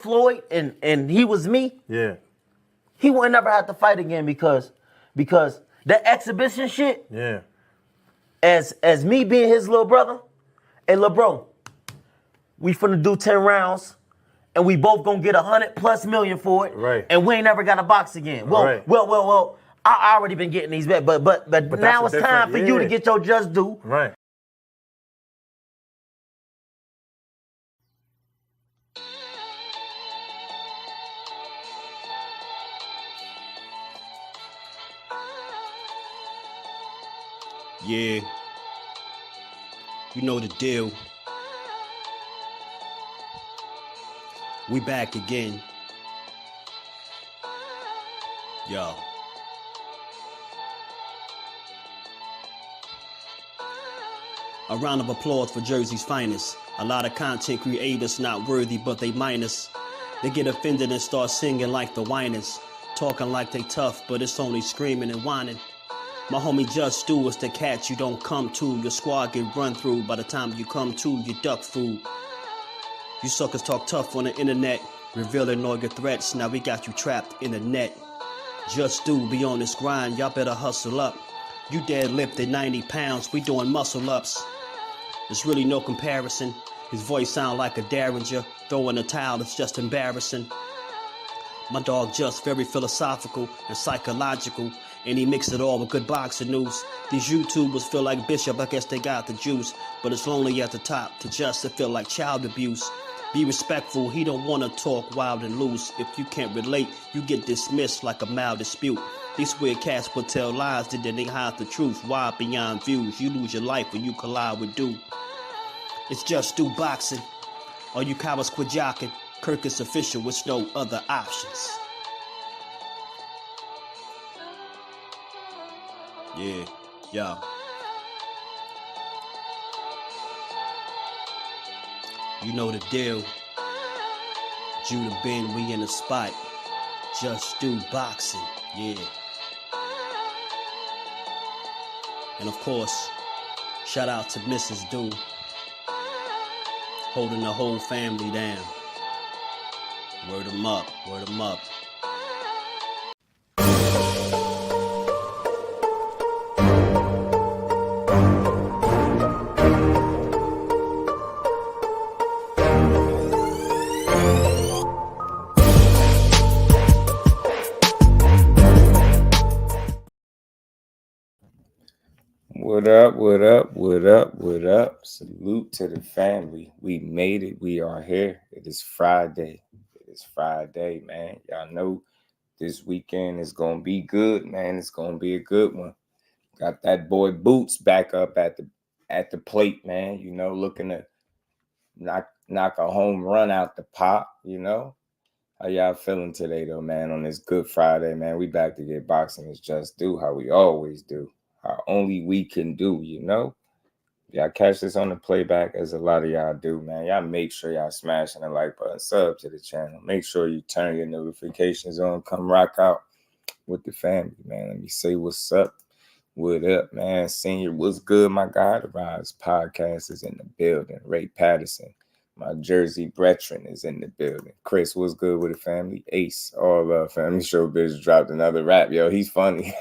Floyd and he was me, he wouldn't never have to fight again because that exhibition shit, as me being his little brother, hey, little bro, we finna do 10 rounds and we both gonna get 100+ million for it. Right. And we ain't never got to box again. Well, I already been getting these bets, but now it's time for you to get your just due. Right. Yeah, you know the deal. We back again. Yo. A round of applause for Jersey's finest. A lot of content creators not worthy, but they minus. They get offended and start singing like the whiners. Talking like they tough, but it's only screaming and whining. My homie Jusdu is the cat you don't come to. Your squad get run through. By the time you come to, you duck food. You suckers talk tough on the internet, revealing all your threats. Now we got you trapped in the net. Jusdu be on this grind, y'all better hustle up. You deadlifted 90 pounds, we doing muscle ups. There's really no comparison. His voice sound like a derringer. Throwing a towel, it's just embarrassing. My dog Just very philosophical and psychological, and he mixed it all with good boxing news. These YouTubers feel like Bishop, I guess they got the juice, but it's lonely at the top to Just to feel like child abuse. Be respectful, he don't wanna talk wild and loose. If you can't relate, you get dismissed like a mild dispute. These weird cats will tell lies, then they hide the truth. Why beyond views? You lose your life when you collide with dude. It's Jusdueboxing. All you cowards quit jocking. Kirk is official with no other options. Yeah, yo. You know the deal. Judah Ben, we in the spot. Jusdueboxing, yeah. And of course, shout out to Mrs. Do, holding the whole family down. Word 'em up, word 'em up. What up, what up, what up, what up? Salute to the family. We made it. We are here. It is Friday. It is Friday, man. Y'all know this weekend is going to be good, man. It's going to be a good one. Got that boy Boots back up at the plate, man. You know, looking to knock a home run out the park, you know. How y'all feeling today, though, man, on this Good Friday, man? We back to get boxing. It's just do how we always do. How only we can do, you know? Y'all catch this on the playback, as a lot of y'all do, man. Y'all make sure y'all smashing the like button, sub to the channel. Make sure you turn your notifications on. Come rock out with the family, man. Let me say what's up. What up, man? Senior, what's good, my guy? The Rise Podcast is in the building. Ray Patterson, my Jersey brethren, is in the building. Chris, what's good with the family? Ace, all love, family. Showbiz dropped another rap. Yo, he's funny.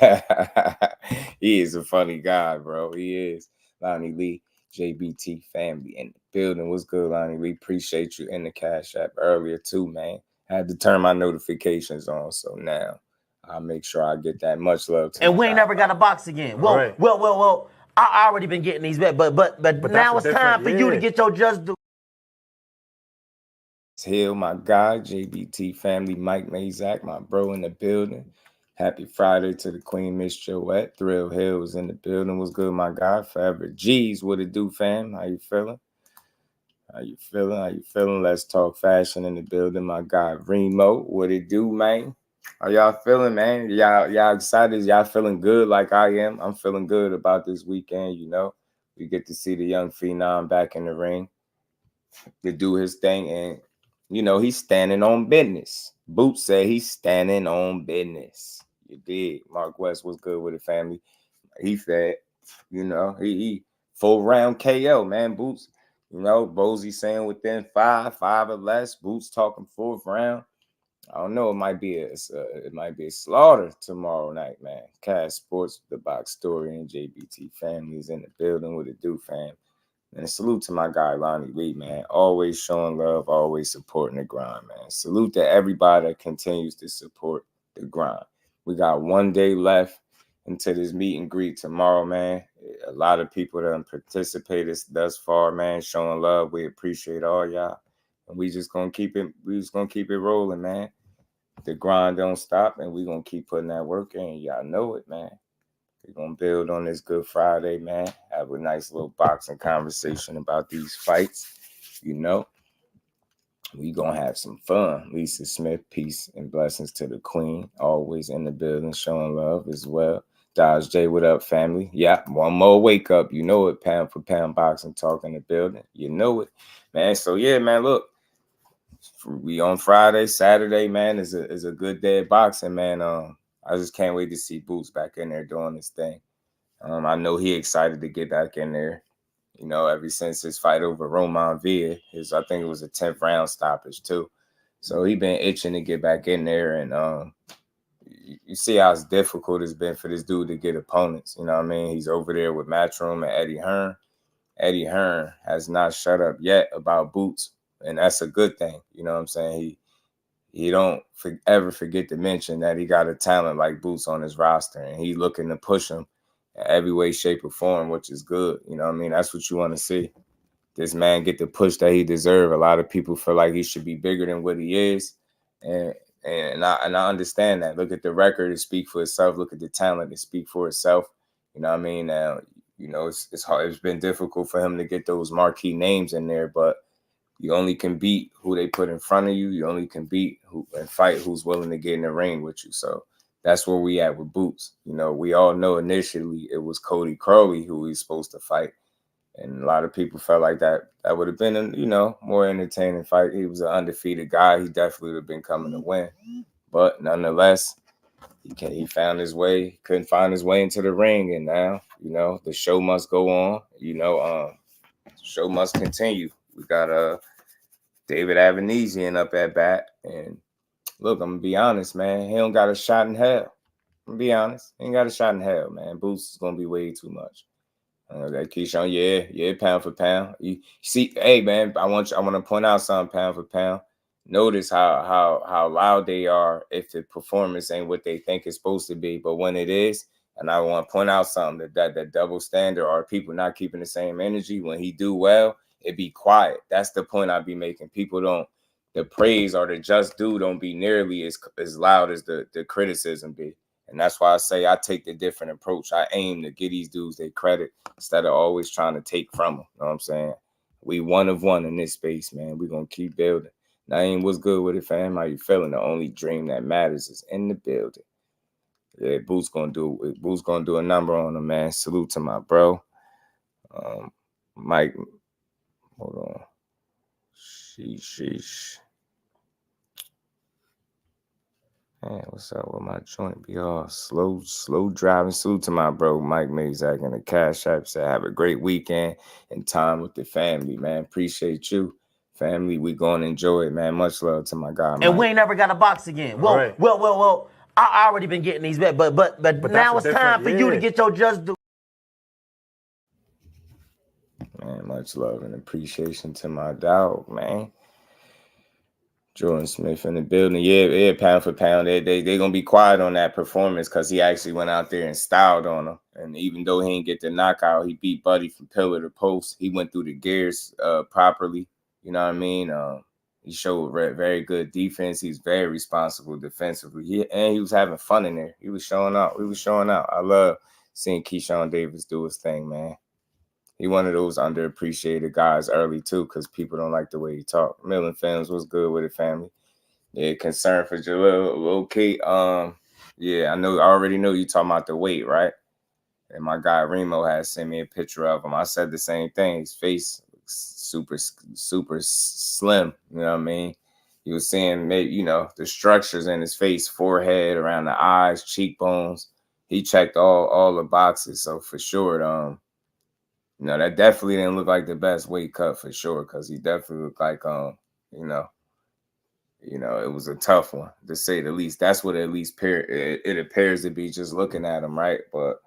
He is a funny guy, bro. He is. Lonnie Lee, JBT family in the building. What's good, Lonnie Lee? Appreciate you in the Cash App earlier, too, man. I had to turn my notifications on, so now I'll make sure I get that much love to and we ain't never got to box again. Well, I already been getting these bets, but now it's time for you to get your just due. Hill, my guy, JBT family, Mike Mazak, my bro in the building. Happy Friday to the Queen, Miss Joette. Thrill Hill was in the building. What's good, my guy? Forever G's, what it do, fam? How you feeling? How you feeling? How you feeling? Let's talk fashion in the building. My guy, Remo, what it do, man? How y'all feeling, man? Y'all excited? Y'all feeling good like I am? I'm feeling good about this weekend, you know. We get to see the young phenom back in the ring to do his thing, and you know, he's standing on business. Boots said he's standing on business. You did. Mark West was good with the family. He said, you know, he full round KO, man. Boots You know, Bozy saying within 5 or less. Boots talking 4th round. I don't know. It might be a slaughter tomorrow night, man. Cash Sports, the Box Story, and JBT families in the building with a do fam. And salute to my guy Lonnie Lee, man. Always showing love, always supporting the grind, man. Salute to everybody that continues to support the grind. We got 1 day left into this meet and greet tomorrow, man. A lot of people that participated thus far, man, showing love. We appreciate all y'all. And we just gonna keep it rolling, man. The grind don't stop, and we gonna keep putting that work in. Y'all know it, man. We're going to build on this Good Friday, man. Have a nice little boxing conversation about these fights. You know, we going to have some fun. Lisa Smith, peace and blessings to the queen. Always in the building, showing love as well. Dodge J, what up, family? Yeah, one more wake up. You know it, pound for pound boxing talk in the building. You know it, man. So, yeah, man, look. We on Friday, Saturday, man, is a good day of boxing, man. I just can't wait to see Boots back in there doing this thing. I know he excited to get back in there. You know, ever since his fight over Roman Villa, I think it was a 10th round stoppage too. So he been itching to get back in there, and you see how difficult it's been for this dude to get opponents. You know what I mean? He's over there with Matchroom and Eddie Hearn. Eddie Hearn has not shut up yet about Boots, and that's a good thing. You know what I'm saying? He don't ever forget to mention that he got a talent like Boots on his roster, and he looking to push him in every way, shape, or form, which is good. You know what I mean? That's what you want to see. This man get the push that he deserves. A lot of people feel like he should be bigger than what he is, and I understand that. Look at the record; it speak for itself. Look at the talent; it speak for itself. You know what I mean? Now, you know, it's hard. It's been difficult for him to get those marquee names in there, but you only can beat who they put in front of you. You only can beat who and fight who's willing to get in the ring with you. So that's where we at with Boots. You know, we all know initially it was Cody Crowley who he's supposed to fight. And a lot of people felt like that would have been a, you know, more entertaining fight. He was an undefeated guy. He definitely would have been coming to win. But nonetheless, he found his way, couldn't find his way into the ring. And now, you know, the show must go on. You know, show must continue. We got David Avanesian up at bat. And look, I'm going to be honest, man. He don't got a shot in hell. I'm going to be honest. He ain't got a shot in hell, man. Boots is going to be way too much. That Keyshawn, yeah, pound for pound. You see, hey, man, I want to point out something, pound for pound. Notice how loud they are if the performance ain't what they think it's supposed to be. But when it is, and I want to point out something, that double standard or people not keeping the same energy. When he do well, it be quiet. That's the point I be making. People don't, the praise or the just do don't be nearly as loud as the criticism be. And that's why I say I take the different approach. I aim to give these dudes their credit instead of always trying to take from them. You know what I'm saying? We one of one in this space, man. We're going to keep building. Naeem, what's good with it, fam? How you feeling? The only dream that matters is in the building. Yeah, Boots gonna do a number on him, man. Salute to my bro. Mike, hold on. Sheesh. Man, what's up with my joint? Be all slow driving. Salute to my bro, Mike Mazak in the Cash App. Said have a great weekend and time with the family, man. Appreciate you. Family, we gonna enjoy it, man. Much love to my guy, Mike. And we ain't never got a box again. Well, right. well. I already been getting these bets, but now it's time for you to get your just do. Man, much love and appreciation to my dog, man. Jordan Smith in the building. Yeah, pound for pound. They gonna be quiet on that performance because he actually went out there and styled on him. And even though he didn't get the knockout, he beat Buddy from pillar to post. He went through the gears properly. You know what I mean? He showed very good defense. He's very responsible defensively. He was having fun in there. He was showing out. I love seeing Keyshawn Davis do his thing, man. He one of those underappreciated guys early, too, because people don't like the way he talk. Millen fans, what's good with it, family? Yeah, concern for Jalil. Okay. Yeah, I already know you talking about the weight, right? And my guy Remo has sent me a picture of him. I said the same thing. His face super slim, you know what I mean? He was saying, maybe, you know, the structures in his face, forehead, around the eyes, cheekbones. He checked all the boxes. So for sure, No, that definitely didn't look like the best weight cut for sure, because he definitely looked like you know, it was a tough one to say the least. That's what at least it appears to be just looking at him, right? But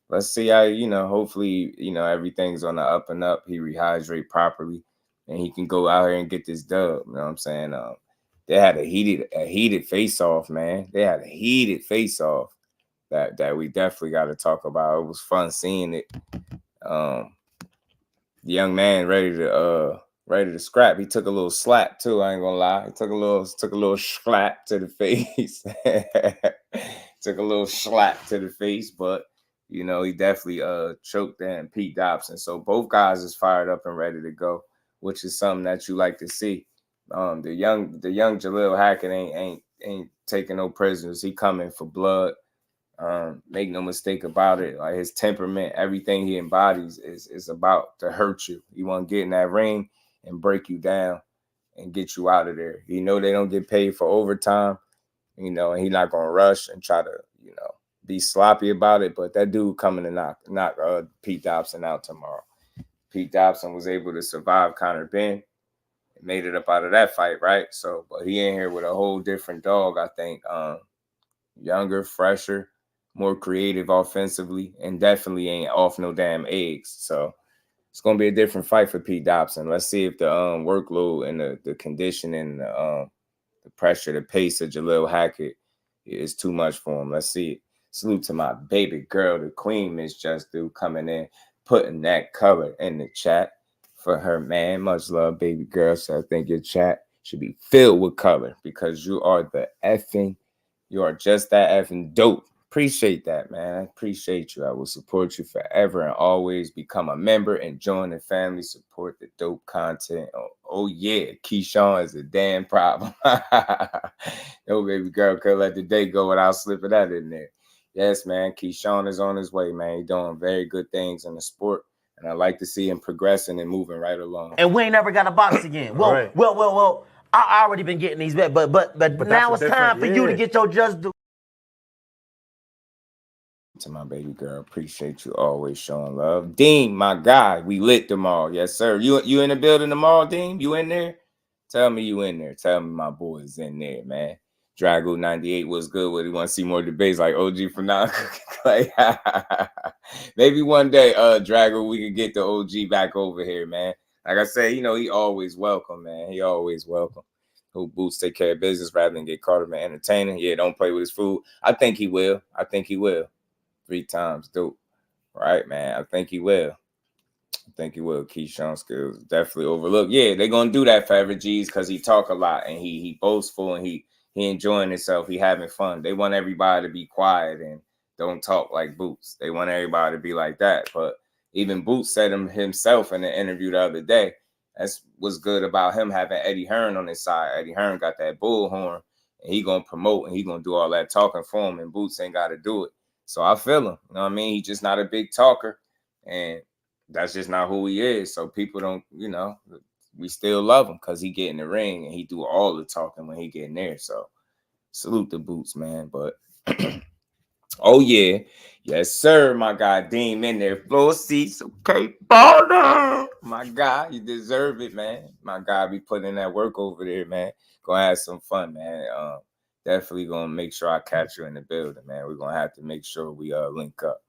let's see how, hopefully, everything's on the up and up. He rehydrate properly and he can go out here and get this dub. You know what I'm saying? They had a heated face off, man. They had a heated face off that we definitely got to talk about. It was fun seeing it. The young man ready to scrap. He took a little slap too. I ain't gonna lie. He took a little slap to the face. Took a little slap to the face, but he definitely choked in Pete Dobson. So both guys is fired up and ready to go, which is something that you like to see. The young Khalil Hackett ain't taking no prisoners. He coming for blood. Make no mistake about it. Like his temperament, everything he embodies is about to hurt you. He want to get in that ring and break you down and get you out of there. They don't get paid for overtime, and he's not gonna rush and try to, be sloppy about it. But that dude coming to knock Pete Dobson out tomorrow. Pete Dobson was able to survive Conor Ben and made it up out of that fight, right? So, but he in here with a whole different dog, I think. Younger, fresher, more creative offensively, and definitely ain't off no damn eggs. So it's gonna be a different fight for Pete Dobson. Let's see if the workload and the conditioning, the pressure, the pace of Khalil Hackett is too much for him. Let's see it. Salute to my baby girl, the queen, Miss Jusdueboxing, coming in, putting that color in the chat for her, man. Much love, baby girl. So I think your chat should be filled with color because you are you are just that effing dope. Appreciate that, man. I appreciate you. I will support you forever and always. Become a member and join the family. Support the dope content. Oh yeah, Keyshawn is a damn problem. No, baby girl, could let the day go without slipping that in there. Yes, man. Keyshawn is on his way, man. He's doing very good things in the sport, and I like to see him progressing and moving right along. And we ain't never got a box again. Well, right. well. I already been getting these back, but now it's time for you to get your just do. To my baby girl, appreciate you always showing love. Dean, my guy, we lit tomorrow. Yes, sir. You in the building tomorrow, Dean? You in there? Tell me you in there. Tell me my boy's in there, man. Drago 98 was good. What, you want to see more debates like OG from now? Maybe one day, Drago, we could get the OG back over here, man. Like I say, he always welcome, man. He always welcome. Who boots take care of business rather than get caught up in entertaining. Yeah, don't play with his food. I think he will. 3 times, dope. Right, man. I think he will. Keyshawn skills definitely overlooked. Yeah, they're gonna do that for Ever G's because he talk a lot and he boastful and he enjoying himself. He having fun. They want everybody to be quiet and don't talk like Boots. They want everybody to be like that. But even Boots said himself in the interview the other day. That's what's good about him having Eddie Hearn on his side. Eddie Hearn got that bullhorn and he gonna promote and he gonna do all that talking for him and Boots ain't got to do it. So I feel him. You know what I mean? He's just not a big talker. And that's just not who he is. So people don't, we still love him because he get in the ring and he do all the talking when he get in there. So salute the Boots, man. But oh yeah. Yes, sir. My guy Dean in there. Floor seats. Okay, baller. My guy, you deserve it, man. My guy be putting in that work over there, man. Gonna have some fun, man. Definitely gonna make sure I catch you in the building, man. We're gonna have to make sure we link up.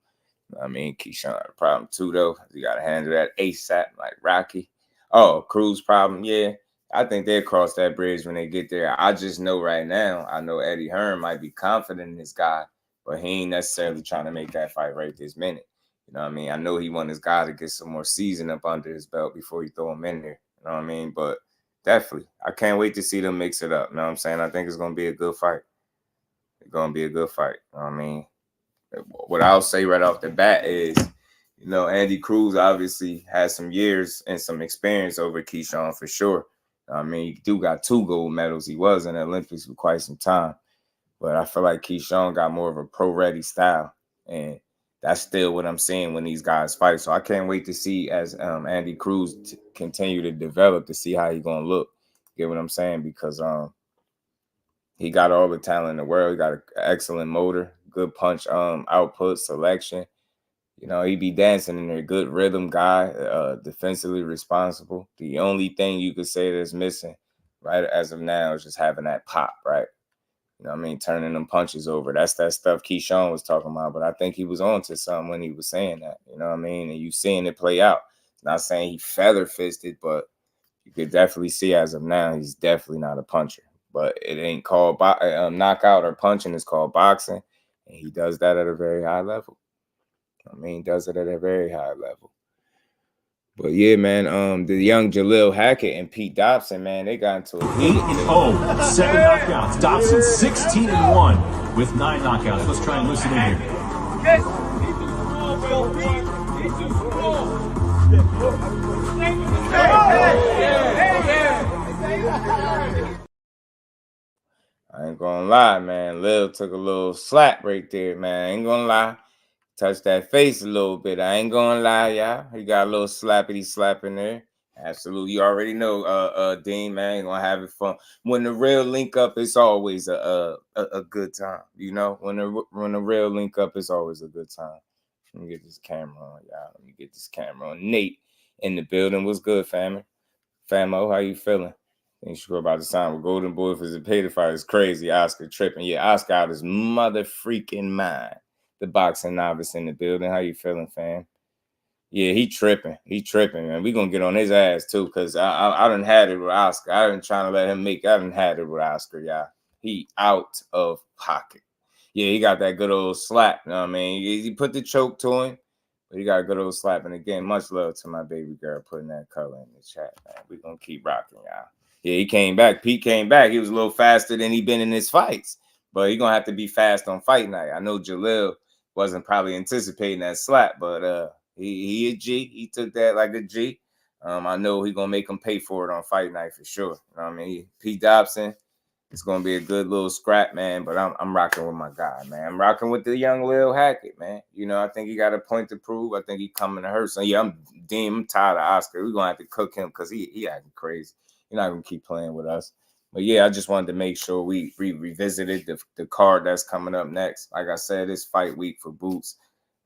I mean, Keyshawn had a problem too, though. You gotta handle that ASAP, like Rocky. Oh, Cruz problem, yeah. I think they'll cross that bridge when they get there. I just know right now, I know Eddie Hearn might be confident in this guy, but he ain't necessarily trying to make that fight right this minute. You know what I mean? I know he want his guy to get some more season up under his belt before he throw him in there. You know what I mean? But definitely, I can't wait to see them mix it up. You know what I'm saying? I think it's going to be a good fight. It's going to be a good fight. You know what I mean? What I'll say right off the bat is, Andy Cruz obviously has some years and some experience over Keyshawn for sure. I mean, he do got 2 gold medals. He was in the Olympics for quite some time. But I feel like Keyshawn got more of a pro-ready style. And that's still what I'm seeing when these guys fight. So I can't wait to see as Andy Cruz continue to develop to see how he's going to look. Get what I'm saying? Because he got all the talent in the world. He got an excellent motor, good punch output, selection. You know, he be dancing in there. Good rhythm guy, defensively responsible. The only thing you could say that's missing right as of now is just having that pop, right? You know what I mean? Turning them punches over. That's that stuff Keyshawn was talking about. But I think he was on to something when he was saying that. You know what I mean? And you seeing it play out. Not saying he feather-fisted, but you could definitely see as of now, he's definitely not a puncher. But it ain't called knockout or punching. It's called boxing. And he does that at a very high level. I mean, does it at a very high level. But yeah, man, the young Khalil Hackett and Pete Dobson, man, they got into a 8-0, 7 knockouts. Dobson 16-1 with 9 knockouts. Let's try and listen in here. I ain't gonna lie, man. Lil took a little slap right there, man. I ain't gonna lie. Touched that face a little bit. I ain't gonna lie, y'all. He got a little slappity slap in there. Absolutely. You already know, Dean, man, ain't gonna have it fun. When the real link up, it's always a good time. You know, when the real link up, it's always a good time. Let me get this camera on, y'all. Let me get this camera on. Nate in the building. What's good, Famo? How you feeling? Ain't sure about the sign with Golden Boy for the pay to fight. It's crazy. Oscar tripping. Yeah, Oscar out his mother freaking mind. The boxing novice in the building. How you feeling, fam? Yeah, he tripping. He tripping, man. We gonna get on his ass too, cause I done had it with Oscar. I done trying to let him make. I done had it with Oscar, y'all. He out of pocket. Yeah, he got that good old slap. You know what I mean? He put the choke to him, but he got a good old slap. And again, much love to my baby girl putting that color in the chat, man. We gonna keep rocking, y'all. Yeah, he came back. Pete came back. He was a little faster than he been in his fights, but he gonna have to be fast on fight night. I know Khalil wasn't probably anticipating that slap, but he a G. He took that like a G. I know he gonna make him pay for it on fight night for sure. You know what I mean? Pete Dobson, it's gonna be a good little scrap, man. But I'm rocking with my guy, man. I'm rocking with the young Lil Hackett, man. You know, I think he got a point to prove. I think he coming to hurt. So yeah, I'm tired of Oscar. We're gonna have to cook him because he acting crazy. You're not gonna keep playing with us. But yeah, I just wanted to make sure we revisited the card that's coming up next. Like I said, it's fight week for Boots.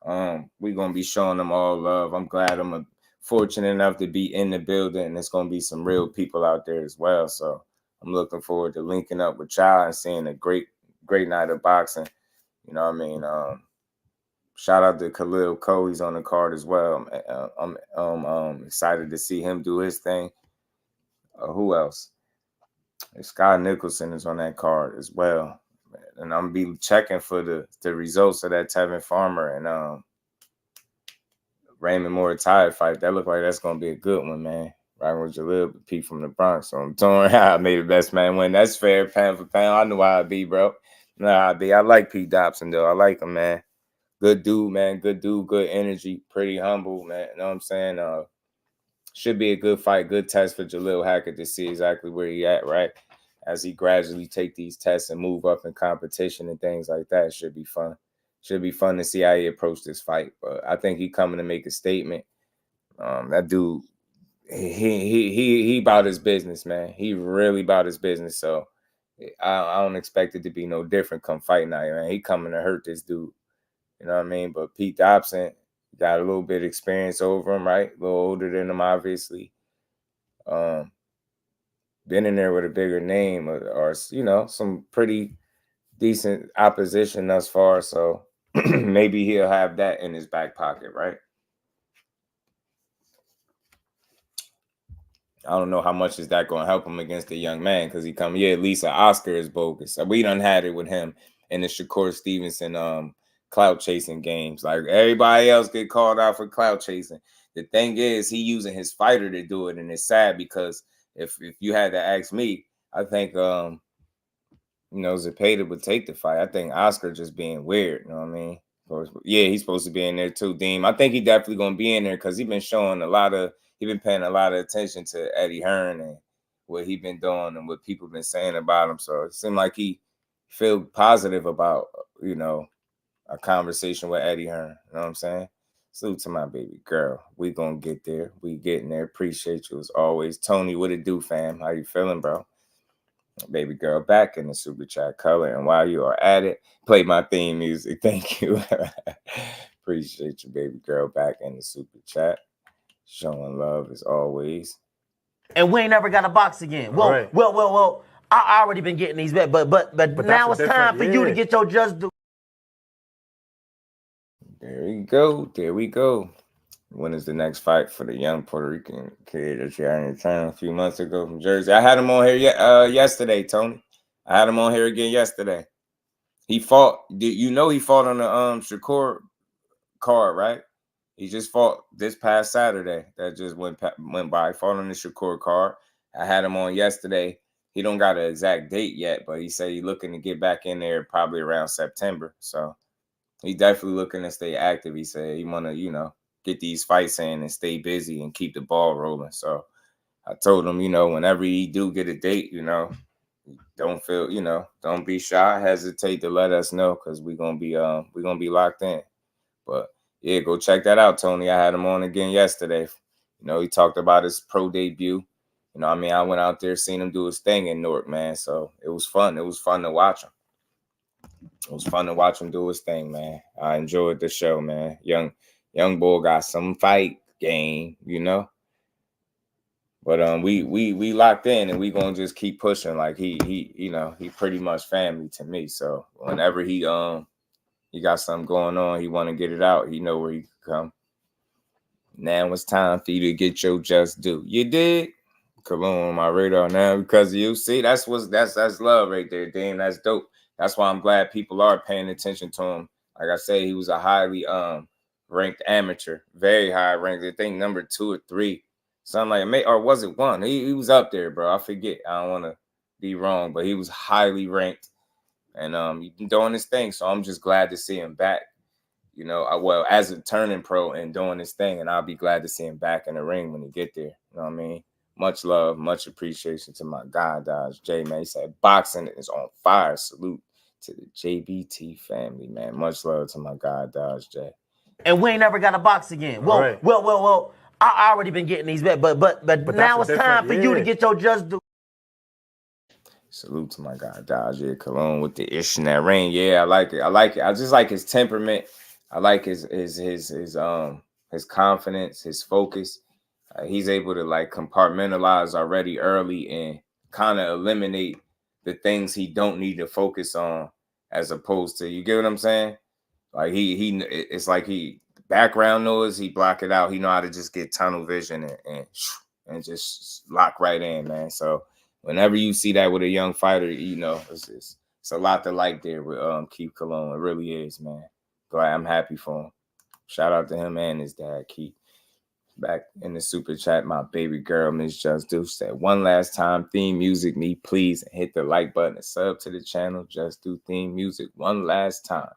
We're gonna be showing them all love. I'm glad I'm fortunate enough to be in the building, and it's gonna be some real people out there as well. So I'm looking forward to linking up with y'all and seeing a great night of boxing. You know what I mean? Shout out to Khalil Cole. He's on the card as well. I'm excited to see him do his thing. Who else? Scott Nicholson is on that card as well. And I'm be checking for the results of that Tevin Farmer and Raymond Moritai fight. That look like that's gonna be a good one, man. Right with Jalil, Pete from the Bronx. So I'm torn how I made the best man win. That's fair, pound for pound. I know how I be, bro. I like Pete Dobson though. I like him, man. Good dude, man. Good dude, good energy, pretty humble, man. You know what I'm saying? Should be a good fight, good test for Khalil Hackett to see exactly where he at, right? As he gradually take these tests and move up in competition and things like that. It should be fun. Should be fun to see how he approach this fight. But I think he coming to make a statement. That dude, he about his business, man. He really about his business. So I don't expect it to be no different come fight night, man. He coming to hurt this dude. You know what I mean? But Pete Dobson got a little bit of experience over him, right? A little older than him, obviously. Been in there with a bigger name or you know, some pretty decent opposition thus far. So maybe he'll have that in his back pocket, right? I don't know how much is that going to help him against the young man because at least an Oscar is bogus. We done had it with him in the Shakur Stevenson clout chasing games. Like everybody else get called out for clout chasing. The thing is, he using his fighter to do it, and it's sad because if you had to ask me, I think Zepeda would take the fight. I think Oscar just being weird. You know what I mean? Yeah, he's supposed to be in there too, Deem. I think he definitely gonna be in there because he's been showing he been paying a lot of attention to Eddie Hearn and what he been doing and what people been saying about him. So it seemed like he feel positive about, a conversation with Eddie Hearn. You know what I'm saying? Salute to my baby girl. We gonna get there. We getting there. Appreciate you as always. Tony, what it do, fam? How you feeling, bro? Baby girl back in the super chat color. And while you are at it, play my theme music. Thank you. Appreciate you, baby girl, back in the super chat. Showing love as always. And we ain't never got a box again. Well. I already been getting these back, but now it's time for you to get your just due. There we go. There we go. When is the next fight for the young Puerto Rican kid that you had in your channel a few months ago from Jersey? I had him on here yesterday, Tony. I had him on here again yesterday. He fought. You know he fought on the Shakur card, right? He just fought this past Saturday. That just went by. He fought on the Shakur card. I had him on yesterday. He don't got an exact date yet, but he said he's looking to get back in there probably around September. So he definitely looking to stay active. He said he want to, get these fights in and stay busy and keep the ball rolling. So I told him, whenever he do get a date, don't feel, don't be shy, hesitate to let us know because we're gonna be locked in. But yeah, go check that out, Tony. I had him on again yesterday. He talked about his pro debut. I went out there, seen him do his thing in Newark, man. So it was fun. It was fun to watch him. It was fun to watch him do his thing, man. I enjoyed the show, man. Young boy got some fight game, But we locked in and we gonna just keep pushing. Like he pretty much family to me. So whenever he got something going on, he want to get it out. He know where he can come. Now it's time for you to get your just due. You did. Come on my radar now because you see that's love right there, Dame. That's dope. That's why I'm glad people are paying attention to him. Like I say, he was a highly ranked amateur, very high ranked. I think number 2 or 3, something like or was it 1? He was up there, bro. I forget. I don't want to be wrong, but he was highly ranked, and he's been doing his thing. So I'm just glad to see him back. As a turning pro and doing his thing, and I'll be glad to see him back in the ring when he get there. You know what I mean? Much love, much appreciation to my guy, Dodge J, man. He said boxing is on fire. Salute to the JBT family, man. Much love to my guy, Dodge J. And we ain't never got a box again. Well. I already been getting these back, but now it's time for you to get your just due. Salute to my guy, Dodge J. Cologne with the ish in that ring. Yeah, I like it. I just like his temperament. I like his confidence, his focus. He's able to compartmentalize already early and kind of eliminate the things he don't need to focus on, as opposed to, you get what I'm saying? Like it's like background noise, he block it out. He know how to just get tunnel vision and just lock right in, man. So whenever you see that with a young fighter, it's a lot to like there with Keith Cologne. It really is, man. Glad, I'm happy for him. Shout out to him and his dad, Keith. Back in the super chat, my baby girl, Miss Just Do, said, one last time, theme music me, please, and hit the like button and sub to the channel. Just Do theme music one last time.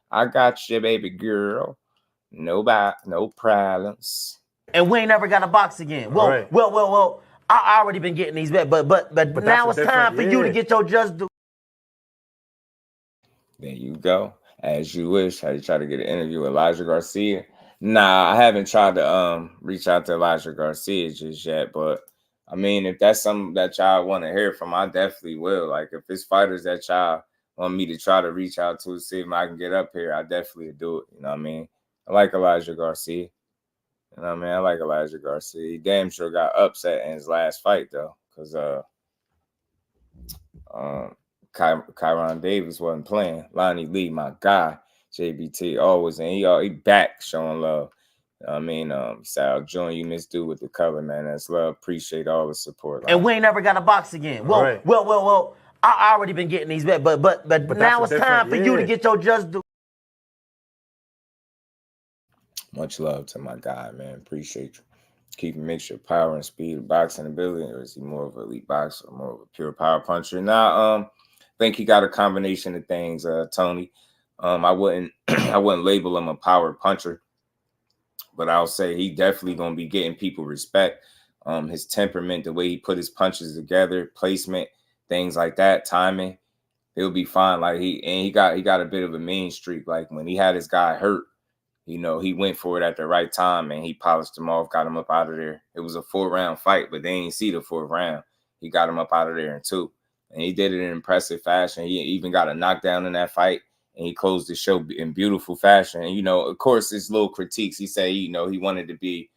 I got you, baby girl. No problems. And we ain't never got a box again. Well. I already been getting these back, but now it's time for you to get your just due. There you go. As you wish. I try to get an interview with Elijah Garcia. Nah, I haven't tried to reach out to Elijah Garcia just yet, but if that's something that y'all want to hear from, I definitely will. Like if it's fighters that y'all want me to try to reach out to, see if I can get up here, I definitely do it. You know what I mean? I like Elijah Garcia. You know what I mean? I like Elijah Garcia. He damn sure got upset in his last fight though, because Kyron Davis wasn't playing. Lonnie Lee, my guy. JBT always, and he back showing love. He said, I'll join you, Miss Dude, with the color, man. That's love. Appreciate all the support. And we ain't never got a box again. Well. I already been getting these back, but now it's time for you to get your just due. Much love to my guy, man. Appreciate you. Keep a mixture of power and speed of boxing ability, or is he more of an elite boxer, or more of a pure power puncher? Now, I think he got a combination of things, Tony. I wouldn't label him a power puncher, but I'll say he definitely gonna be getting people respect. His temperament, the way he put his punches together, placement, things like that, timing, he'll be fine. Like he got a bit of a mean streak. Like when he had his guy hurt, he went for it at the right time and he polished him off, got him up out of there. It was a 4-round fight, but they didn't see the 4th round. He got him up out of there in 2. And he did it in impressive fashion. He even got a knockdown in that fight. and he closed the show in beautiful fashion. And, you know, of course, his little critiques. He said, you know, he wanted to be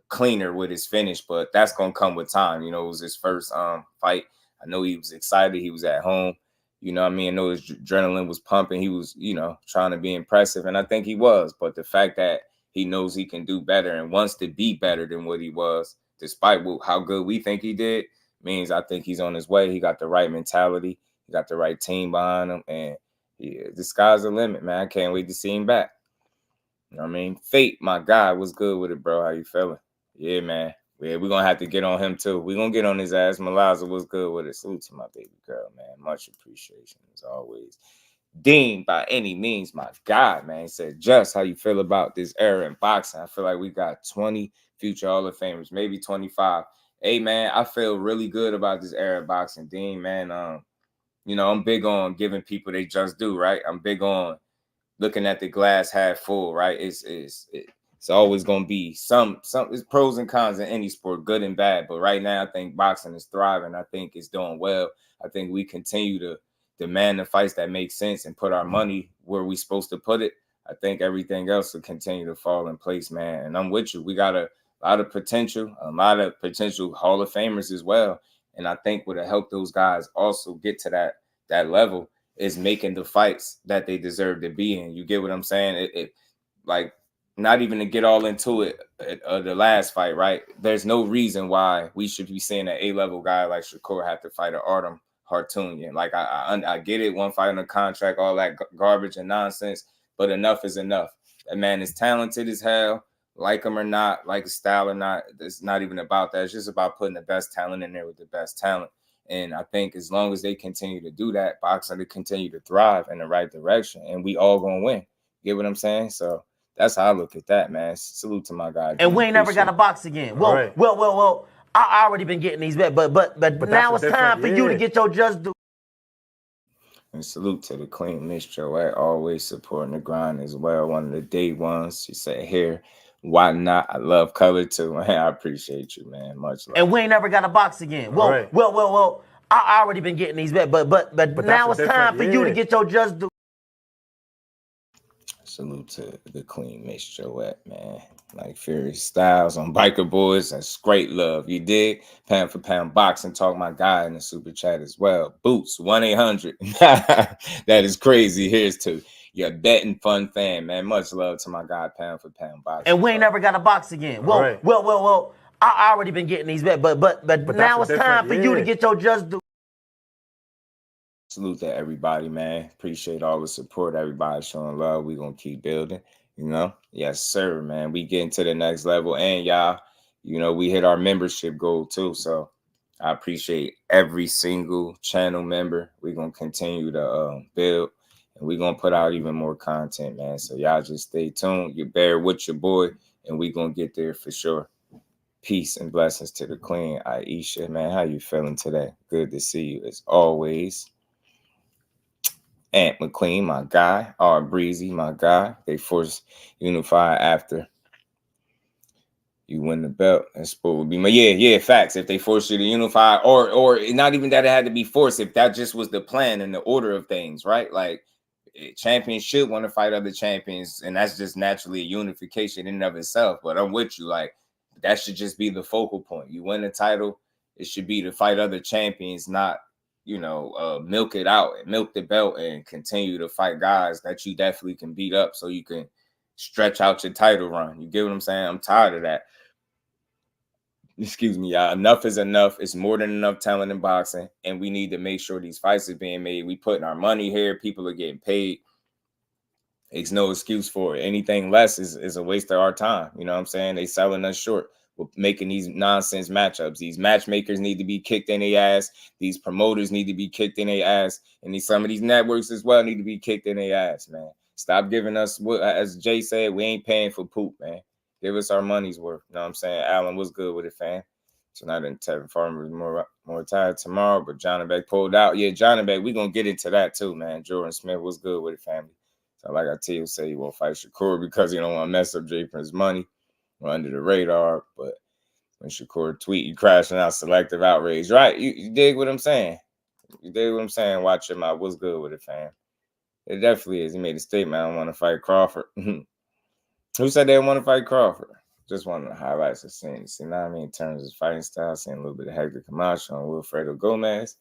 cleaner with his finish, but that's gonna come with time. You know, it was his first fight. I know he was excited. He was at home. You know what I mean? I know his adrenaline was pumping. He was, you know, trying to be impressive, and I think he was. But the fact that he knows he can do better and wants to be better than what he was, despite how good we think he did, means I think he's on his way. He got the right mentality. He got the right team behind him, and the sky's the limit, man. I can't wait to see him back. You know what I mean? Fate, my guy, what's good with it, bro? How you feeling? Yeah, man. Yeah, we're going to have to get on him, too. We're going to get on his ass. Malaza, what's good with it? Salute to my baby girl, man. Much appreciation, as always. Dean, by any means, my guy, man. He said, Just, how you feel about this era in boxing? I feel like we got 20 future Hall of Famers, maybe 25. Hey, man, I feel really good about this era of boxing. Dean, man, you know, I'm big on giving people they just do, right? I'm big on looking at the glass half full, right? It's always going to be some it's pros and cons in any sport, good and bad. But right now, I think boxing is thriving. I think it's doing well. I think we continue to demand the fights that make sense and put our money where we're supposed to put it. I think everything else will continue to fall in place, man. And I'm with you. We got a lot of potential Hall of Famers as well. And I think what'll help those guys also get to that level is making the fights that they deserve to be in. You get what I'm saying? It like, not even to get all into it, the last fight, right? There's no reason why we should be seeing an A-level guy like Shakur have to fight an Artem Hartunian. Like, I get it, one fight on the contract, all that garbage and nonsense, but enough is enough. That man is talented as hell, like him or not, like his style or not. It's not even about that. It's just about putting the best talent in there with the best talent. And I think as long as they continue to do that, boxing will continue to thrive in the right direction, and we all gonna win. Get what I'm saying? So that's how I look at that, man. Salute to my guy. And we ain't never got to box again. Well, right. well. I already been getting these bets, but now it's time for you to get your just do. And salute to the Queen, Miss Joette, always supporting the grind as well. One of the day ones. She said, "Here, why not? I love color too." Man, I appreciate you, man. Much love. And we ain't never got to box again. Well, right. well. I already been getting these bets, but now it's time for you to get your just do. Salute to the Queen, Miss Joette, man. Like Furious Styles on Biker Boys. That's great love. You dig? Pound for pound boxing talk, my guy in the super chat as well. Boots 1-800. That is crazy. Here's to your betting fun fan, man. Much love to my guy, pound for pound boxing. And we ain't never got to box again. Well, right. well. I already been getting these bets, but now it's time for you to get your just do. Salute to everybody, man. Appreciate all the support. Everybody showing love. We're going to keep building, you know? Yes, sir, man. We getting to the next level. And y'all, you know, we hit our membership goal too. So I appreciate every single channel member. We're going to continue to build, and we're going to put out even more content, man. So y'all just stay tuned. You bear with your boy, and we're going to get there for sure. Peace and blessings to the Queen, Aisha, man. How you feeling today? Good to see you as always. Ant McQueen, my guy. R. Breezy, my guy. They force unify after you win the belt. That's what would be my facts. If they force you to unify, or not even that it had to be forced, if that just was the plan and the order of things, right? Like champions should want to fight other champions, and that's just naturally a unification in and of itself. But I'm with you, like that should just be the focal point. You win the title, it should be to fight other champions, not milk it out and milk the belt and continue to fight guys that you definitely can beat up so you can stretch out your title run. You get what I'm saying? I'm tired of that. Excuse me, y'all. Enough is enough. It's more than enough talent in boxing, and we need to make sure these fights are being made. We putting our money here. People are getting paid. It's no excuse for it. Anything less is a waste of our time. You know what I'm saying? They selling us short. We're making these nonsense matchups. These matchmakers need to be kicked in their ass. These promoters need to be kicked in their ass. And some of these networks as well need to be kicked in their ass, man. Stop giving us, as Jay said, we ain't paying for poop, man. Give us our money's worth. You know what I'm saying? Alan, what's good with it, fam? Tonight in Tevin Farmer more tired tomorrow, but Johnny Beck pulled out. Yeah, Johnny Beck, we're going to get into that too, man. Jordan Smith, what's good with it, family? So like I tell you, say you won't fight Shakur because you don't want to mess up Jay Prince's money. We're under the radar, but when Shakur tweet, you crashing out selective outrage, right? You dig what I'm saying? You dig what I'm saying? Watch him out. What's good with it, fam? It definitely is. He made a statement. I don't want to fight Crawford. Who said they didn't want to fight Crawford? Just one of the highlights of seeing. See, now I mean, in terms of fighting style, seeing a little bit of Hector Camacho and Wilfredo Gomez.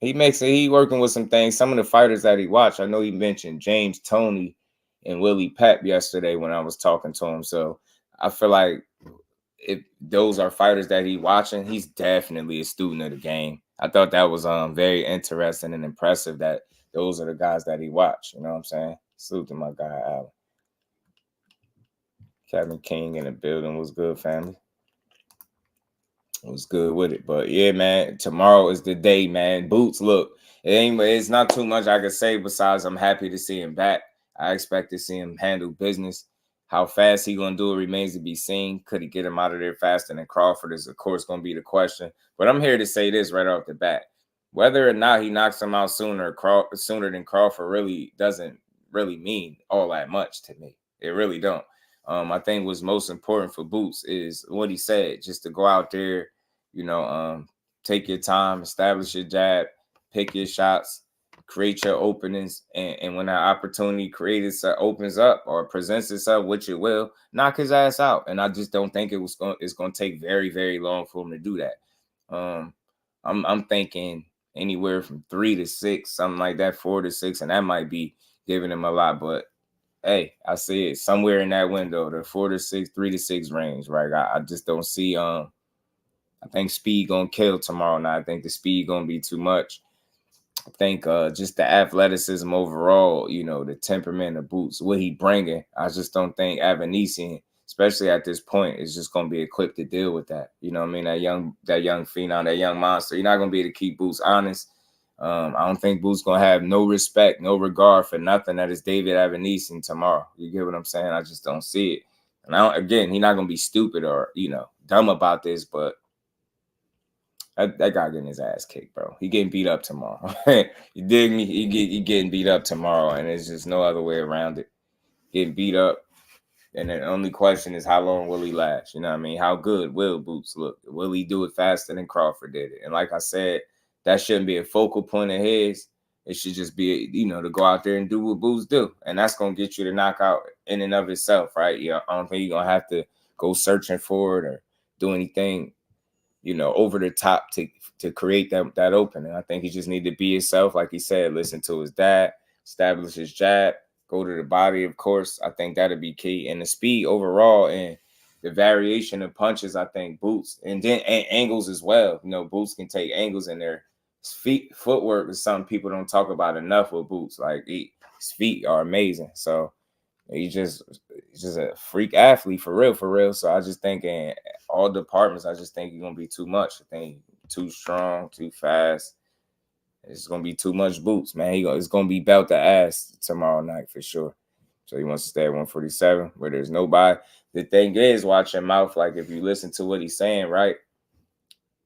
He working with some things. Some of the fighters that he watched, I know he mentioned James Toney and Willie Pep yesterday when I was talking to him. So I feel like if those are fighters that he watching, he's definitely a student of the game. I thought that was very interesting and impressive that those are the guys that he watched. You know what I'm saying? Salute to my guy, Allen. Kevin King in the building. Was good, family. Was good with it. But yeah, man, tomorrow is the day, man. Boots, look, it's not too much I can say besides I'm happy to see him back. I expect to see him handle business. How fast he gonna do it remains to be seen. Could he get him out of there faster than Crawford is, of course, gonna be the question. But I'm here to say this right off the bat. Whether or not he knocks him out sooner than Crawford really doesn't really mean all that much to me. It really don't. I think what's most important for Boots is what he said, just to go out there, take your time, establish your jab, pick your shots, create your openings, and when that opportunity opens up or presents itself, which it will, knock his ass out. And I just don't think it's going to take very, very long for him to do that. I'm thinking anywhere from 3 to 6, something like that, 4 to 6, and that might be giving him a lot, but hey, I see it somewhere in that window, the 4 to 6, 3 to 6 range, right? I just don't see. I think speed gonna kill tomorrow night. I think the speed gonna be too much. I think just the athleticism overall, the temperament of Boots, what he bringing. I just don't think Avanesian, especially at this point, is just gonna be equipped to deal with that. You know what I mean? That young phenom, that young monster. You're not gonna be able to keep Boots honest. I don't think Boots gonna have no respect, no regard for nothing that is David Avanesian tomorrow. You get what I'm saying? I just don't see it. And he's not gonna be stupid or dumb about this, but that guy getting his ass kicked, bro. He getting beat up tomorrow. You dig me? He getting beat up tomorrow, and there's just no other way around it. Getting beat up, and the only question is how long will he last? You know what I mean? How good will Boots look? Will he do it faster than Crawford did it? And like I said, that shouldn't be a focal point of his. It should just be, to go out there and do what Boots do. And that's going to get you the knockout in and of itself, right? Yeah, I don't think you're going to have to go searching for it or do anything, over the top to create that opening. I think he just need to be himself. Like he said, listen to his dad, establish his jab, go to the body, of course. I think that'll be key. And the speed overall and the variation of punches, I think Boots, and then angles as well. Boots can take angles in there. Footwork is something people don't talk about enough with Boots. Like his feet are amazing. So he's just a freak athlete for real. So I just think in all departments, I just think he's gonna be too much. I think too strong, too fast. It's gonna be too much Boots, man. It's gonna be belt to ass tomorrow night for sure. So he wants to stay at 147 where there's nobody. The thing is, watch your mouth. Like if you listen to what he's saying, right?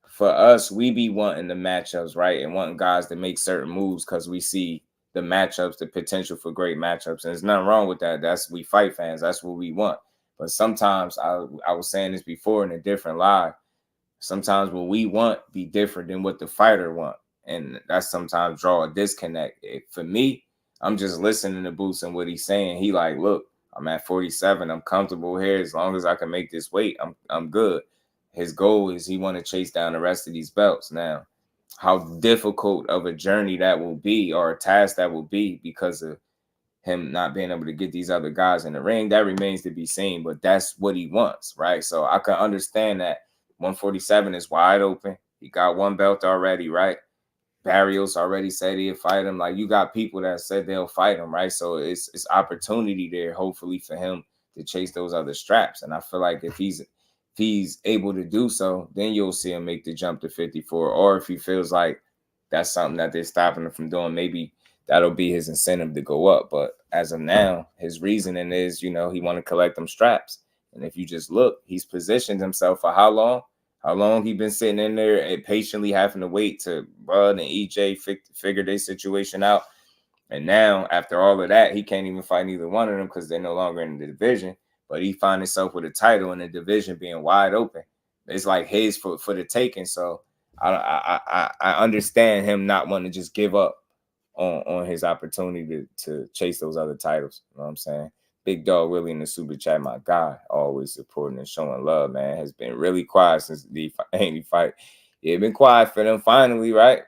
For us, we be wanting the matchups, right? And wanting guys to make certain moves because we see the matchups, the potential for great matchups. And there's nothing wrong with that. We fight fans. That's what we want. But sometimes I was saying this before in a different live. Sometimes what we want be different than what the fighter want. And that's sometimes draw a disconnect. For me, I'm just listening to Boots and what he's saying. He like, look, I'm at 47. I'm comfortable here. As long as I can make this weight, I'm good. His goal is he want to chase down the rest of these belts. Now, how difficult of a journey that will be or a task that will be because of him not being able to get these other guys in the ring, that remains to be seen. But that's what he wants, right? So I can understand that 147 is wide open. He got one belt already, right? Barrios already said he'll fight him. Like, you got people that said they'll fight him, right? So it's opportunity there, hopefully, for him to chase those other straps. And I feel like if he's able to do so, then you'll see him make the jump to 54. Or if he feels like that's something that they're stopping him from doing, maybe that'll be his incentive to go up. But as of now, his reasoning is, he want to collect them straps. And if you just look, he's positioned himself for how long? How long he been sitting in there and patiently having to wait to Bud and EJ figure their situation out. And now, after all of that, he can't even fight either one of them because they're no longer in the division. But he finds himself with a title in the division being wide open. It's like his for the taking. So I understand him not wanting to just give up on his opportunity to chase those other titles. You know what I'm saying? Big Dog Willie in the super chat, my guy, always supporting and showing love, man. Has been really quiet since the Haney fight. Yeah, been quiet for them finally, right?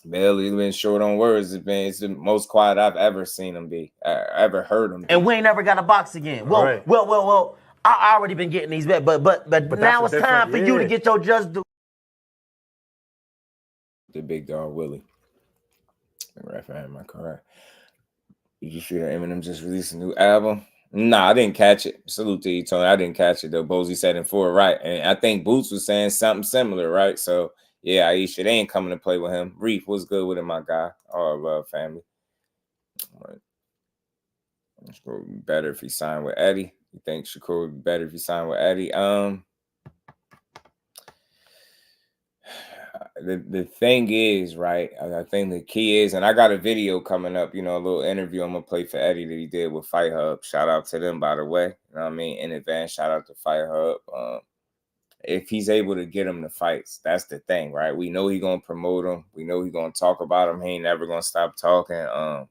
Barely been short on words. It's the most quiet I've ever seen him be, ever heard him be. And we ain't never got a box again. Well, well. I already been getting these bets, but now it's time for you to get your just do. The Big Dog Willie. Right for him, correct. Did you see that Eminem just released a new album? Nah, I didn't catch it. Salute to you, Tony. I didn't catch it, though. Bozy said in 4, right. And I think Boots was saying something similar, right? So, yeah, Aisha, they ain't coming to play with him. Reef, what's good with him, my guy? All love, family. All right. Shakur would be better if he signed with Eddie. You think Shakur would be better if he signed with Eddie? The thing is, right, I think the key is, and I got a video coming up, a little interview I'm going to play for Eddie that he did with Fight Hub. Shout out to them, by the way. You know what I mean? In advance, shout out to Fight Hub. If he's able to get him the fights, that's the thing, right? We know he's going to promote him. We know he's going to talk about him. He ain't never going to stop talking.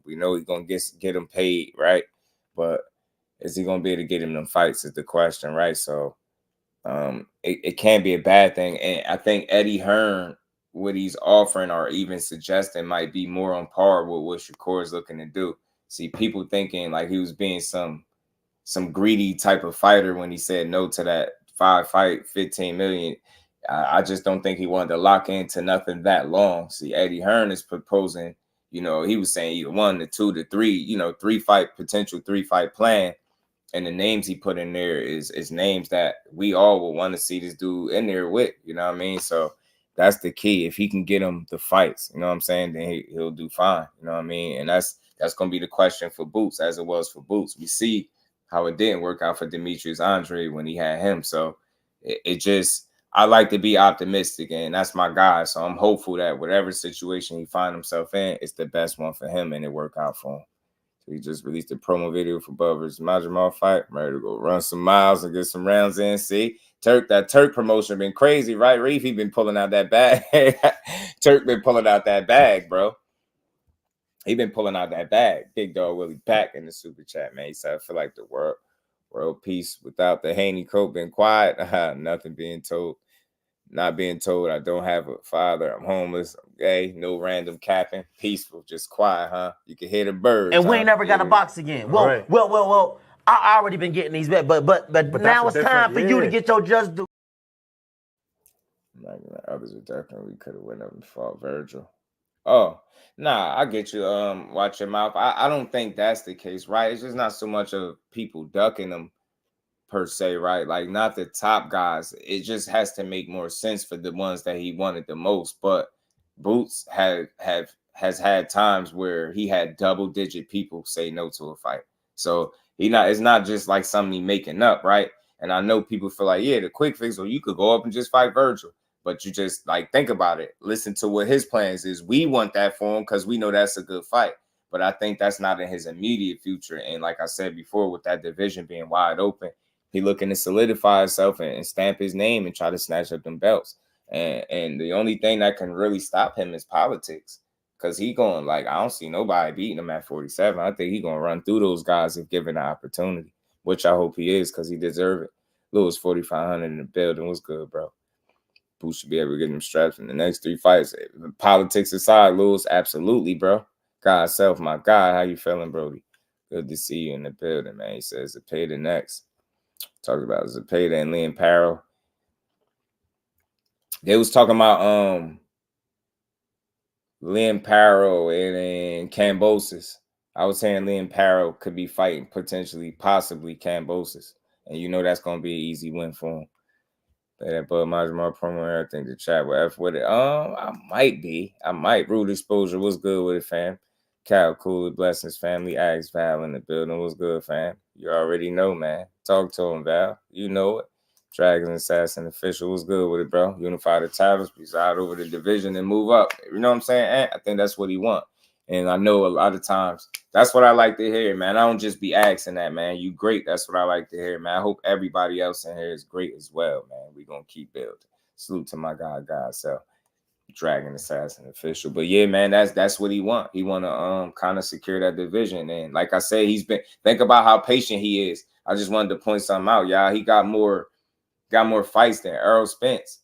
We know he's going to get him paid, right? But is he going to be able to get him them fights is the question, right? So it can't be a bad thing. And I think Eddie Hearn, what he's offering or even suggesting might be more on par with what Shakur is looking to do. See, people thinking like he was being some greedy type of fighter when he said no to that 5-fight, $15 million. I just don't think he wanted to lock into nothing that long. See, Eddie Hearn is proposing, he was saying either 1 to 2 to 3, 3-fight potential 3-fight plan. And the names he put in there is names that we all will want to see this dude in there with, you know what I mean? So that's the key. If he can get him the fights, you know what I'm saying, then he'll do fine, you know what I mean? And that's going to be the question for Boots, as it was for Boots. We see how it didn't work out for Demetrius Andre when he had him. So it just, I like to be optimistic, and that's my guy. So I'm hopeful that whatever situation he find himself in, it's the best one for him and it work out for him. So he just released a promo video for Bubba vs. Majamar fight. I'm ready to go run some miles and get some rounds in. See, that Turk promotion been crazy, right, Reef? He been pulling out that bag. Turk been pulling out that bag, bro. He been pulling out that bag. Big Dog Willie back in the super chat, man. He said, I feel like the world peace without the Haney coat been quiet. Nothing being told. Not being told I don't have a father. I'm homeless. I'm gay. No random capping. Peaceful. Just quiet, huh? You can hear the birds. And we ain't never got a box again. Well. I already been getting these bets, but now it's time for you to get your just do. Others would definitely could have went up and fought Virgil. Oh, nah, I get you. Watch your mouth. I don't think that's the case, right? It's just not so much of people ducking them per se, right? Like not the top guys. It just has to make more sense for the ones that he wanted the most. But Boots has had times where he had double-digit people say no to a fight. So it's not just like something he making up, right? And I know people feel like, yeah, the quick fix, or you could go up and just fight Virgil. But you just like think about it. Listen to what his plans is. We want that for him because we know that's a good fight. But I think that's not in his immediate future. And like I said before, with that division being wide open, he looking to solidify himself and stamp his name and try to snatch up them belts. And the only thing that can really stop him is politics. Because he going, like, I don't see nobody beating him at 47. I think he going to run through those guys if given the opportunity, which I hope he is because he deserve it. Lewis 4,500 in the building. What's good, bro? Boots should be able to get them straps in the next 3 fights. Politics aside, Lewis, absolutely, bro. God self, my God, how you feeling, Brody? Good to see you in the building, man. He says Zepeda next. Talked about Zepeda and Liam Parrow. They was talking about Liam Parrow and Kambosos. I was saying Liam Parrow could be fighting possibly Kambosos. And that's going to be an easy win for him. That Bud Majamar promo, I think the chat will F with it. I might. Rude Exposure. What's good with it, fam? Cal Cooler, blessings, family. Axe Val in the building. What's good, fam? You already know, man. Talk to him, Val. You know it. Dragons Assassin Official. What's good with it, bro? Unify the titles, reside over the division, and move up. You know what I'm saying? I think that's what he wants. And I know a lot of times that's what I like to hear, man. I don't just be asking that, man. You great. That's what I like to hear, man. I hope everybody else in here is great as well, man. We're going to keep building. Salute to my God. So Dragon Assassin official. But yeah, man, that's what he want. He want to kind of secure that division. And like I said, think about how patient he is. I just wanted to point something out, y'all. He got more fights than Errol Spence.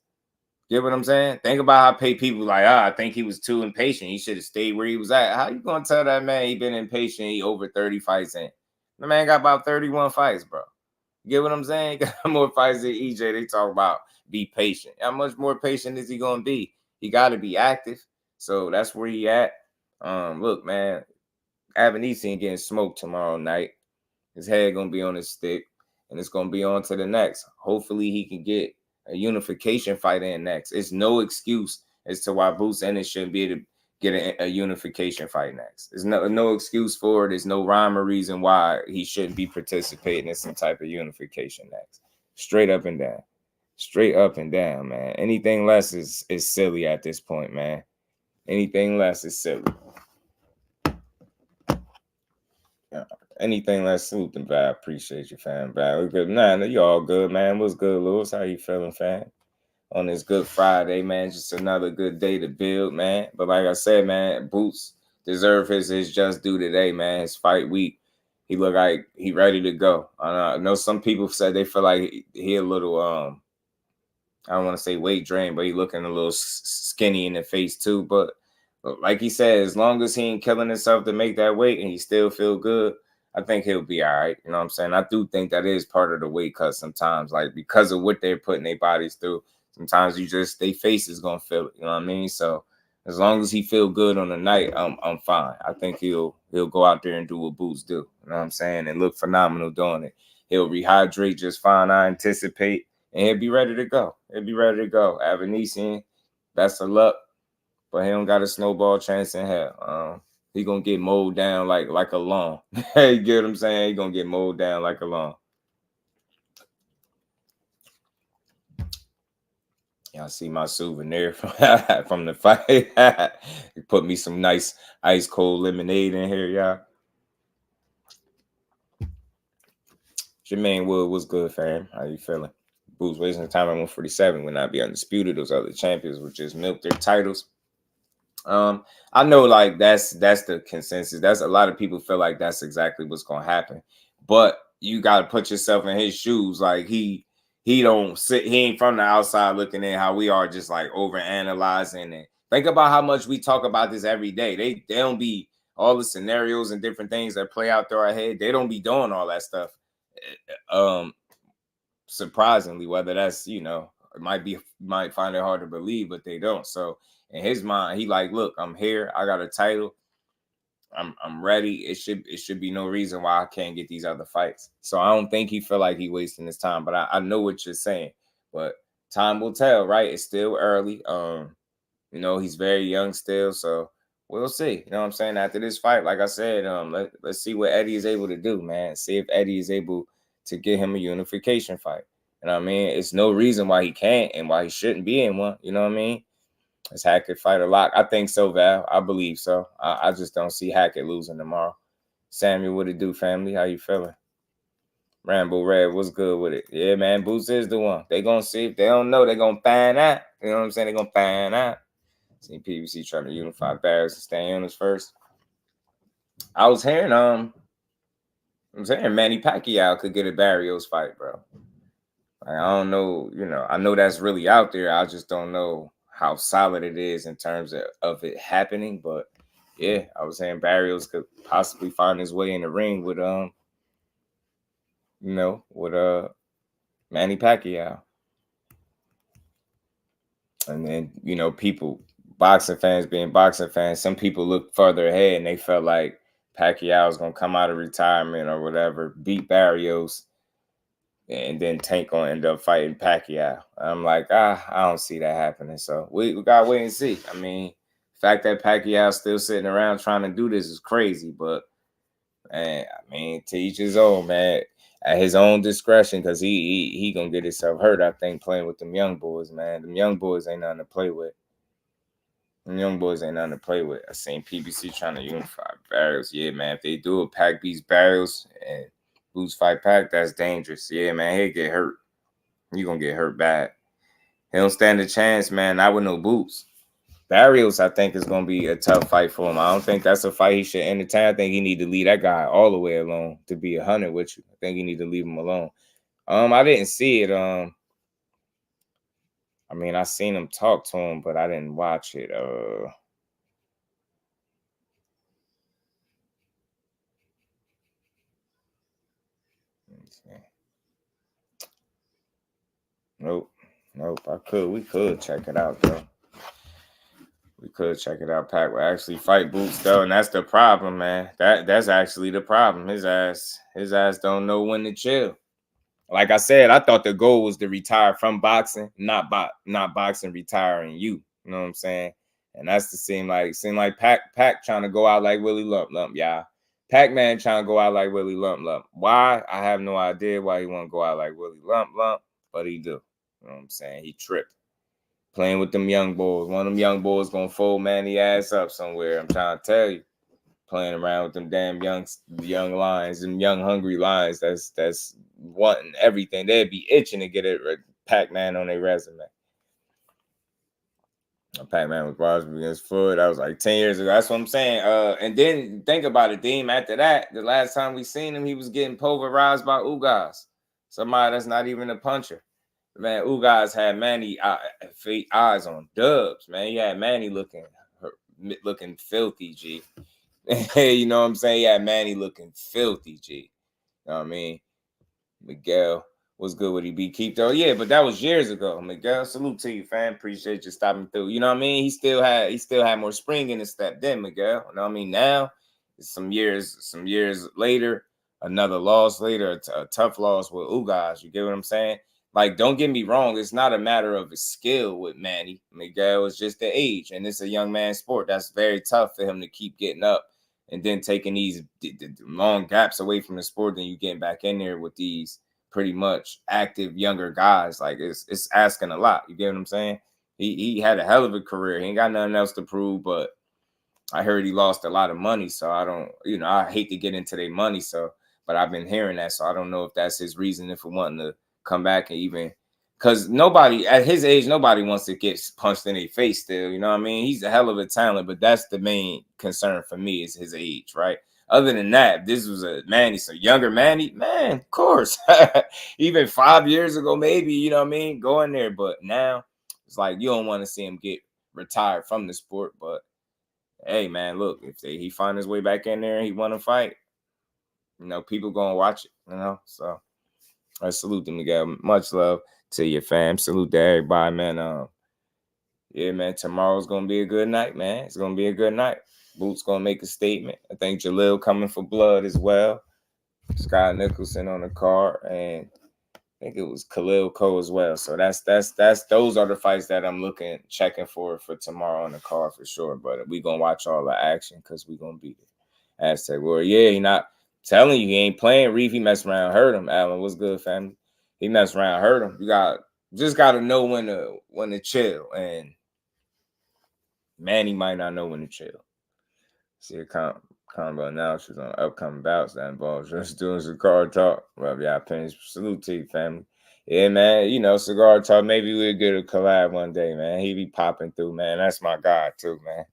Get what I'm saying? Think about how people like, I think he was too impatient. He should have stayed where he was at. How you gonna tell that man he been impatient? He over 30 fights in. The man got about 31 fights, bro. Get what I'm saying? Got more fights than EJ. They talk about be patient. How much more patient is he gonna be? He got to be active. So that's where he at. Look, man, Evanescence getting smoked tomorrow night. His head gonna be on his stick, and it's gonna be on to the next. Hopefully, he can get a unification fight in next. It's no excuse as to why Boots Ennis shouldn't be able to get a unification fight next. There's no excuse for it. There's no rhyme or reason why he shouldn't be participating in some type of unification next. Straight up and down. Straight up and down, man. Anything less is silly at this point, man. Anything less is silly. Anything less, salute them, Val. Appreciate you, fam. Val, we good. Nah, you all good, man. What's good, Lewis? How you feeling, fam? On this Good Friday, man. Just another good day to build, man. But like I said, man, Boots deserve his just due today, man. His fight week, he look like he ready to go. I know some people said they feel like he a little I don't want to say weight drain, but he looking a little skinny in the face too. But like he said, as long as he ain't killing himself to make that weight and he still feel good, I think he'll be all right. You know what I'm saying? I do think that is part of the weight cut sometimes, like because of what they're putting their bodies through. Sometimes their face is gonna feel it. You know what I mean? So as long as he feel good on the night, I'm fine. I think he'll go out there and do what Boots do. You know what I'm saying? And look phenomenal doing it. He'll rehydrate just fine, I anticipate, and he'll be ready to go. Evanescence, best of luck, but he don't got a snowball chance in hell. He gonna get mowed down like a lawn. You get what I'm saying? He gonna get mowed down like a lawn. Y'all see my souvenir from the fight. He put me some nice ice cold lemonade in here, y'all. Jermaine Wood, what's good, fam? How you feeling? Boots wasting time at 147 would not be undisputed. Those other champions would just milk their titles. I know like that's the consensus. That's a lot of people feel like that's exactly what's gonna happen. But you gotta put yourself in his shoes. Like he ain't from the outside looking in how we are, just like over analyzing. And think about how much we talk about this every day. They don't be all the scenarios and different things that play out through our head. They don't be doing all that stuff. Surprisingly, whether that's, might find it hard to believe, but they don't. So in his mind, he like, look, I'm here. I got a title. I'm ready. It should be no reason why I can't get these other fights. So I don't think he feel like he wasting his time. But I know what you're saying. But time will tell, right? It's still early. He's very young still. So we'll see. You know what I'm saying? After this fight, like I said, let's see what Eddie is able to do, man. See if Eddie is able to get him a unification fight. You know what I mean? It's no reason why he can't and why he shouldn't be in one. You know what I mean? Is Hackett fight a lock? I think so, Val. I believe so. I just don't see Hackett losing tomorrow. Samuel, what it do, family? How you feeling? Rambo Red, what's good with it? Yeah, man, Boots is the one. They gonna see. If they don't know, they gonna find out. You know what I'm saying? They gonna find out. See PBC trying to unify Barris and stay on us first. I was hearing Manny Pacquiao could get a Barrios fight, bro. Like, I don't know, I know that's really out there. I just don't know how solid it is in terms of it happening. But yeah, I was saying Barrios could possibly find his way in the ring with Manny Pacquiao. And then, people, boxing fans being boxing fans, some people look further ahead and they felt like Pacquiao was gonna come out of retirement or whatever, beat Barrios, and then Tank gonna end up fighting Pacquiao. I'm like, I don't see that happening. So we gotta wait and see. I mean, the fact that Pacquiao's still sitting around trying to do this is crazy, but man, I mean, to each his own, man, at his own discretion, because he gonna get himself hurt, I think, playing with them young boys, man. Them young boys ain't nothing to play with. I seen PBC trying to unify Barrios. Yeah, man, if they do a Pac beats Barrios and Boots fight Pac, that's dangerous. Yeah, man, he'll get hurt. He gonna get hurt bad. He don't stand a chance, man. Not with no Boots. Barrios, I think, is going to be a tough fight for him. I don't think that's a fight he should entertain. I think he need to leave that guy all the way alone, to be 100 with you. I think he need to leave him alone. I didn't see it. I mean, I seen him talk to him, but I didn't watch it. Nope. We could check it out though. We could check it out. Pac will actually fight Boots though, and that's the problem, man. That's actually the problem. His ass don't know when to chill. Like I said, I thought the goal was to retire from boxing, not boxing retiring you. You know what I'm saying? And that's the seem like Pac trying to go out like Willie Lump, y'all. Pac-Man trying to go out like Willie Lump. Why? I have no idea why he want to go out like Willie Lump, but he do. You know what I'm saying? He tripped. Playing with them young boys. One of them young boys gonna fold Manny ass up somewhere. I'm trying to tell you. Playing around with them damn young lions, them young hungry lions. That's wanting everything. They'd be itching to get a Pac-Man on their resume. Pac-Man was brought against Floyd. That was like 10 years ago. That's what I'm saying. And then think about it, Deem. After that, the last time we seen him, he was getting pulverized by Ugas. Somebody that's not even a puncher. Man, Ugas had Manny eyes on dubs, man. He had Manny looking filthy, G. You know what I'm saying? He had Manny looking filthy, G. You know what I mean? Miguel was good with he beat Keith though. Yeah, but that was years ago. Miguel, salute to you, fam. Appreciate you stopping through. You know what I mean? He still had more spring in his step then, Miguel. You know what I mean? Now, some years later, another loss later, a tough loss with Ugas. You get what I'm saying? Like, don't get me wrong. It's not a matter of his skill with Manny. Miguel is just the age, and it's a young man's sport. That's very tough for him to keep getting up and then taking these long gaps away from the sport. Then you getting back in there with these pretty much active younger guys. Like, it's asking a lot. You get what I'm saying? He had a hell of a career. He ain't got nothing else to prove, but I heard he lost a lot of money. So I don't, I hate to get into their money. So, but I've been hearing that. So I don't know if that's his reason for wanting to come back and even, because nobody at his age, nobody wants to get punched in their face still. You know what I mean? He's a hell of a talent, but that's the main concern for me is his age, right? Other than that, this was a Manny, so younger Manny, man, of course. Even 5 years ago, maybe, you know what I mean? Go in there. But now it's like you don't want to see him get retired from the sport. But hey, man, look, if he find his way back in there and he want to fight, people gonna watch it, So I salute them together. Much love to your fam. Salute to everybody, man. Yeah, man, tomorrow's gonna be a good night, man. It's gonna be a good night. Boot's gonna make a statement. I think Khalil coming for blood as well. Scott Nicholson on the card, and I think it was Khalil Cole as well. So that's those are the fights that I'm checking for tomorrow on the card for sure. But we gonna watch all the action because we gonna beat it. Aztec Warrior. Yeah, he not telling you he ain't playing. Reef, he messed around, hurt him. Alan, what's good, family? He messed around, hurt him. You just gotta know when to chill, and Manny might not know when to chill. See a combo announcers on upcoming bouts that involves just doing cigar talk. Well, y'all pennies. Salute to you, family. Yeah, man. Cigar talk. Maybe we'll get a collab one day, man. He be popping through, man. That's my guy too, man.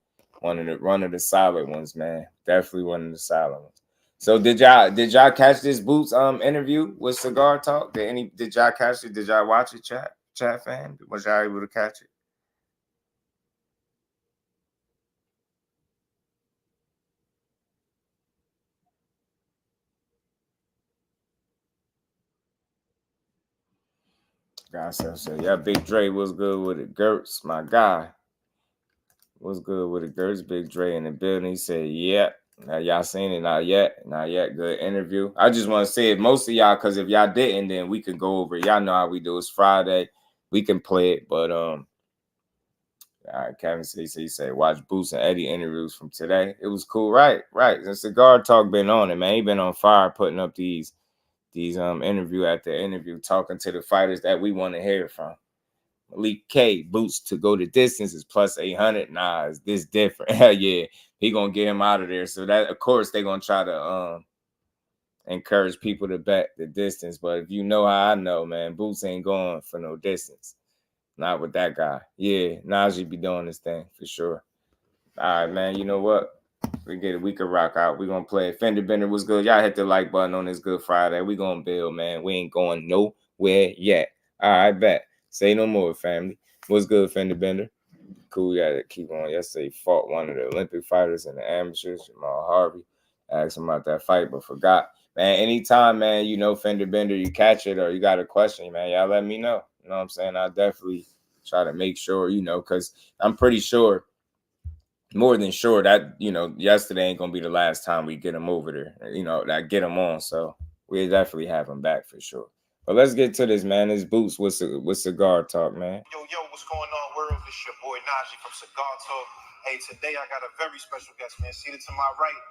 One of the solid ones, man. Definitely one of the solid ones. So did y'all catch this Boots interview with Cigar Talk? Did y'all catch it? Did y'all watch it, chat fan? Was y'all able to catch it? God said, yeah, Big Dre was good with it. Gertz, my guy. Was good with it. Gertz, Big Dre in the building. He said, yeah. Now y'all seen it? Not yet. Good interview. I just want to say it, most of y'all, because if y'all didn't, then we can go over it. Y'all know how we do. It's Friday. We can play it. But all right, Kevin said, he said, watch Boots and Eddie interviews from today. It was cool, right? The Cigar Talk been on it, man. He been on fire putting up these interview after interview, talking to the fighters that we want to hear from. Malik K, Boots to go the distance is plus 800. Nah, is this different? Yeah, he gonna get him out of there. So that, of course, they gonna try to encourage people to bet the distance. But if you know how I know, man, Boots ain't going for no distance. Not with that guy. Yeah, Najee be doing this thing for sure. All right, man. You know what? We could rock out. We're gonna play. Fender Bender was good. Y'all hit the like button on this Good Friday. We gonna build, man. We ain't going nowhere yet. All right, bet. Say no more, family. What's good, Fender Bender? Cool, we gotta keep on. Yesterday fought one of the Olympic fighters in the amateurs, Jamal Harvey. Asked him about that fight, but forgot. Man, anytime, man, you know, Fender Bender, you catch it or you got a question, man, y'all let me know. You know what I'm saying? I definitely try to make sure, you know, because I'm pretty sure, more than sure, that, you know, yesterday ain't gonna be the last time we get him over there, you know, that get him on. So we'll definitely have him back for sure. But let's get to this, man. This Boots with Cigar Talk, man. Yo, what's going on, world? It's your boy Najee from Cigar Talk. Hey, today I got a very special guest, man. Seated to my right.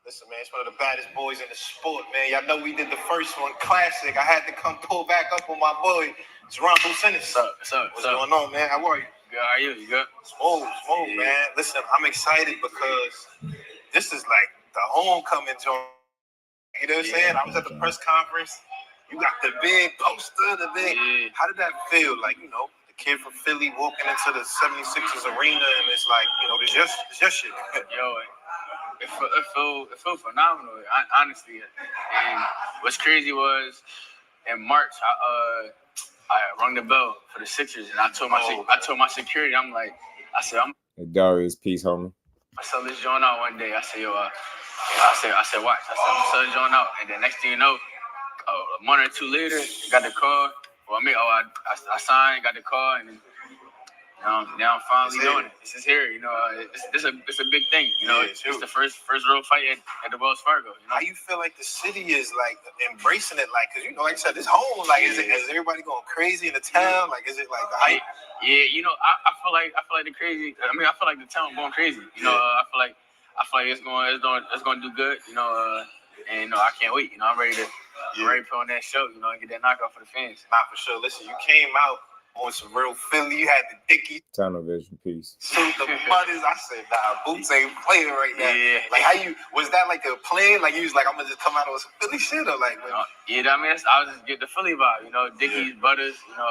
Listen, man, it's one of the baddest boys in the sport, man. Y'all know we did the first one, classic. I had to come pull back up on my boy, Jaron. Ennis. What's up? What's going on, man? How are you? Good, how are you? You good? Smooth, yeah. Man. Listen, I'm excited because this is like the homecoming joint. You know what I'm saying? I was at the press conference. You got the big poster, the big. Yeah. How did that feel? Like, you know, the kid from Philly walking into the 76ers arena, and it's like, you know, it's your shit. Yo, it felt phenomenal, honestly. And what's crazy was in March, I rung the bell for the Sixers, and I told my security, I'm like, I said, Darius, peace, homie. I sell this joint out one day. I said, yo, I said, watch. I said, I'm gonna sell this joint out, and then next thing you know, a month or two later, got the call. Well, I signed, got the call, and then now I'm finally doing it. This is here, you know. It's a big thing, you know. It's the first real fight at the Wells Fargo. You know? How you feel like the city is like embracing it, like, cause you know, like I said, this home, like, is everybody going crazy in the town? Like, is it like the hype? Yeah, you know, I feel like the crazy. I mean, I feel like the town going crazy. You know, I feel like it's going to do good. You know, and you know, I can't wait. You know, I'm ready to put on that show. You know, and get that knockout for the fans. Nah, for sure. Listen, you came out on some real Philly. You had the Dickie. Tunnel vision, peace. So the butters, I said, nah, Boots ain't playing right now. Yeah. Like, was that like a plan? Like, you was like, I'm gonna just come out with some Philly shit, or like? Yeah, I mean, I was just get the Philly vibe. You know, Dickies, Butters, you know,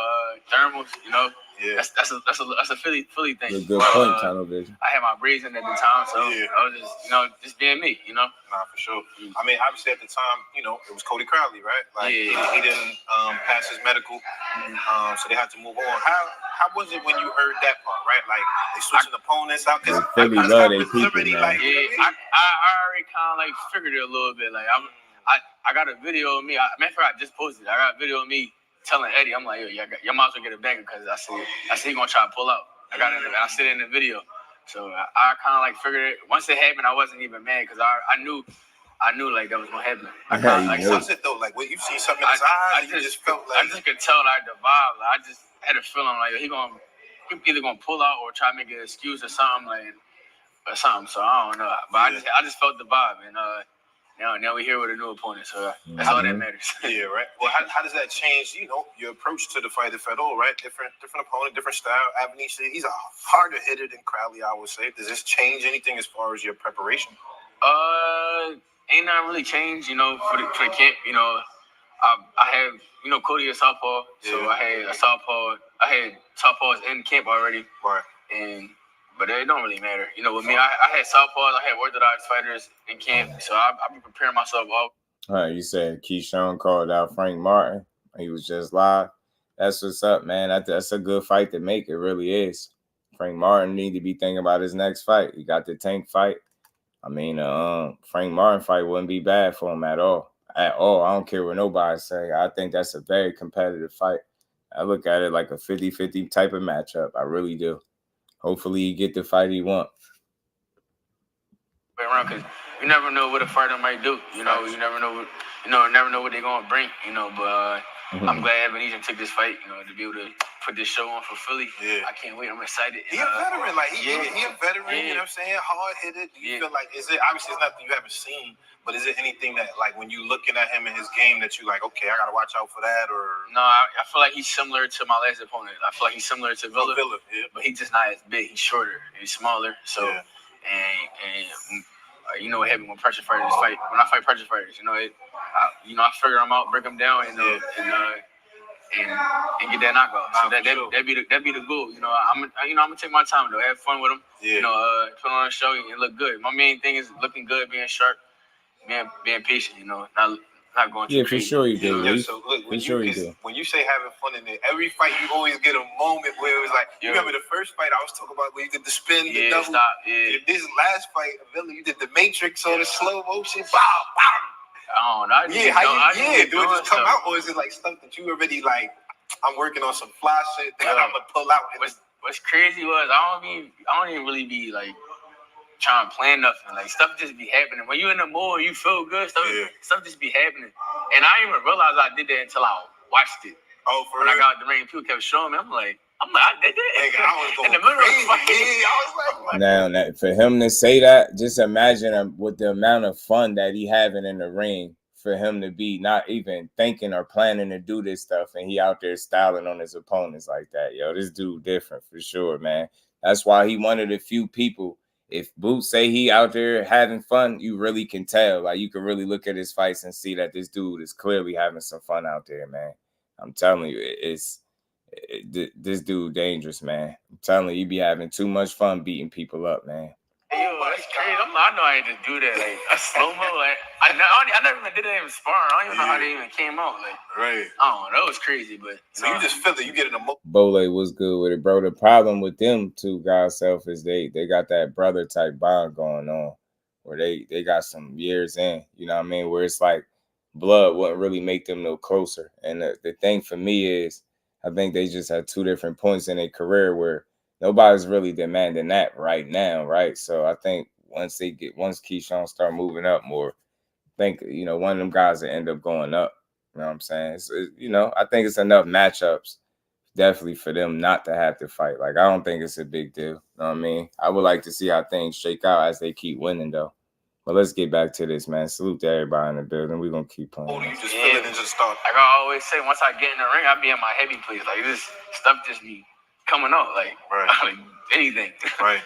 thermals. You know. Yeah. That's a Philly thing. Good point, Tunnel vision. I had my braids in at the time, so I was just being me, you know. Nah, for sure. I mean, obviously at the time, you know, it was Cody Crowley, right? Like, he didn't pass his medical, so they had to move on. How was it when you heard that part, right? Like, they switching opponents out? Because Philly love their people, man. Like, I already kind of like figured it a little bit. Like, I got a video of me. I just posted it. I got a video of me telling Eddie, I'm like, yo, y'all might as well get a banger because I see he gonna try to pull out. I said in the video. So I kind of like figured it. Once it happened, I wasn't even mad because I knew like that was gonna happen. How's it though? Like, when you see something in his eyes, you just felt like. I just could tell like the vibe. Like, I just had a feeling like he either gonna pull out or try to make an excuse or something So I don't know. But I just felt the vibe, and now we're here with a new opponent, so that's all that matters. Yeah, right. Well, how does that change, you know, your approach to the fight, if at all, right? Different opponent, different style. Avanish, he's a harder hitter than Crowley, I would say. Does this change anything as far as your preparation? Ain't nothing really changed, you know, for the camp. You know, I have, you know, Cody is southpaw, so I had a southpaw. I had southpaws in camp already, right? But it don't really matter. You know, with me, I had southpaws, I had orthodox fighters in camp, so I've been preparing myself all. All right, you said Keyshawn called out Frank Martin. He was just live. That's what's up, man. That's a good fight to make. It really is. Frank Martin need to be thinking about his next fight. He got the Tank fight. I mean, Frank Martin fight wouldn't be bad for him at all. At all. I don't care what nobody say. I think that's a very competitive fight. I look at it like a 50-50 type of matchup. I really do. Hopefully, he get the fight he wants. Around, because you never know what a fighter might do. You know, you never know what they're gonna bring. You know, but I'm glad Ebenezer took this fight. You know, to be able to put this show on for Philly. Yeah. I can't wait. I'm excited. He a veteran. Like, he a veteran. Yeah. You know what I'm saying? Hard-hitted. Do you feel like, obviously it's nothing you haven't seen, but is it anything that, like, when you looking at him in his game that you like, okay, I got to watch out for that, or? No, I feel like he's similar to my last opponent. I feel like he's similar to Villa. But he's just not as big. He's shorter. He's smaller. So, and you know what happened when pressure fighters fight. When I fight pressure fighters, you know, I figure them out, break them down, and get that knockout. So that'd be the goal. You know, I'm gonna take my time though, have fun with him. Yeah. You know, put on a show and look good. My main thing is looking good, being sharp, being patient. You know, not going too crazy. For sure you do. Yeah, so look, when you say having fun in it, every fight you always get a moment where it was like, you remember the first fight I was talking about where you did the spin, the double. This last fight, you did the Matrix on the slow motion, bow, bow. I don't know. Do it just come out, or is it like stuff that you already like? I'm working on some fly shit that I'm gonna pull out. What's crazy was I don't even really be like trying to plan nothing. Like stuff just be happening. When you in the mood, you feel good. Stuff just be happening. And I didn't even realize I did that until I watched it. Oh, for when real? I got out the ring, people kept showing me. I'm like, I did that. Nigga, I was going in the middle crazy. of the fight. I was like, now for him to say that, just imagine with the amount of fun that he having in the ring. For him to be not even thinking or planning to do this stuff, and he out there styling on his opponents like that. Yo, this dude different for sure, man. That's why he one of the few people. If Boot say he out there having fun, you really can tell. Like you can really look at his fights and see that this dude is clearly having some fun out there, man. I'm telling you, this dude dangerous, man. I'm telling you, he be having too much fun beating people up, man. Yo, that's crazy. I know I had to do that. Like a slow mo. Like I never even did that in sparring. I don't even know how they even came out. Like right. I don't know. That was crazy. But so you just feel it. You get in the mood. Bole was good with it, bro. The problem with them two guys self is they got that brother type bond going on, where they got some years in. You know what I mean? Where it's like blood wouldn't really make them no closer. And the thing for me is, I think they just had two different points in their career where nobody's really demanding that right now, right? So I think once Keyshawn start moving up more, I think, you know, one of them guys will end up going up. You know what I'm saying? So, you know, I think it's enough matchups definitely for them not to have to fight. Like, I don't think it's a big deal. You know what I mean? I would like to see how things shake out as they keep winning, though. But let's get back to this, man. Salute to everybody in the building. We're going to keep playing. Oh, you just feel it into the start. Like I always say, once I get in the ring, I be in my heavy place. Like, this stuff just be coming out, like anything. Right.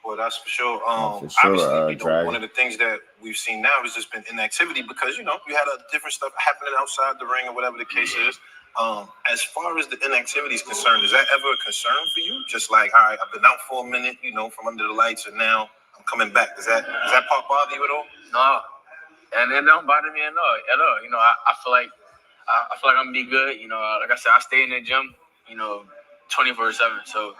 Well, that's for sure. For sure, obviously, one of the things that we've seen now has just been inactivity because, you know, you had different stuff happening outside the ring or whatever the case is. As far as the inactivity is concerned, is that ever a concern for you? Just like, all right, I've been out for a minute, you know, from under the lights, and now I'm coming back. Does that part bother you at all? No, and it don't bother me at all. You know, I feel like I'm gonna be good. You know, like I said, I stay in the gym, you know, 24/7. So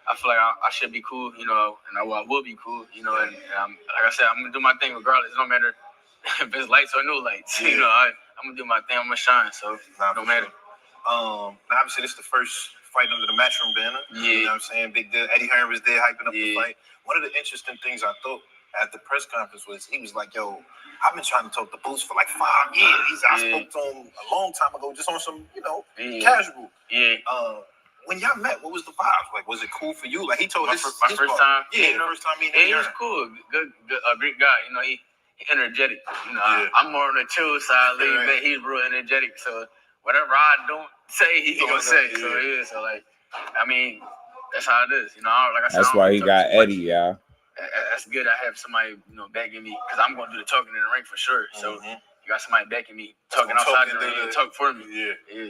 I feel like I should be cool, you know, and I will be cool, you know. And like I said, I'm gonna do my thing regardless. It don't matter if it's lights or no lights. Yeah. You know, I'm gonna do my thing. I'm gonna shine. So it don't matter. Now obviously, this is the first fight under the Matchroom banner. Yeah. You know what I'm saying? Big deal. Eddie Hearn was there hyping up the fight. One of the interesting things I thought at the press conference was he was like, yo, I've been trying to talk to Boots for like 5 years. I spoke to him a long time ago just on some, you know, casual. Yeah. When y'all met, what was the vibe? Like, was it cool for you? Like, he told my first time. Yeah, the first time meeting him. He was cool. Good, a great guy. You know, he energetic. You know, I'm more on the chill side. But he's real energetic. So whatever I don't say, he gonna say. Yeah. So like, I mean, that's how it is. You know, like I said, that's why he got Eddie, y'all. That's good. I have somebody, you know, backing me because I'm gonna do the talking in the ring for sure. So you got somebody backing me, talking outside the ring, talk for me. Yeah.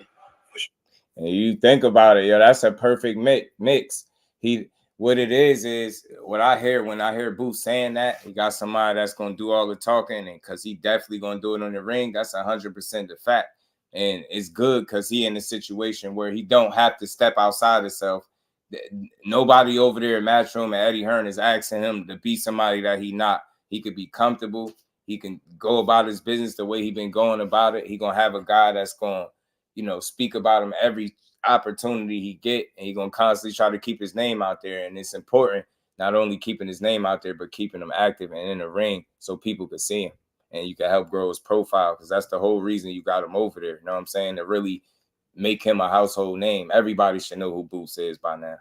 And you think about it, yo, that's a perfect mix. What it is what I hear when I hear Booth saying that, he got somebody that's gonna do all the talking, and because he definitely gonna do it on the ring, that's 100% the fact. And it's good because he in a situation where he don't have to step outside himself. Nobody over there at Matchroom and Eddie Hearn is asking him to be somebody that he not. He could be comfortable. He can go about his business the way he been going about it. He gonna have a guy that's gonna, you know, speak about him every opportunity he get, and he gonna constantly try to keep his name out there. And it's important not only keeping his name out there, but keeping him active and in the ring so people can see him and you can help grow his profile, because that's the whole reason you got him over there. You know what I'm saying? To really make him a household name. Everybody should know who Boots is by now.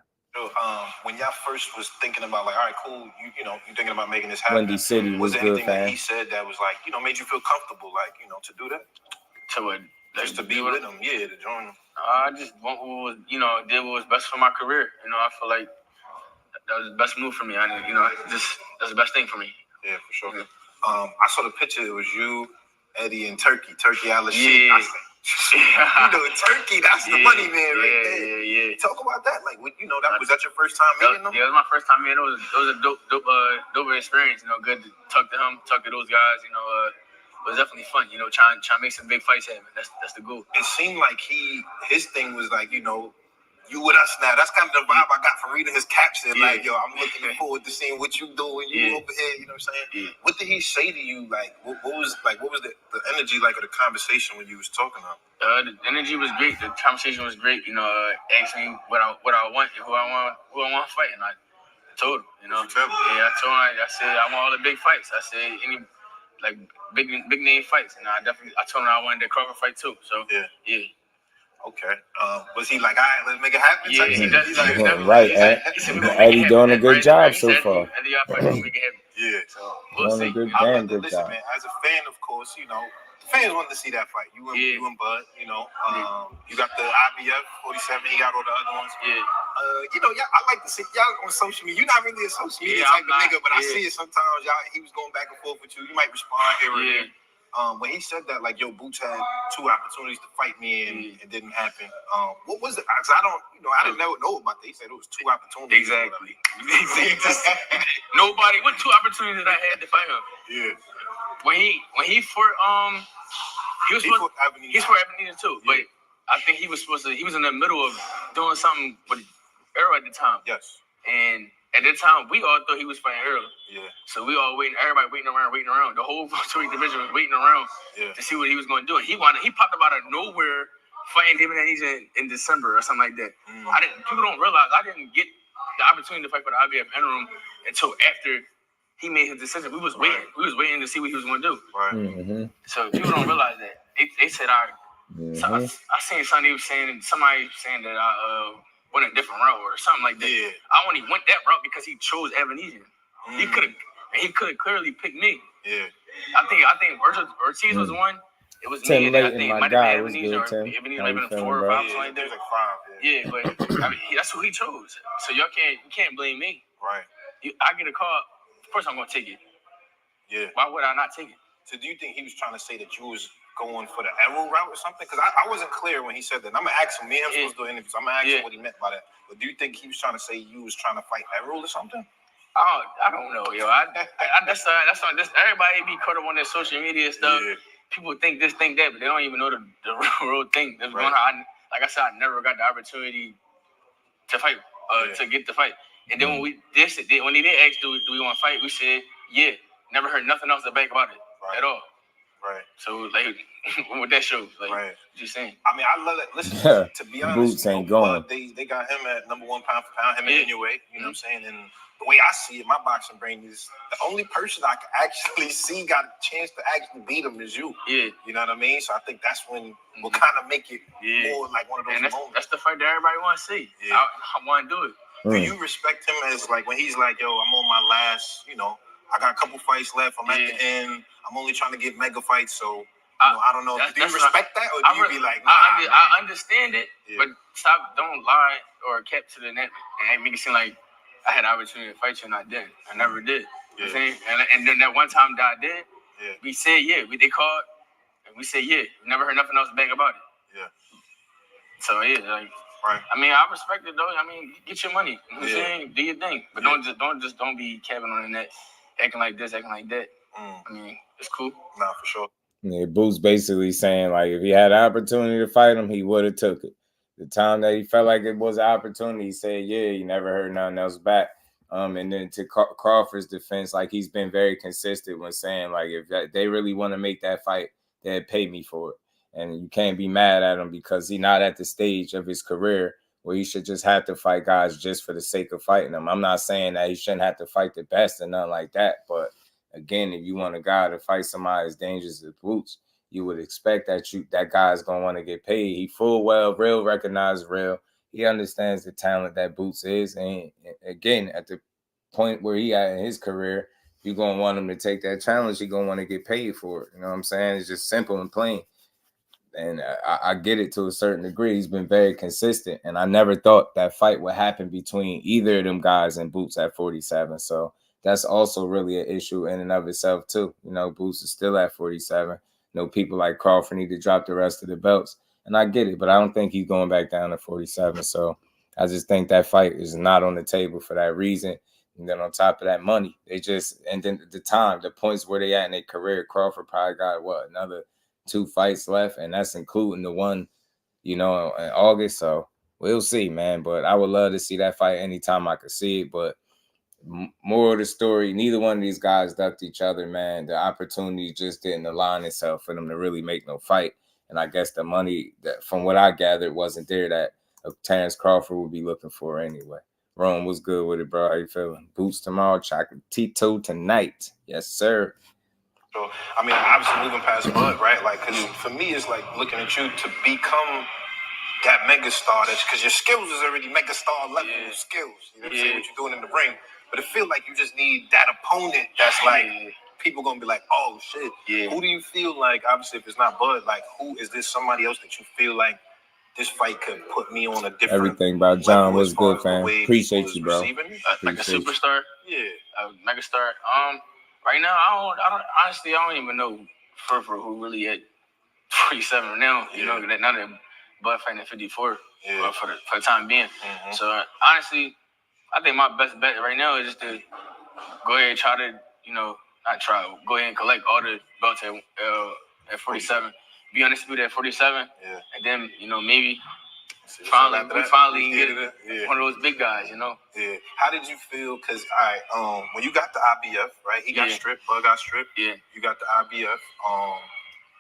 When y'all first was thinking about like, all right, cool, you know, you're thinking about making this happen. Windy City was there good, anything fam. that he said that was like, you know, made you feel comfortable, like, you know, to do that? Just to be with him, to join him. I just want what was, you know, did what was best for my career. You know, I feel like that was the best move for me. You know, that's the best thing for me. Yeah, for sure. I saw the picture. It was you, Eddie, and Turkey. Turkey, I said, Turkey, that's the money man right there. Yeah. Talk about that. Like, was that your first time meeting them? Yeah, it was my first time meeting. It was a dope experience. Good to talk to him, talk to those guys. It was definitely fun. Trying to make some big fights happen. That's the goal. It seemed like his thing was like, you with us now. That's kind of the vibe I got from reading his caption. Like, yo, I'm looking forward to seeing what you doing. You over here, you know what I'm saying? Yeah. What did he say to you? Like, what was the energy like of the conversation when you was talking to him? The energy was great. The conversation was great. Asking me what I want and who I want to fight, and I told him. I told him. I said I want all the big fights. I said any like big name fights, and I told him I wanted the Crawford fight too. So yeah. Okay. Was he like, all right, let's make it happen? Yeah, he does. Right, Eddie doing a good job so far. Eddie, y'all fight, we'll make it happen. Yeah. So we'll see. Good Listen, job. man, as a fan, of course, the fans wanted to see that fight. You and Bud, you got the IBF 47, he got all the other ones. Yeah. I like to see y'all on social media. You're not really a social media type of nigga, but I see it sometimes. He was going back and forth with you. You might respond here or there. When he said that, like, Boots had 2 opportunities to fight me and it didn't happen. What was it? Cause I didn't know about that. He said it was 2 opportunities. Exactly. Nobody. What 2 opportunities did I have to fight him? Yeah. When he fought he was for Ebenezer too, but I think he was in the middle of doing something with Earl at the time. Yes. And at that time, we all thought he was fighting Earl. Yeah. So we all everybody waiting around. The whole welterweight division was waiting around to see what he was going to do. He popped up out of nowhere fighting David Ennis in December or something like that. People don't realize I didn't get the opportunity to fight for the IBF interim until after he made his decision. We was waiting. We was waiting to see what he was going to do. Right. Mm-hmm. So people don't realize that. They said I seen somebody saying that I went a different route or something like that. Yeah. I only went that route because he chose Ebenezer. He could have clearly picked me. Yeah. I think Ortiz was one. It was Tim me. Layton, I think it my might have guy, been was Ebenezer good, or Tim. Ebenezer How might you have been feeling, 4 or bro? 5, something like that. There's like 5. Yeah, but that's who he chose. So you can't blame me. Right. I get a call. Of course I'm gonna take it. Yeah. Why would I not take it? So do you think he was trying to say that you was going for the Errol route or something? Because I wasn't clear when he said that. And I'm going to ask him. Me and him supposed to do interviews. I'm going to ask him what he meant by that. But do you think he was trying to say you was trying to fight Errol or something? I don't know, yo. That's everybody be caught up on their social media stuff. Yeah. People think this, think that, but they don't even know the real thing that's going on. Like I said, I never got the opportunity to fight, to get the fight. And then when he did ask, do we want to fight? We said, yeah. Never heard nothing else to back about it at all. Right. So, like, what that show? Like, right. Just saying. I mean, I love it. Listen, to be honest, Boots ain't going. They got him at number 1 pound for pound, him anyway. You know what I'm saying? And the way I see it, my boxing brain is the only person I can actually see got a chance to actually beat him is you. Yeah. You know what I mean? So I think that's when we'll kind of make it more like one of those moments. That's the fight that everybody want to see. Yeah. I want to do it. Do you respect him as, like, when he's like, yo, I'm on my last, I got a couple fights left. I'm at the end. I'm only trying to get mega fights, so I don't know. Do you respect that, or do you be like, nah? I understand it, but don't lie or cap to the net and make it seem like I had the opportunity to fight you and I didn't. I never did. You know what I'm saying? And then that one time that I did, we said, they called, and we said, we never heard nothing else back about it. Yeah. So, like, right. I mean, I respect it, though. I mean, get your money. You know what I'm saying? Do your thing. But don't be capping on the net, acting like this, acting like that. I mean, it's cool. Nah, for sure. Yeah, Boots basically saying, like, if he had an opportunity to fight him, he would have took it. The time that he felt like it was an opportunity, he said, he never heard nothing else back. And then to Crawford's defense, like, he's been very consistent when saying, like, if they really want to make that fight, they'd pay me for it. And you can't be mad at him because he's not at the stage of his career where he should just have to fight guys just for the sake of fighting them. I'm not saying that he shouldn't have to fight the best or nothing like that, but again, if you want a guy to fight somebody as dangerous as Boots, you would expect that guy's gonna want to get paid. He full well, real recognized real. He understands the talent that Boots is, and again, at the point where he at in his career, you're gonna want him to take that challenge. You're gonna want to get paid for it. You know what I'm saying? It's just simple and plain. And I get it to a certain degree. He's been very consistent, and I never thought that fight would happen between either of them guys and Boots at 47. So that's also really an issue in and of itself too. Boots is still at 47. people like Crawford need to drop the rest of the belts. And I get it, but I don't think he's going back down to 47. So I just think that fight is not on the table for that reason. And then on top of that money, and then the time, the points where they at in their career, Crawford probably got, another 2 fights left, and that's including the one, in August. So we'll see, man. But I would love to see that fight anytime I could see it. But more of the story, neither one of these guys ducked each other, man. The opportunity just didn't align itself for them to really make no fight. And I guess the money, that, from what I gathered, wasn't there that Terrence Crawford would be looking for anyway. Rome was good with it, bro. How you feeling? Boots tomorrow, Chocolatito tonight. Yes, sir. So, I mean, obviously moving past Bud, right? Like, because for me, it's like looking at you to become that mega star, because your skills is already mega star level skills. You know what I'm saying? What you're doing in the ring. But it feels like you just need that opponent that's like, people going to be like, oh, shit. Yeah. Who do you feel like, obviously, if it's not Bud, like, who is this somebody else that you feel like this fight could put me on a different everything about John was good, fam. Appreciate you, bro. Like a superstar? Yeah. A megastar. Right now, I don't even know for who really at 47 now. You know, now that Bud fighting at 54 for the time being. Mm-hmm. So, honestly, I think my best bet right now is just to go ahead and try to, go ahead and collect all the belts at 47. Be undisputed at 47. Yeah. And then, maybe finally get one of those big guys, Yeah. How did you feel? Because, when you got the IBF, right? He got stripped. Bud got stripped. Yeah. You got the IBF.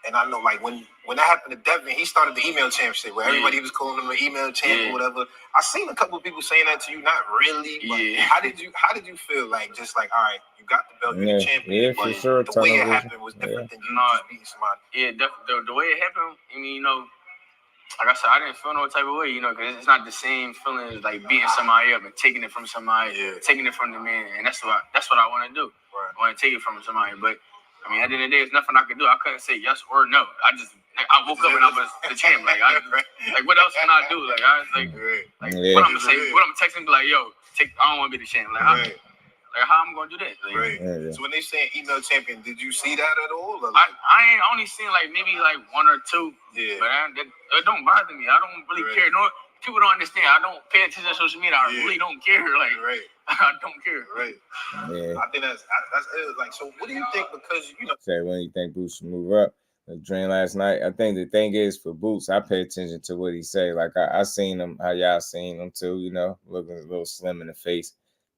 And I know, like, when that happened to Devin, he started the email championship where everybody was calling him an email champ or whatever. I seen a couple of people saying that to you, not really, but how did you feel? Like, just like, all right, you got the belt, you're the champion, but sure, the way it happened was different than you just beating somebody. Yeah, the way it happened, I mean, like I said, I didn't feel no type of way, because it's not the same feeling as like beating somebody up and taking it from somebody, taking it from the man, and that's what I want to do. Right. I want to take it from somebody, but I mean, at the end of the day, there's nothing I could do. I couldn't say yes or no. I woke up and I was the champ. Like, what else can I do? Like, what I'm gonna say? What I'm gonna text him? Be like, yo, I don't want to be the champ. Like, how I'm gonna do that? Like, So when they saying email champion, did you see that at all? Or like? I ain't only seen like maybe like 1 or 2. Yeah. But that don't bother me. I don't really care. No, people don't understand. I don't pay attention to social media. I really don't care. Like, I don't care. Right. Yeah. I think that's it. Like, so what do you think? Because say when you think Boots should move up. The dream last night. I think the thing is for Boots, I pay attention to what he say. Like I seen him, how y'all seen him too. Looking a little slim in the face,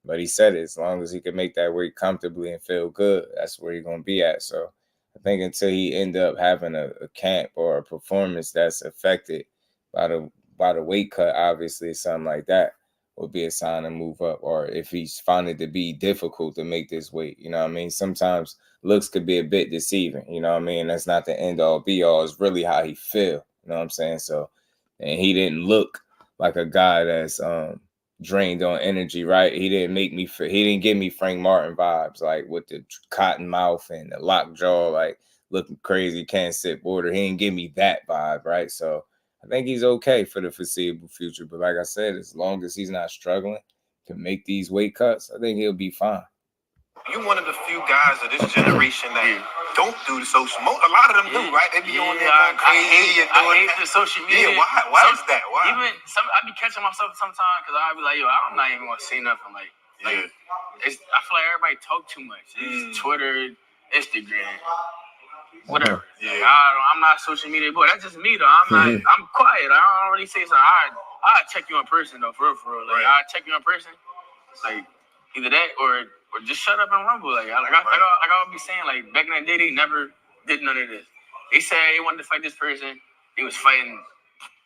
but he said it. As long as he can make that weight comfortably and feel good, that's where he's gonna be at. So I think until he end up having a camp or a performance that's affected by the weight cut, obviously something like that would be a sign to move up, or if he's found it to be difficult to make this weight. Sometimes looks could be a bit deceiving. That's not the end all be all. It's really how he feel. You know what I'm saying? So, and he didn't look like a guy that's drained on energy, right? He didn't give me Frank Martin vibes, like with the cotton mouth and the locked jaw, like looking crazy, can't sit border. He didn't give me that vibe, right? So I think he's okay for the foreseeable future. But like I said, as long as he's not struggling to make these weight cuts, I think he'll be fine. You're one of the few guys of this generation that don't do the social media. A lot of them do, right? They be on there going crazy. I hate the social media. Yeah, why is that? Why? Even I be catching myself sometimes because I be like, I'm not even gonna say nothing. Like I feel like everybody talk too much. It's Twitter, Instagram, whatever. Yeah. I'm not a social media boy. That's just me though. I'm quiet. I don't really say something. I check you in person though, for real. Like I check you in person. Like either that or just shut up and rumble. Like I be saying, like back in the day, they never did none of this. They said they wanted to fight this person. They was fighting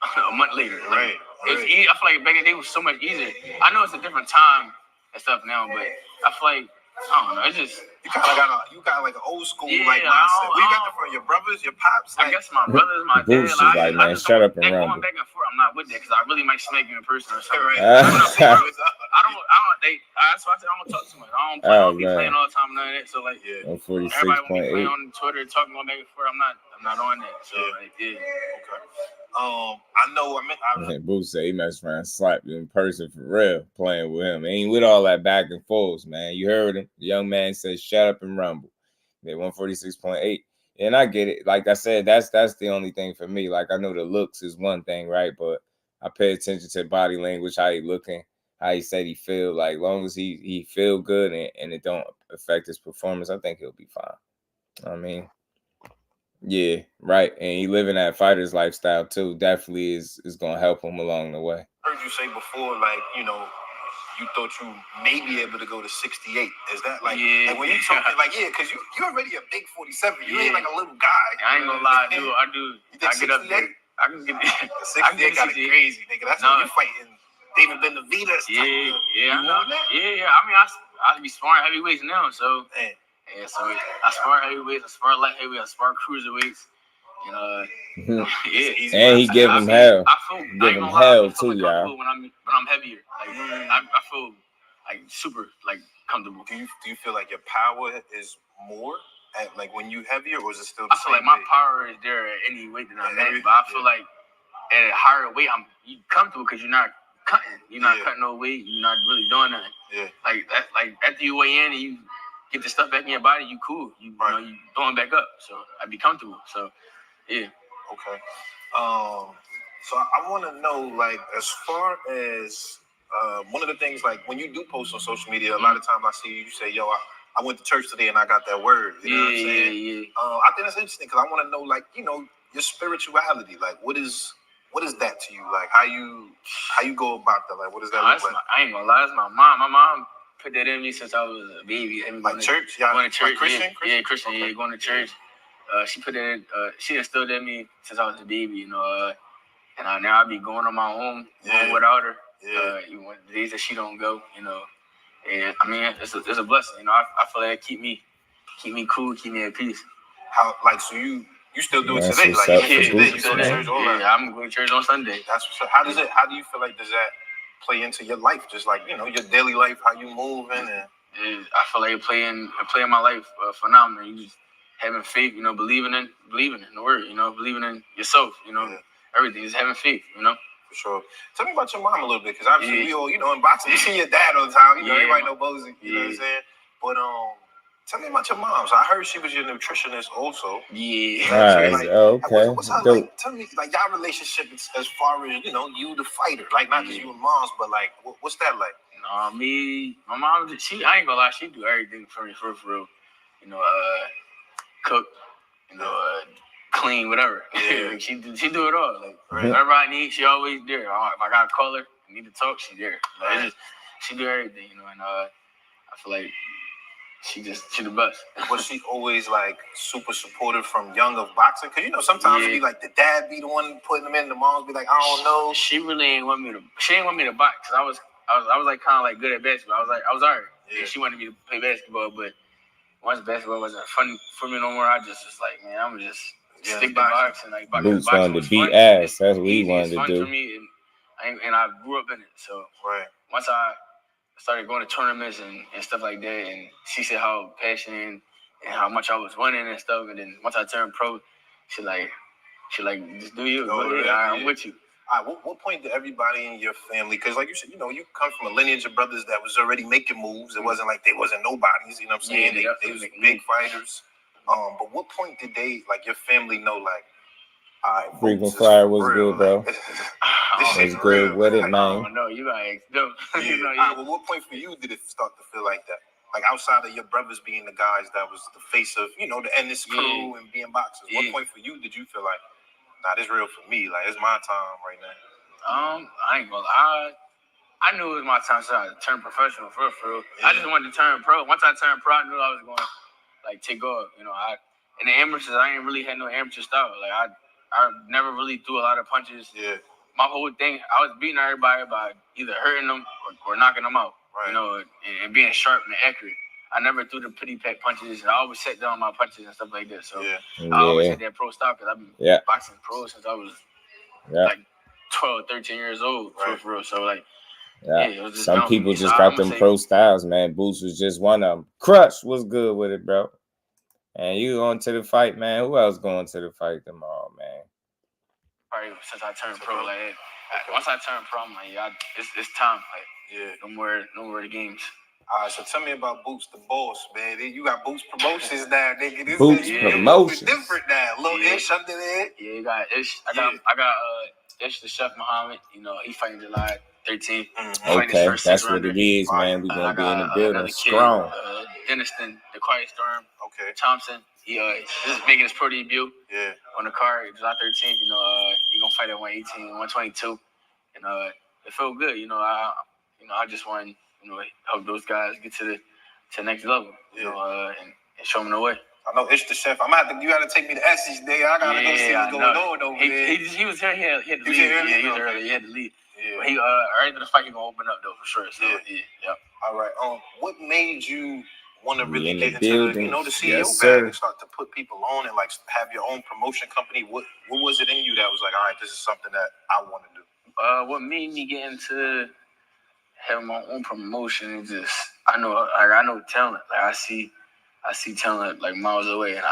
a month later. Like, I feel like back in the day it was so much easier. I know it's a different time and stuff now, but I feel like I don't know. It's just you got like an old school like mindset. Where you got that from? Your brothers, your pops? I guess my brothers, my dad. Like, man, shut up and rumble. Going back and forth, I'm not with that because I really might smack you in person or something. That's why I said I don't talk too much. I don't be playing all the time, none of that. So like, everybody when be playing on Twitter, talking going back and forth. I'm not on that. So like, okay. I know. Boots say he messed around, slapped you in person for real, playing with him. Ain't with all that back and forth, man. You heard him. The young man said, "Shut up and rumble." They 146.8. And I get it. Like I said, that's the only thing for me. Like I know the looks is one thing, right? But I pay attention to body language, how he looking, how he said he feel. Like long as he feel good and it don't affect his performance, I think he'll be fine. I mean, yeah, right. And he living that fighter's lifestyle too. Definitely is gonna help him along the way. I heard you say before, like, you know, you thought you may be able to go to 68. Is that like, like when you talking, like, because you're already a big 47. You ain't like a little guy. I ain't gonna lie, I do. You think I get up 68? there. I can get 68 got it crazy, nigga. That's how you fighting David Benavidez. Yeah, I know. Yeah. I mean, I be sparring heavyweights now, so. Man. Yeah, so I spar heavyweights, I spar light heavyweights, I spar cruiserweights. You know, and he give him hell. Give him hell too, y'all. When I'm heavier, like I feel like super like comfortable. Do you feel like your power is more at like when you heavier, or is it still the same? I feel like my power is there at any weight that I'm at, but I feel like at a higher weight you comfortable because you're not cutting. You're not cutting no weight. You're not really doing nothing. Yeah. Like that. Like after you weigh in and you get the stuff back in your body, you cool. You know, you throwing back up. So I'd be comfortable. So yeah. Okay. So I want to know, like, as far as one of the things, like, when you do post on social media, a lot of times I see you say, yo, I went to church today and I got that word. You know what I'm saying? Yeah. I think that's interesting because I want to know, like, you know, your spirituality. Like, what is that to you? Like, how you go about that? Like, what does that look like? I ain't gonna lie, that's my mom. My mom put that in me since I was a baby. Like church? Yeah, going to church. Like Christian? Yeah, Christian. Okay. Yeah, going to church. She put it in. She instilled in me since I was a baby. You know, and now I be going on my own, going without her. Yeah. The days that she don't go, you know, and I mean it's a blessing. You know, I feel like it keep me cool, keep me at peace. How so you still do it today? Like you go to church all that? Yeah, I'm going to church on Sunday. That's how do you feel like does that play into your life? Just like, you know, your daily life, how you moving and I feel like playing my life phenomenal. You just having faith, you know, believing in the word, you know, believing in yourself, you know, everything is having faith, you know. For sure. Tell me about your mom a little bit, because obviously we all, you know, in boxing, you see your dad all the time, you know, everybody know Bozy, you know what I'm saying? But tell me about your mom. So I heard she was your nutritionist also. Yeah. Right. Okay. What's her, like, tell me, like, y'all relationship as far as, you know, you the fighter, like, not just you and moms, but like, what's that like? My mom, I ain't gonna lie, she do everything for me, for real. You know, cook, you know, clean, whatever. Yeah. she do it all. Like whatever I need, she always there. If I gotta call her, I need to talk, she there. Like, she do everything, you know. And I feel like she the best. Was she always like super supportive from young of boxing? Because, you know, sometimes it be like the dad be the one putting them in, the moms be like, I don't know. She really ain't want me to box because I was like kind of like good at basketball. I was alright. Yeah. She wanted me to play basketball, but once basketball wasn't fun for me no more, I just was like, man, I'm just stick to boxing. Like Boots wanted to beat ass. That's what he wanted to do. For me, and I grew up in it. So once I started going to tournaments and stuff like that, and she said how passionate and how much I was winning and stuff. And then once I turned pro, she like just do you. I'm with you. All right, what point did everybody in your family, because like you said, you know, you come from a lineage of brothers that was already making moves. It wasn't like they wasn't nobodies, you know what I'm saying? Yeah, they was big fighters. But what point did they, like your family know, like, all right, Freaking Fire was good, bro. This shit's good with it, man. Oh, no, you got to them. Well, what point for you did it start to feel like that? Like outside of your brothers being the guys that was the face of, you know, the Ennis crew and being boxers. What point for you did you feel like, nah, this real for me. Like, it's my time right now. I ain't gonna lie. I knew it was my time to turn professional for real. Yeah. I just wanted to turn pro. Once I turned pro, I knew I was going to, like, take off. You know, in the amateurs, I ain't really had no amateur style. Like, I never really threw a lot of punches. Yeah. My whole thing, I was beating everybody by either hurting them or knocking them out. Right. You know, and being sharp and accurate. I never threw the pity pack punches, and I always set down my punches and stuff like that. So I always had that pro style because I've been boxing pro since I was like 12, 13 years old, for real. So like, it was just some people just got them pro styles, man. Boots was just one of them. Crush was good with it, bro. And you going to the fight, man. Who else going to the fight tomorrow, man? Probably since I turned pro, like once I turned pro, I'm like, it's time. Like, no more the games. All right, so tell me about Boots the Boss, man. You got Boots Promotions now, nigga. This Boots is Promotions. different now. A little Ish under there. Yeah, you got Ish. I got Ish the Chef Muhammad. You know, he fighting July 13th. Okay, that's what it is, man. We gonna be in the building strong. Ennis, the Quiet Storm. Okay. Thompson. This is making his pro debut. Yeah. On the card, July 13th. You know, he gonna fight at 118, 122, and it felt good. You know, I just want help those guys get to the next level. You know, and show them the way. I know Ish the Chef. You gotta take me to Essie's day. I gotta go see what's going on over there. He was here. He had to leave. He was early. He had to leave. Yeah. But after the fight, he gonna open up though for sure. So yeah. All right. What made you want to really get into the CEO bag and start to put people on and like have your own promotion company? What was it in you that was like, all right, this is something that I want to do? What made me get into having my own promotion is just I know talent. Like I see talent like miles away, and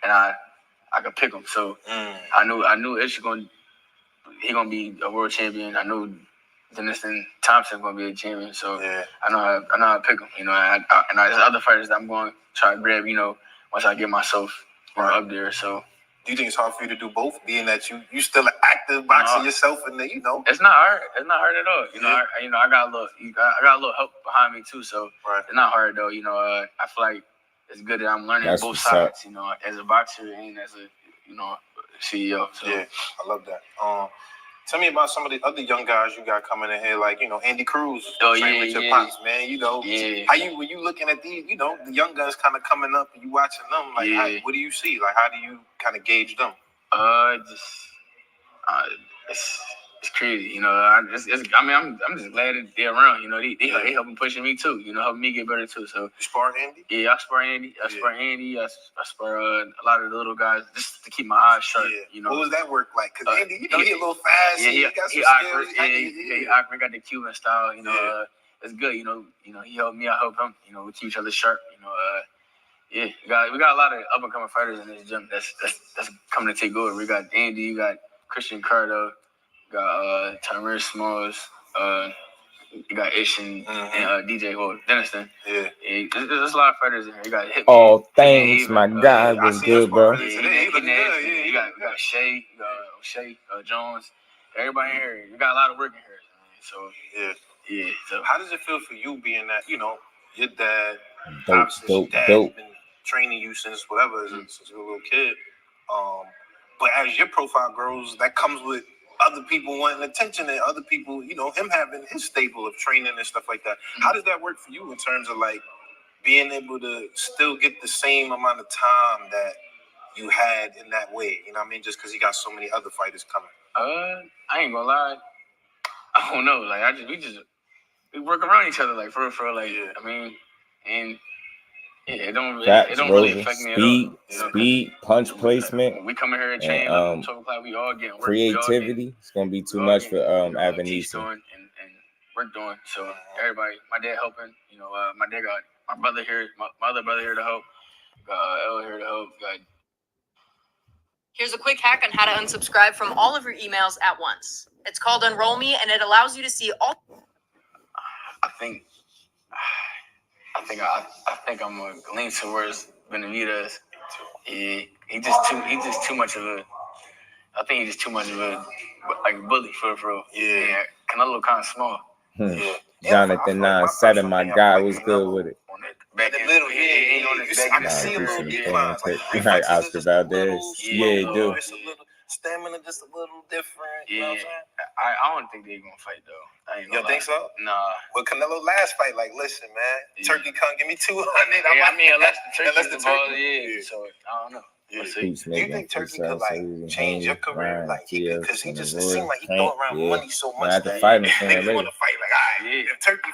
I could pick him. So I knew Ish gonna be a world champion. I knew Dennis Thompson gonna be a champion. So I know how to pick him. You know, and there's other fighters that I'm going to try to grab. You know, once I get myself up there. So. Do you think it's hard for you to do both, being that you still an active boxer yourself, and it's not hard. It's not hard at all. I got a little help behind me too, so it's not hard though. You know, I feel like it's good that I'm learning both sides. You know, as a boxer and as a CEO. So. Yeah, I love that. Tell me about some of the other young guys you got coming in here, like Andy Cruz, training with your pops, man. How when you looking at these, the young guys kind of coming up, and you watching them, like, what do you see? Like, how do you kind of gauge them? It's crazy, I'm just glad that they're around. They helping pushing me too. Helping me get better too. So you spar Andy? Yeah, I spar Andy. I spar a lot of the little guys just to keep my eyes sharp. Yeah. What was that work like? Because Andy, he a little fast. Yeah, he got some awkward. skills. He awkward. Got the Cuban style. It's good. He helped me. I help him. We keep each other sharp. We got a lot of up and coming fighters in this gym. That's coming to take over. We got Andy. You got Christian Carter. Got Tyrese Smalls, you got Ish and DJ Denniston. Yeah. There's a lot of fighters in here. You got Hitman. Oh, thanks, my guy. Been good, bro. You got Shay, you got O'Shea, Jones. Everybody in here. You got a lot of work in here. So yeah. So how does it feel for you being that your dad, dope. Been training you since whatever, since you were a little kid. But as your profile grows, that comes with other people wanting attention and other people, him having his stable of training and stuff like that. How does that work for you in terms of like being able to still get the same amount of time that you had in that way? You know what I mean? Just because you got so many other fighters coming. I ain't gonna lie. I don't know. Like we work around each other. Like for real. Like I mean, and. Yeah, it don't really affect me at all. Speed, punch placement. When we come in here and train, 12 o'clock, we all getting work. Creativity. It's gonna be too much for Avenisa. And work doing. So everybody, my dad helping. My dad got my brother here, my other brother here to help. Got El here to help. Here's a quick hack on how to unsubscribe from all of your emails at once. It's called Enroll Me, and it allows you to see all. I think I'm gonna lean towards Benavidez. He's just too much of a. I think he's just too much of a bully for real. Yeah. Canelo kind of small. Yeah. Jonathan 9-7, my guy was good with it. Back in the middle, I can see a little decline. Like Oscar Valdez. Yeah, he do. It's a little stamina, just a little different. Yeah. You know what I'm saying? I don't think they're gonna fight though. You don't think so? Nah. Well, Canelo last fight, like, listen, man, Turkey come give me 200. Unless the Turkey. So I don't know. Yeah. Do you think Turkey could change your career? Because he just seemed like he throwing around money so much that niggas want to fight. Like, all right, if Turkey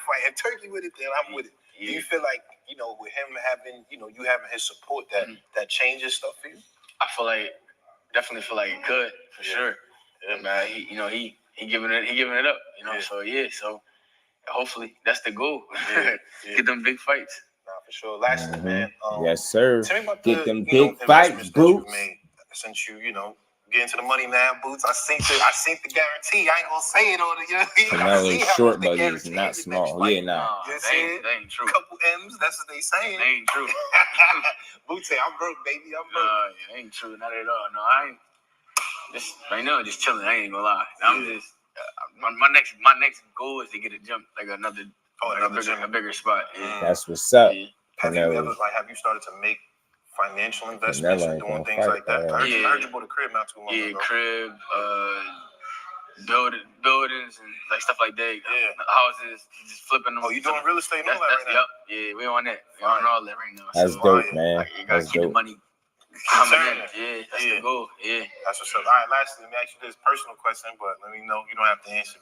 with it, then I'm with it. Do you feel like with him having you having his support that changes stuff for you? I definitely feel like it could for sure. Yeah, man. He giving it up. So hopefully that's the goal. Get them big fights. Nah, for sure. Lastly, man. Yes, sir. Tell me about get them big fights, boots. Since you Get into the money now, Boots. I seen the guarantee. I ain't gonna say it on the, you know what I Canelo mean? is short, but he's not small. Yeah, nah. That ain't true. Couple M's, that's what they saying. That ain't true. Boots say, I'm broke, baby. I'm broke. Yeah, ain't true. Not at all. No, I ain't. Just right now, just chilling. I ain't gonna lie. I'm just my next goal is to get a gym, like a bigger spot. Yeah. That's what's up. Yeah. Have you started to make financial investments and doing things like that? I heard you bought a crib not too long ago. Yeah, crib, buildings and like stuff like that. Yeah. Houses, just flipping them. Oh, you doing real estate and all that right now? Yep. Yeah, we on that. We on all that right now. That's dope, man. Like, you gotta keep the money coming in. Yeah, that's the goal. Yeah. That's what's up. All right, lastly, let me ask you this personal question, but let me know you don't have to answer.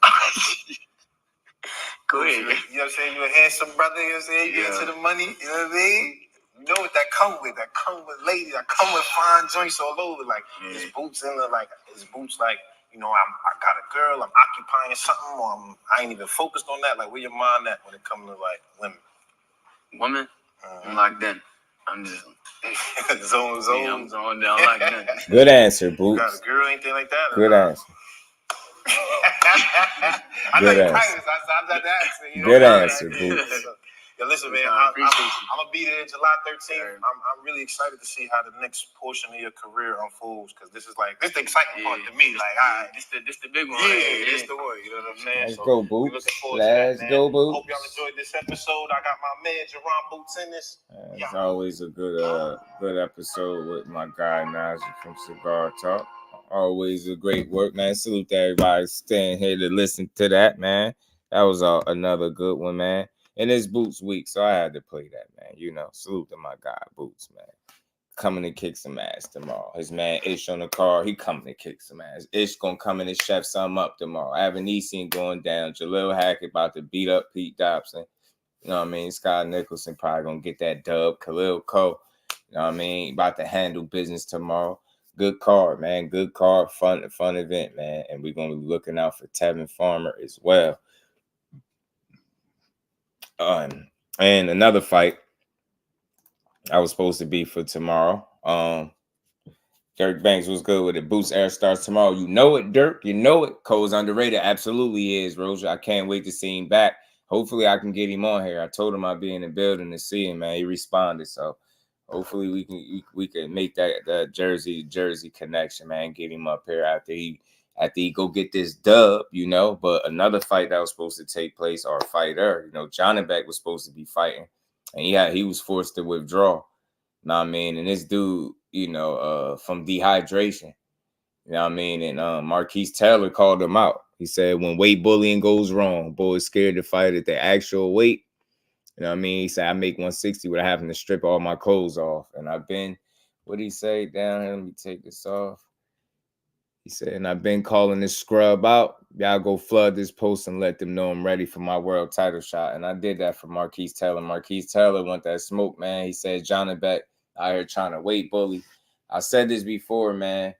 Go ahead. You know what I'm saying? You're a handsome brother, you know what I'm saying? You get into the money, you know what I mean? You know what that come with. That come with ladies. That come with fine joints all over. Like, his boots in the, like, you know, I got a girl, I'm occupying something, or I ain't even focused on that. Like, where your mind at when it comes to, like, women? Women? I'm locked in. I'm just... zone. Yeah, I'm zoned down like that. Good answer, Boots. You got a girl, anything like that? Good answer. I know you're practice. I'm not asking. Good answer, Boots. Yo, listen, man, I'm gonna be there July 13th. I'm really excited to see how the next portion of your career unfolds, because this is the exciting part to me. Like, all right, this the big one. Yeah, this the one. You know what I'm saying? Let's go, Boots. Let's go, Boots. Hope y'all enjoyed this episode. I got my man Jaron Boots in this. It's always a good episode with my guy Najee from Cigar Talk. Always a great work, man. Salute to everybody staying here to listen to that, man. That was another good one, man. And it's Boots week, so I had to play that, man. You know, salute to my guy Boots, man. Coming to kick some ass tomorrow. His man Ish on the car, he coming to kick some ass. Ish gonna come in and chef something up tomorrow. Avanesyan going down. Khalil Hackett about to beat up Pete Dobson. You know what I mean? Scott Nicholson probably gonna get that dub. Khalil Cole, you know what I mean? About to handle business tomorrow. Good card, man. Good card. Fun event, man. And we're gonna be looking out for Tevin Farmer as well. And another fight I was supposed to be for tomorrow. Dirk Banks was good with it. Boots Air starts tomorrow. You know it, Dirk. You know it. Cole's underrated. Absolutely is, Roja. I can't wait to see him back. Hopefully I can get him on here. I told him I'd be in the building to see him, man. He responded. So hopefully we can make that Jersey connection, man. Get him up here after he go get this dub, you know. But another fight that was supposed to take place, or a fighter, you know, Johnnebeck was supposed to be fighting, and he was forced to withdraw. You know what I mean? And this dude, you know, from dehydration, you know what I mean? And Marquise Taylor called him out. He said when weight bullying goes wrong, boys scared to fight at the actual weight. You know what I mean? He said I make 160 without having to strip all my clothes off. And I've been, what did he say down here? Let me take this off. He said, and I've been calling this scrub out. Y'all go flood this post and let them know I'm ready for my world title shot. And I did that for Marquise Taylor. Marquise Taylor want that smoke, man. He said, Johnnebeck out here trying to weight bully. I said this before, man.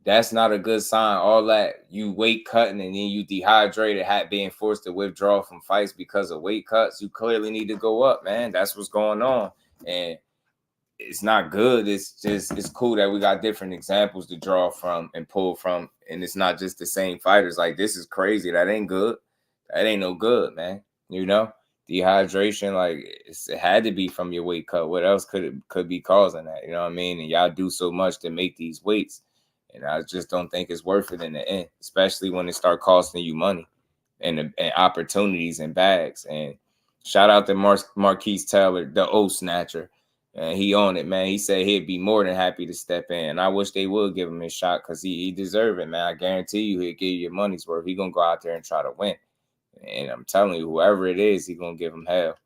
That's not a good sign. All that you weight cutting and then you dehydrated, being forced to withdraw from fights because of weight cuts. You clearly need to go up, man. That's what's going on. And it's not good. It's cool that we got different examples to draw from and pull from. And it's not just the same fighters. Like, this is crazy. That ain't good. That ain't no good, man. You know, dehydration, like, it had to be from your weight cut. What else could be causing that? You know what I mean? And y'all do so much to make these weights. And I just don't think it's worth it in the end, especially when it start costing you money and opportunities and bags. And shout out to Marquise Taylor, the O snatcher. And he on it, man. He said he'd be more than happy to step in. And I wish they would give him a shot because he deserve it, man. I guarantee you he'll give you your money's worth. He going to go out there and try to win. And I'm telling you, whoever it is, he going to give him hell.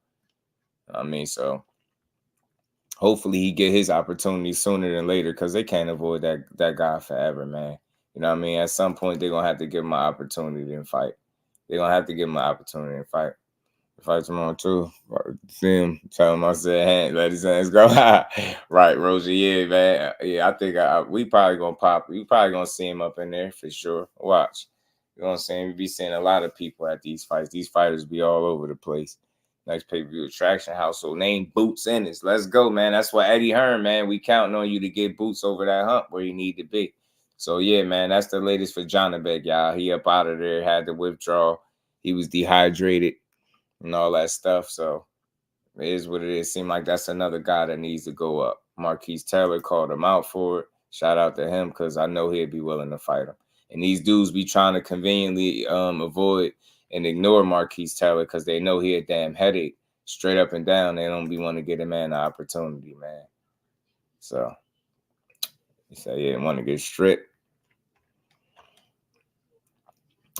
I mean, so hopefully he get his opportunity sooner than later because they can't avoid that guy forever, man. You know what I mean? At some point, they're going to have to give him an opportunity to fight. They're going to have to give him an opportunity to fight. Fight tomorrow too. See him, tell him I said, hey, let his hands go. Right, Rosie. Yeah, man. Yeah, I think we probably gonna pop. We probably gonna see him up in there for sure. Watch. You know what I'm saying? We be seeing a lot of people at these fights. These fighters be all over the place. Next pay-per-view attraction household name Boots Ennis. Let's go, man. That's what Eddie Hearn, man. We counting on you to get Boots over that hump where you need to be. So, yeah, man, that's the latest for Jonabek, y'all. He up out of there, had to withdraw. He was dehydrated and all that stuff. So, it is what it is. Seemed like that's another guy that needs to go up. Marquise Taylor called him out for it. Shout out to him because I know he'd be willing to fight him. And these dudes be trying to conveniently avoid and ignore Marquise Taylor because they know he a damn headache. Straight up and down, they don't be want to get a man the opportunity, man. So, he said he didn't want to get stripped.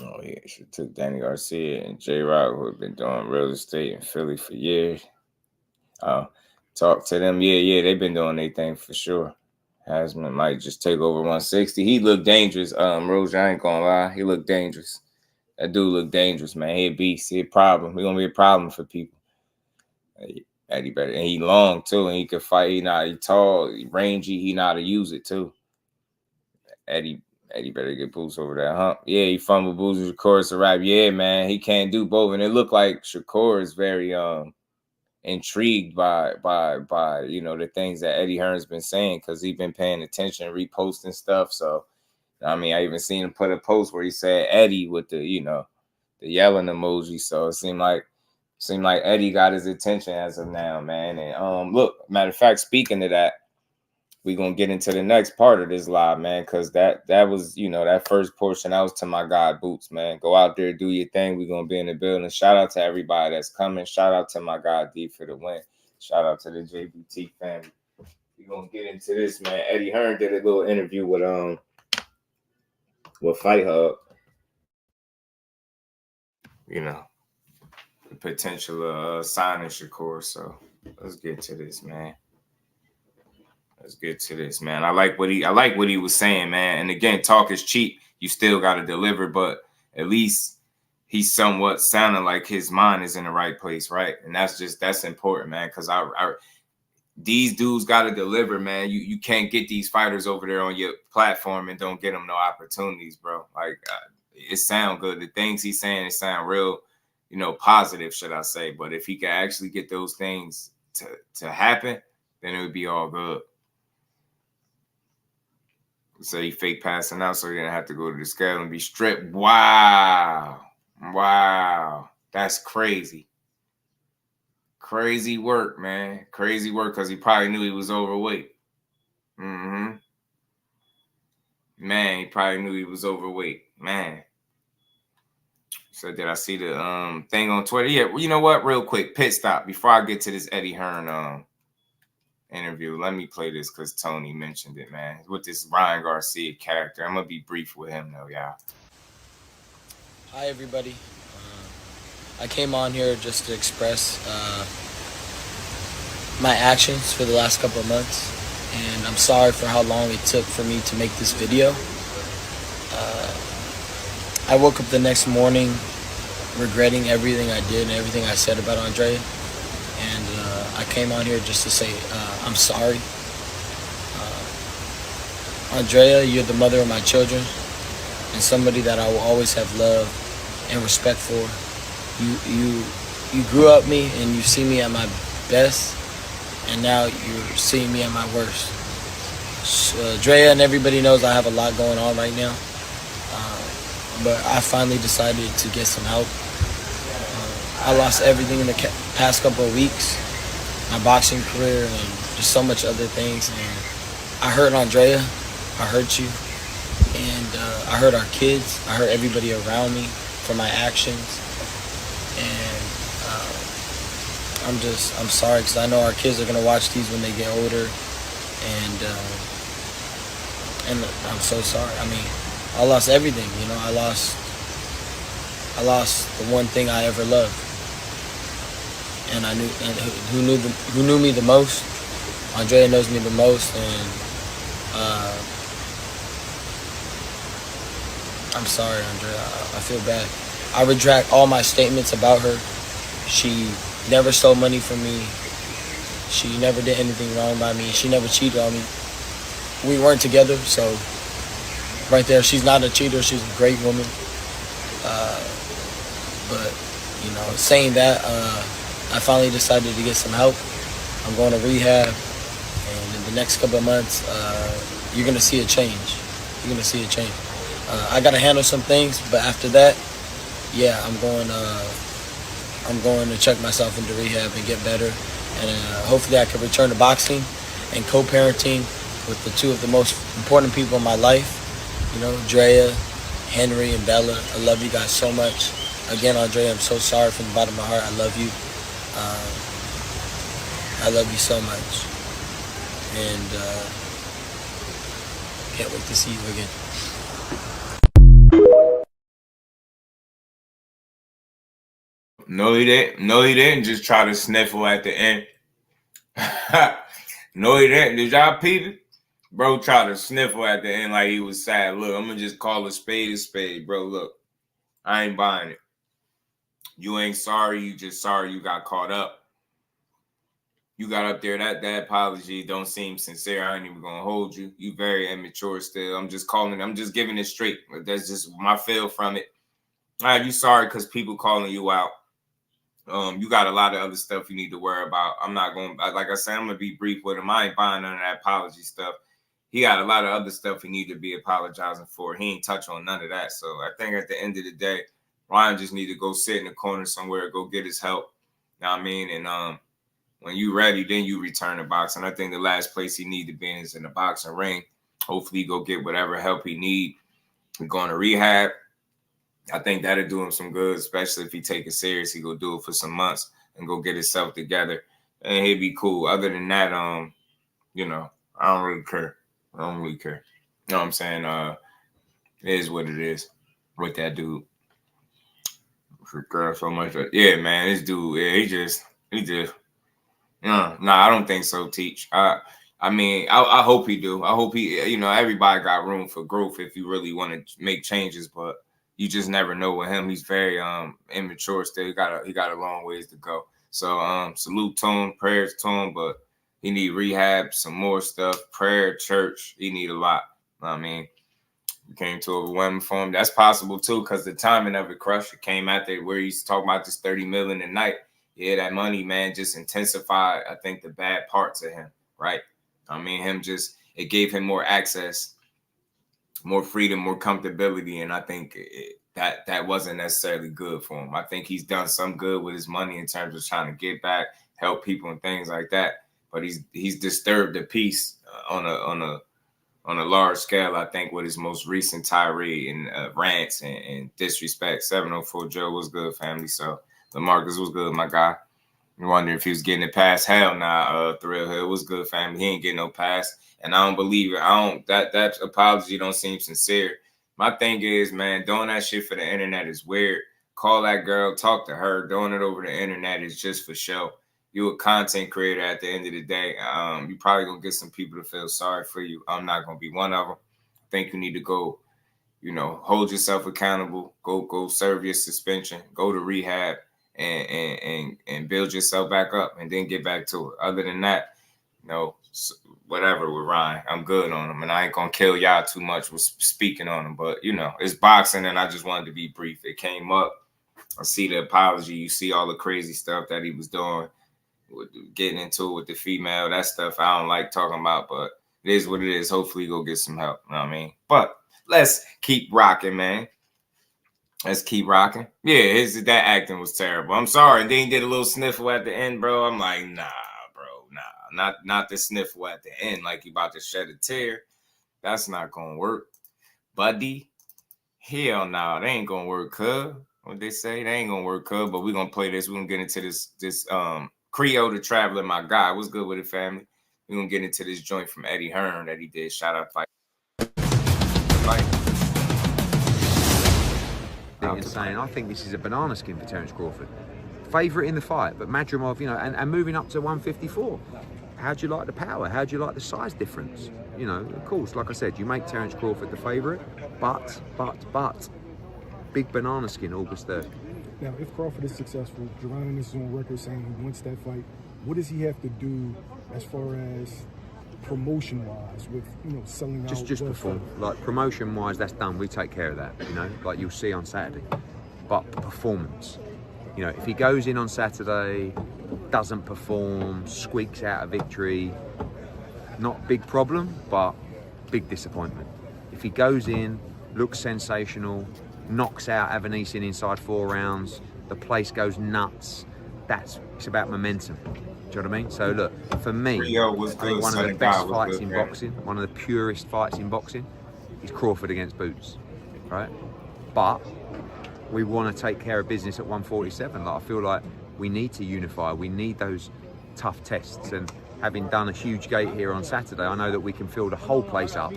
Oh, yeah, she took Danny Garcia and J-Rock, who have been doing real estate in Philly for years. Talk to them. Yeah, they've been doing their thing for sure. Hasman might just take over 160. He looked dangerous. Rose, I ain't gonna lie. He looked dangerous. That dude looked dangerous, man. He a beast. He a problem. He gonna be a problem for people. Eddie better. And he long, too, and he can fight. He tall, he rangy. He know how to use it, too. Eddie better get boots over that hump. Yeah, he fumbled boots with Shakur. It's a wrap. Yeah, man, he can't do both. And it looked like Shakur is very intrigued by the things that Eddie Hearn's been saying because he's been paying attention, reposting stuff. So, I mean, I even seen him put a post where he said Eddie with the yelling emoji. So it seemed like Eddie got his attention as of now, man. And look, matter of fact, speaking of that, we're going to get into the next part of this live, man, because that was, that first portion, that was to my guy, Boots, man. Go out there, do your thing. We're going to be in the building. Shout out to everybody that's coming. Shout out to my guy, D, for the win. Shout out to the JBT family. We're going to get into this, man. Eddie Hearn did a little interview with Fight Hub. The potential of signing Shakur. So let's get to this, man. Let's get to this, man. I like what he was saying, man. And again, talk is cheap. You still got to deliver, but at least he's somewhat sounding like his mind is in the right place, right? And that's important, man. Because these dudes got to deliver, man. You can't get these fighters over there on your platform and don't get them no opportunities, bro. Like it sound good. The things he's saying, it sound real, positive, should I say? But if he can actually get those things to happen, then it would be all good. So he fake passing out so he didn't have to go to the scale and be stripped. Wow. That's crazy. Crazy work, man. Crazy work because he probably knew he was overweight. Man, he probably knew he was overweight. Man. So did I see the thing on Twitter? Yeah, well, you know what? Real quick, pit stop. Before I get to this Eddie Hearn interview, let me play this because Tony mentioned it, man. With this Ryan Garcia character. I'm going to be brief with him, though, y'all. Hi, everybody. I came on here just to express my actions for the last couple of months. And I'm sorry for how long it took for me to make this video. I woke up the next morning regretting everything I did and everything I said about Andrea. And I came on here just to say I'm sorry. Andrea, you're the mother of my children and somebody that I will always have love and respect for. You grew up me and you see me at my best, and now you're seeing me at my worst. Andrea and everybody knows I have a lot going on right now, but I finally decided to get some help. I lost everything in the past couple of weeks, my boxing career and just so much other things. And I hurt Andrea, I hurt you, and I hurt our kids, I hurt everybody around me for my actions. And I'm sorry because I know our kids are gonna watch these when they get older, and I'm so sorry. I mean, I lost everything, I lost the one thing I ever loved. And I knew, and who knew me the most? Andrea knows me the most, and I'm sorry, Andrea. I feel bad. I retract all my statements about her. She never stole money from me. She never did anything wrong by me. She never cheated on me. We weren't together, so right there, she's not a cheater. She's a great woman. But saying that, I finally decided to get some help. I'm going to rehab, and in the next couple of months, you're going to see a change. you're gonna see a change. I gotta handle some things, but after that, yeah, I'm going to check myself into rehab and get better, and hopefully I can return to boxing and co-parenting with the two of the most important people in my life. You know, Drea, Henry, and Bella. I love you guys so much. Again, Andrea, I'm so sorry from the bottom of my heart. I love you. I love you so much. And can't wait to see you again. No, he didn't. No, he didn't just try to sniffle at the end. No, he didn't. Did y'all peep it? Bro tried to sniffle at the end like he was sad. Look, I'm going to just call a spade, bro. Look, I ain't buying it. You ain't sorry. You just sorry you got caught up. You got up there. That apology don't seem sincere. I ain't even going to hold you. You very immature still. I'm just giving it straight. That's just my feel from it. All right, you sorry because people calling you out. You got a lot of other stuff you need to worry about. I'm not going to, like I said, I'm going to be brief with him. I ain't buying none of that apology stuff. He got a lot of other stuff he need to be apologizing for. He ain't touch on none of that. So I think at the end of the day, Ryan just need to go sit in the corner somewhere, go get his help. You know what I mean? And when you ready, then you return to boxing. I think the last place he need to be is in the boxing ring. Hopefully he go get whatever help he need. We're going to rehab. I think that'll do him some good, especially if he take it serious. He go do it for some months and go get himself together, and he'd be cool. Other than that, you know, I don't really care. You know what I'm saying? It is what it is with that dude. For so much. Yeah, man, this dude, yeah, he just. Nah, I don't think so, Teach. I mean, I hope he do. I hope he, you know, everybody got room for growth if you really want to make changes, but you just never know with him. He's very immature still. He got a long ways to go. So salute to him, prayers to him, but he need rehab, some more stuff, prayer, church. He need a lot. I mean, we came to overwhelming for him. That's possible too, because the timing of it, Crush, it came after where he's talking about this $30 million a night. Yeah, that money, man, just intensified, I think, the bad parts of him, right? I mean, it gave him more access, more freedom, more comfortability, and I think that wasn't necessarily good for him. I think he's done some good with his money in terms of trying to get back, help people and things like that. But he's disturbed the peace on a large scale, I think, with his most recent tirade and rants and disrespect. 704 Joe was good, family. So LaMarcus was good, my guy. You wonder if he was getting it past. Hell nah, Thrill Hill was good, family. He ain't getting no pass. And I don't believe it. That apology don't seem sincere. My thing is, man, doing that shit for the internet is weird. Call that girl, talk to her. Doing it over the internet is just for show. You a content creator at the end of the day. You probably gonna get some people to feel sorry for you. I'm not gonna be one of them. I think you need to go, you know, hold yourself accountable. Go serve your suspension. Go to rehab and build yourself back up, and then get back to it. Other than that, you know, whatever with Ryan, I'm good on him, and I ain't gonna kill y'all too much with speaking on him. But you know, it's boxing, and I just wanted to be brief. It came up. I see the apology. You see all the crazy stuff that he was doing. Getting into it with the female, that stuff I don't like talking about, but it is what it is. Hopefully go get some help, you know what I mean? But let's keep rocking, man. Let's keep rocking. Yeah, that acting was terrible. I'm sorry. And then he did a little sniffle at the end, bro. I'm like, nah, bro, nah. Not the sniffle at the end like you about to shed a tear. That's not gonna work. Buddy, hell no, they ain't gonna work, cuz. What they say? They ain't gonna work, cuz, but we're gonna play this. We're gonna get into this Creole the Traveler, my guy. What's good with it, family? We're going to get into this joint from Eddie Hearn that he did. Shout out fight. Saying, I think this is a banana skin for Terence Crawford. Favourite in the fight, but Madrimov, you know, and moving up to 154. How do you like the power? How do you like the size difference? You know, of course, like I said, you make Terence Crawford the favourite, but big banana skin August 3rd. Now, if Crawford is successful, Jaron is on record saying he wants that fight. What does he have to do as far as promotion-wise with, you know, selling out? Just perform. Like, promotion-wise, that's done. We take care of that, you know, like you'll see on Saturday. But performance, you know, if he goes in on Saturday, doesn't perform, squeaks out a victory, not big problem, but big disappointment. If he goes in, looks sensational, knocks out Avanesyan inside 4 rounds, the place goes nuts. It's about momentum. Do you know what I mean? So look, for me, I think one of the best fights in boxing, one of the purest fights in boxing, is Crawford against Boots, right? But we want to take care of business at 147. Like, I feel like we need to unify. We need those tough tests. And having done a huge gate here on Saturday, I know that we can fill the whole place up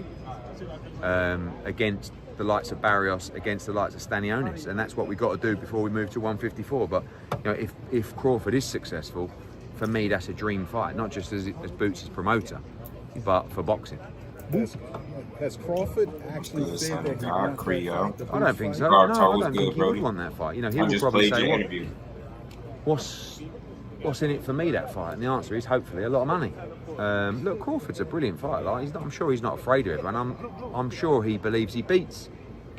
against the likes of Barrios, against the likes of Stanionis, and that's what we've got to do before we move to 154. But you know, if Crawford is successful, for me that's a dream fight, not just as Boots' promoter, but for boxing. Has Crawford actually said that he wants that fight? I don't think so. No, I don't think he would want that fight. You know, he would probably say, what's in it for me, that fight? And the answer is hopefully a lot of money. Look, Crawford's a brilliant fighter. Like, I'm sure he's not afraid of it, and I'm sure he believes he beats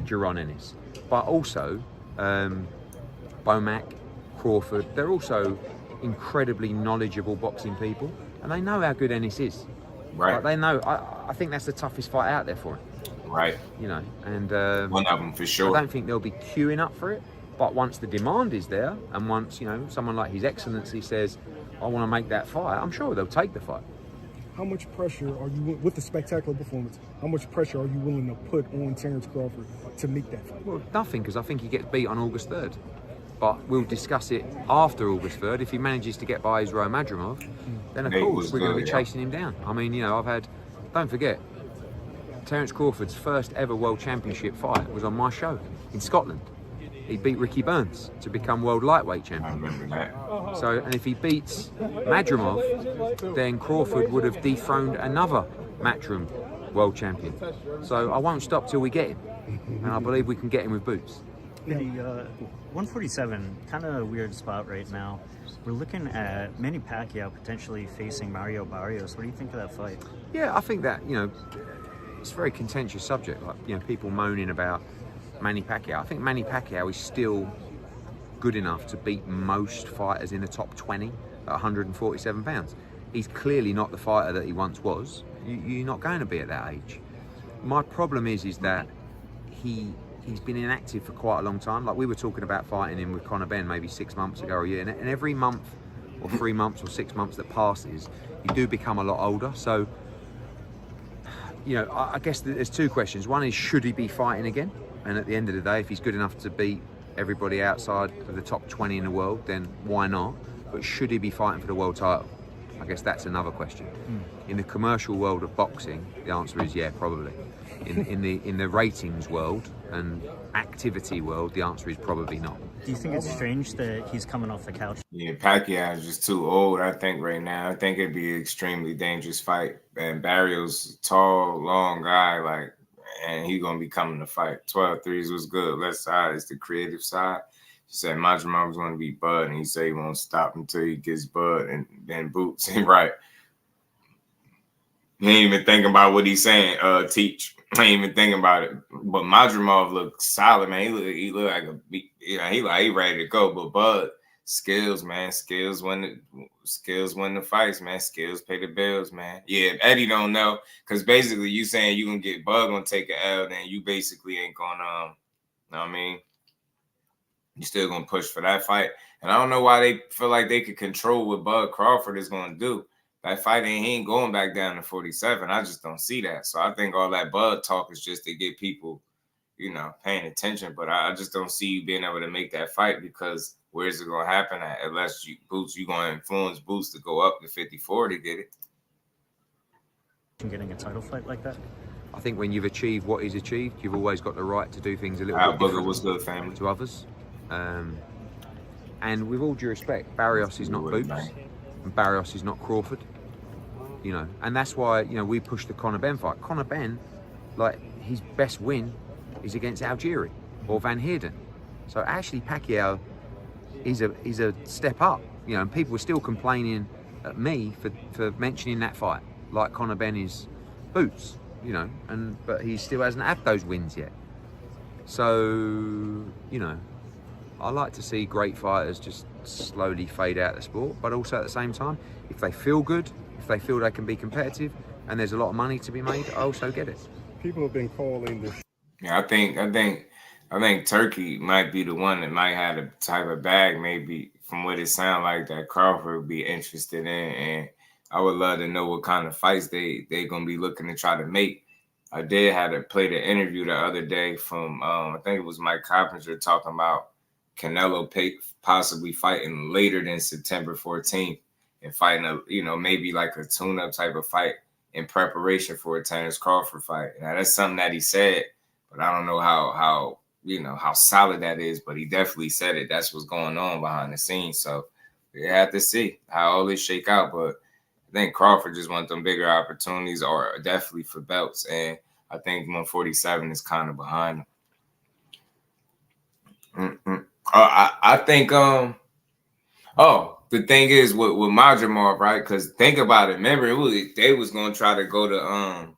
Jaron Ennis. But also, Bomac, Crawford, they're also incredibly knowledgeable boxing people, and they know how good Ennis is. Right. Like, they know. I think that's the toughest fight out there for him. Right. You know, and one of them for sure. I don't think they'll be queuing up for it. But once the demand is there, and once, you know, someone like His Excellency says, I want to make that fight, I'm sure they'll take the fight. How much pressure are you, with the spectacular performance, how much pressure are you willing to put on Terence Crawford to make that fight? Well, nothing, because I think he gets beat on August 3rd. But we'll discuss it after August 3rd. If he manages to get by Israel Madrimov, then of course we're going to be chasing him down. I mean, you know, don't forget, Terence Crawford's first ever World Championship fight was on my show in Scotland. He beat Ricky Burns to become world lightweight champion. I remember that. So, and if he beats Madrimov, then Crawford would have dethroned another Matchroom world champion. So I won't stop till we get him, and I believe we can get him with Boots. The 147, kind of a weird spot right now. We're looking at Manny Pacquiao potentially facing Mario Barrios. What do you think of that fight? Yeah, I think that, you know, it's a very contentious subject. Like, you know, people moaning about Manny Pacquiao. I think Manny Pacquiao is still good enough to beat most fighters in the top 20 at 147 pounds. He's clearly not the fighter that he once was. You're not going to be at that age. My problem is that he's been inactive for quite a long time. Like, we were talking about fighting him with Conor Benn maybe 6 months ago or a year, and every month or 3 months or 6 months that passes, you do become a lot older. So, you know, I guess there's 2 questions. One is, should he be fighting again? And at the end of the day, if he's good enough to beat everybody outside of the top 20 in the world, then why not? But should he be fighting for the world title? I guess that's another question. In the commercial world of boxing, the answer is yeah, probably. In the ratings world and activity world, the answer is probably not. Do you think it's strange that he's coming off the couch? Yeah, Pacquiao is just too old, I think, right now. I think it'd be an extremely dangerous fight. And Barrios, tall, long guy, like, and he's going to be coming to fight. 12-3s was good. Left side is the creative side. He said Madrimov was going to be Bud, and he said he won't stop until he gets Bud and then Boots. Right. He ain't even thinking about what he's saying, Teach. I ain't even thinking about it. But Madrimov looks solid, man. He look like he ready to go. But Bud, skills, man. Skills win the fights, man. Skills pay the bills, man. Yeah, if Eddie don't know, because basically you saying you gonna get Bud gonna take an L, then you basically ain't gonna, know what I mean? You still gonna push for that fight. And I don't know why they feel like they could control what Bud Crawford is gonna do. That fight, he ain't going back down to 47. I just don't see that. So I think all that Bud talk is just to get people, you know, paying attention. But I just don't see you being able to make that fight, because where's it going to happen at? Unless you going to influence Boots to go up to 54 to get it. Getting a title fight like that? I think when you've achieved what he's achieved, you've always got the right to do things a little bit different what's good, family? To others. And with all due respect, Barrios is not Boots, and Barrios is not Crawford. You know, and that's why, you know, we pushed the Conor Benn fight. Conor Benn, like, his best win is against Algieri or Van Heerden. So actually Pacquiao is a step up, you know, and people were still complaining at me for mentioning that fight, like Conor Benn is Boots, you know, but he still hasn't had those wins yet. So, you know, I like to see great fighters just slowly fade out of the sport, but also at the same time, if they feel good, if they feel they can be competitive and there's a lot of money to be made, I also get it. People have been calling the. Yeah, I think Turkey might be the one that might have the type of bag, maybe from what it sounds like, that Crawford would be interested in, and I would love to know what kind of fights they gonna be looking to try to make. I did have to play the interview the other day from I think it was Mike Coppinger talking about Canelo possibly fighting later than September 14th and fighting maybe like a tune-up type of fight in preparation for a Terrence Crawford fight. Now that's something that he said, but I don't know how solid that is, but he definitely said it. That's what's going on behind the scenes. So we have to see how all this shake out. But I think Crawford just wants them bigger opportunities, or definitely for belts. And I think 147 is kind of behind him. I think the thing is with Madrimov, right? Because think about it. Remember, they was gonna try to go to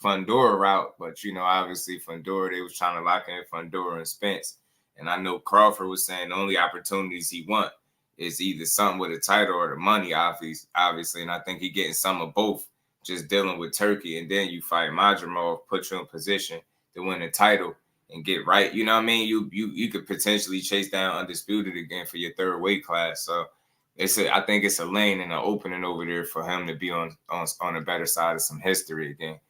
Fundora route, but obviously Fundora, they was trying to lock in Fundora and Spence. And I know Crawford was saying the only opportunities he want is either something with a title or the money, obviously. And I think he getting some of both, just dealing with Turkey. And then you fight Madrimov, put you in position to win the title and get right. You know what I mean? You could potentially chase down Undisputed again for your third weight class. So I think it's a lane and an opening over there for him to be on the better side of some history again.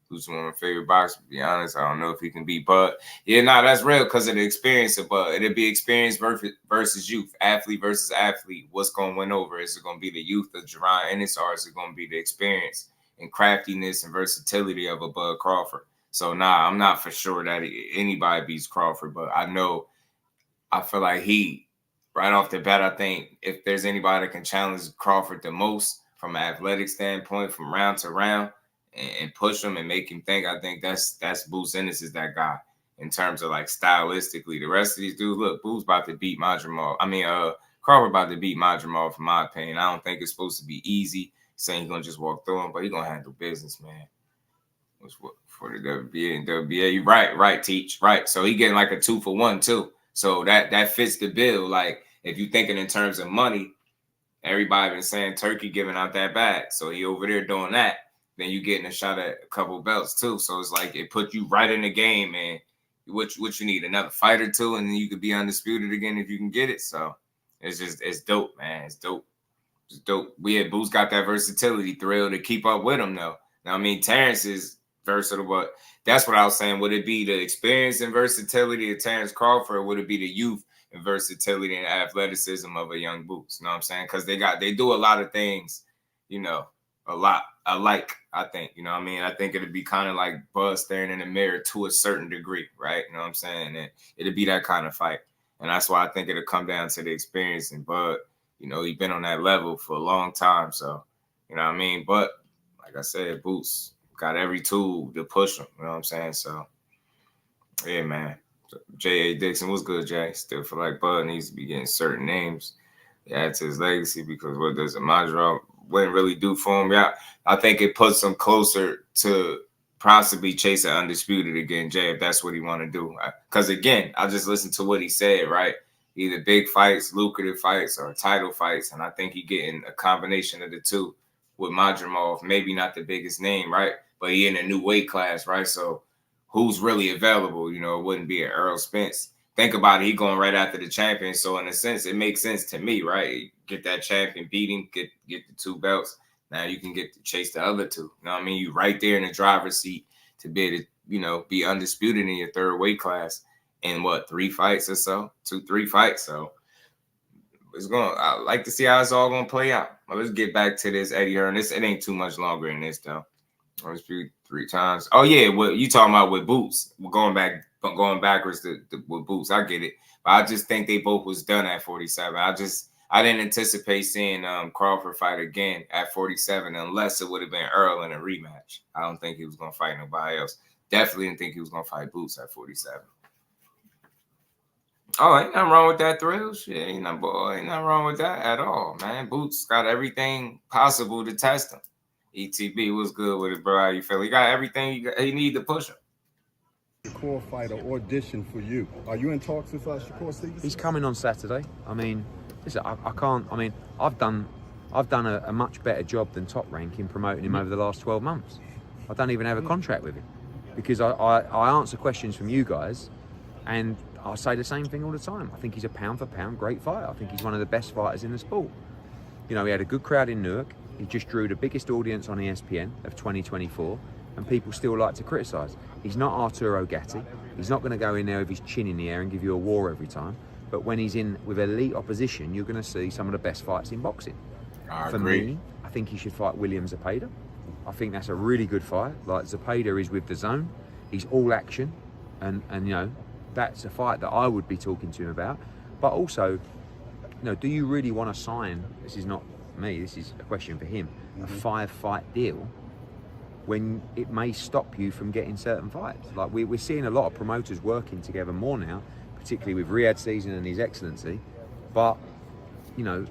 Who's one of my favorite boxers, to be honest. I don't know if he can be, but yeah, that's real because of the experience. But it'll be experience versus youth, athlete versus athlete. What's going to win over? Is it going to be the youth of Jaron Ennis, or is it going to be the experience and craftiness and versatility of a Bud Crawford? So I'm not for sure that anybody beats Crawford, but I feel like right off the bat, I think if there's anybody that can challenge Crawford the most from an athletic standpoint, from round to round, and push him and make him think, I think that's Boots Ennis is that guy in terms of like stylistically. The rest of these dudes, look, Boots about to beat Madrimov. Crawford about to beat Madrimov, in my opinion. I don't think it's supposed to be easy saying he's going to just walk through him, but he's going to handle business, man. For the WBA and WBA. You right, Teach. Right. So he getting like a 2-for-1 too. So that fits the bill. Like if you're thinking in terms of money, everybody been saying Turkey giving out that bag. So he over there doing that. Then you getting a shot at a couple belts too. So it's like it put you right in the game, and what you need, another fight or two, and then you could be undisputed again if you can get it. So it's dope, man. It's dope. It's dope. Boots got that versatility thrill to keep up with him though. Now I mean Terrence is versatile, but that's what I was saying. Would it be the experience and versatility of Terrence Crawford, or would it be the youth and versatility and athleticism of a young Boots? You know what I'm saying? Because they do a lot of things, a lot alike, I think. You know what I mean? I think it'd be kind of like Buzz staring in the mirror to a certain degree, right? You know what I'm saying? And it'd be that kind of fight. And that's why I think it'll come down to the experience. And Bud, he's been on that level for a long time. So, you know what I mean? But like I said, Boots got every tool to push him. You know what I'm saying? So, yeah, man. J.A. Dixon, what's good, Jay? Still feel like Bud needs to be getting certain names to add to his legacy, because what does Madrimov wouldn't really do for him? Yeah, I think it puts him closer to possibly chasing Undisputed again, Jay, if that's what he want to do. Because, again, I just listened to what he said, right? Either big fights, lucrative fights, or title fights, and I think he getting a combination of the two with Madrimov. Maybe not the biggest name, right? But he in a new weight class, right? So who's really available? It wouldn't be an Earl Spence. Think about it. He going right after the champion. So in a sense, it makes sense to me, right? Get that champion, beat him, get the 2 belts. Now you can get to chase the other 2. You know what I mean? You right there in the driver's seat to be able to, be undisputed in your third weight class in 3 fights or so? 2-3 fights. So I like to see how it's all gonna play out. Well, let's get back to this Eddie Hearn. It ain't too much longer in this though. Undisputed 3 times. Oh yeah, what you talking about with Boots? We're going backwards with Boots. I get it, but I just think they both was done at 47. I didn't anticipate seeing Crawford fight again at 47 unless it would have been Earl in a rematch. I don't think he was gonna fight nobody else. Definitely didn't think he was gonna fight Boots at 47. Oh, ain't nothing wrong with that thrill. Shit, ain't nothing wrong with that at all, man. Boots got everything possible to test him. ETB was good with it, bro. How you feel? He got everything he need to push him. Shakur fighter audition for you. Are you in talks with Shakur Stevenson? He's coming on Saturday. I mean, listen, I can't. I mean, I've done a much better job than Top Rank in promoting him over the last 12 months. I don't even have a contract with him. because I answer questions from you guys, and I say the same thing all the time. I think he's a pound for pound great fighter. I think he's one of the best fighters in the sport. You know, he had a good crowd in Newark. He just drew the biggest audience on ESPN of 2024, and people still like to criticise. He's not Arturo Gatti. He's not going to go in there with his chin in the air and give you a war every time. But when he's in with elite opposition, you're going to see some of the best fights in boxing. For me, I think he should fight William Zepeda. I think that's a really good fight. Like, Zepeda is with the zone. He's all action, and you know, that's a fight that I would be talking to him about. But also, you know, do you really want to sign, this is not me, this is a question for him, a 5-fight deal when it may stop you from getting certain fights? Like, we're seeing a lot of promoters working together more now, particularly with Riyadh Season and his excellency. But, you know,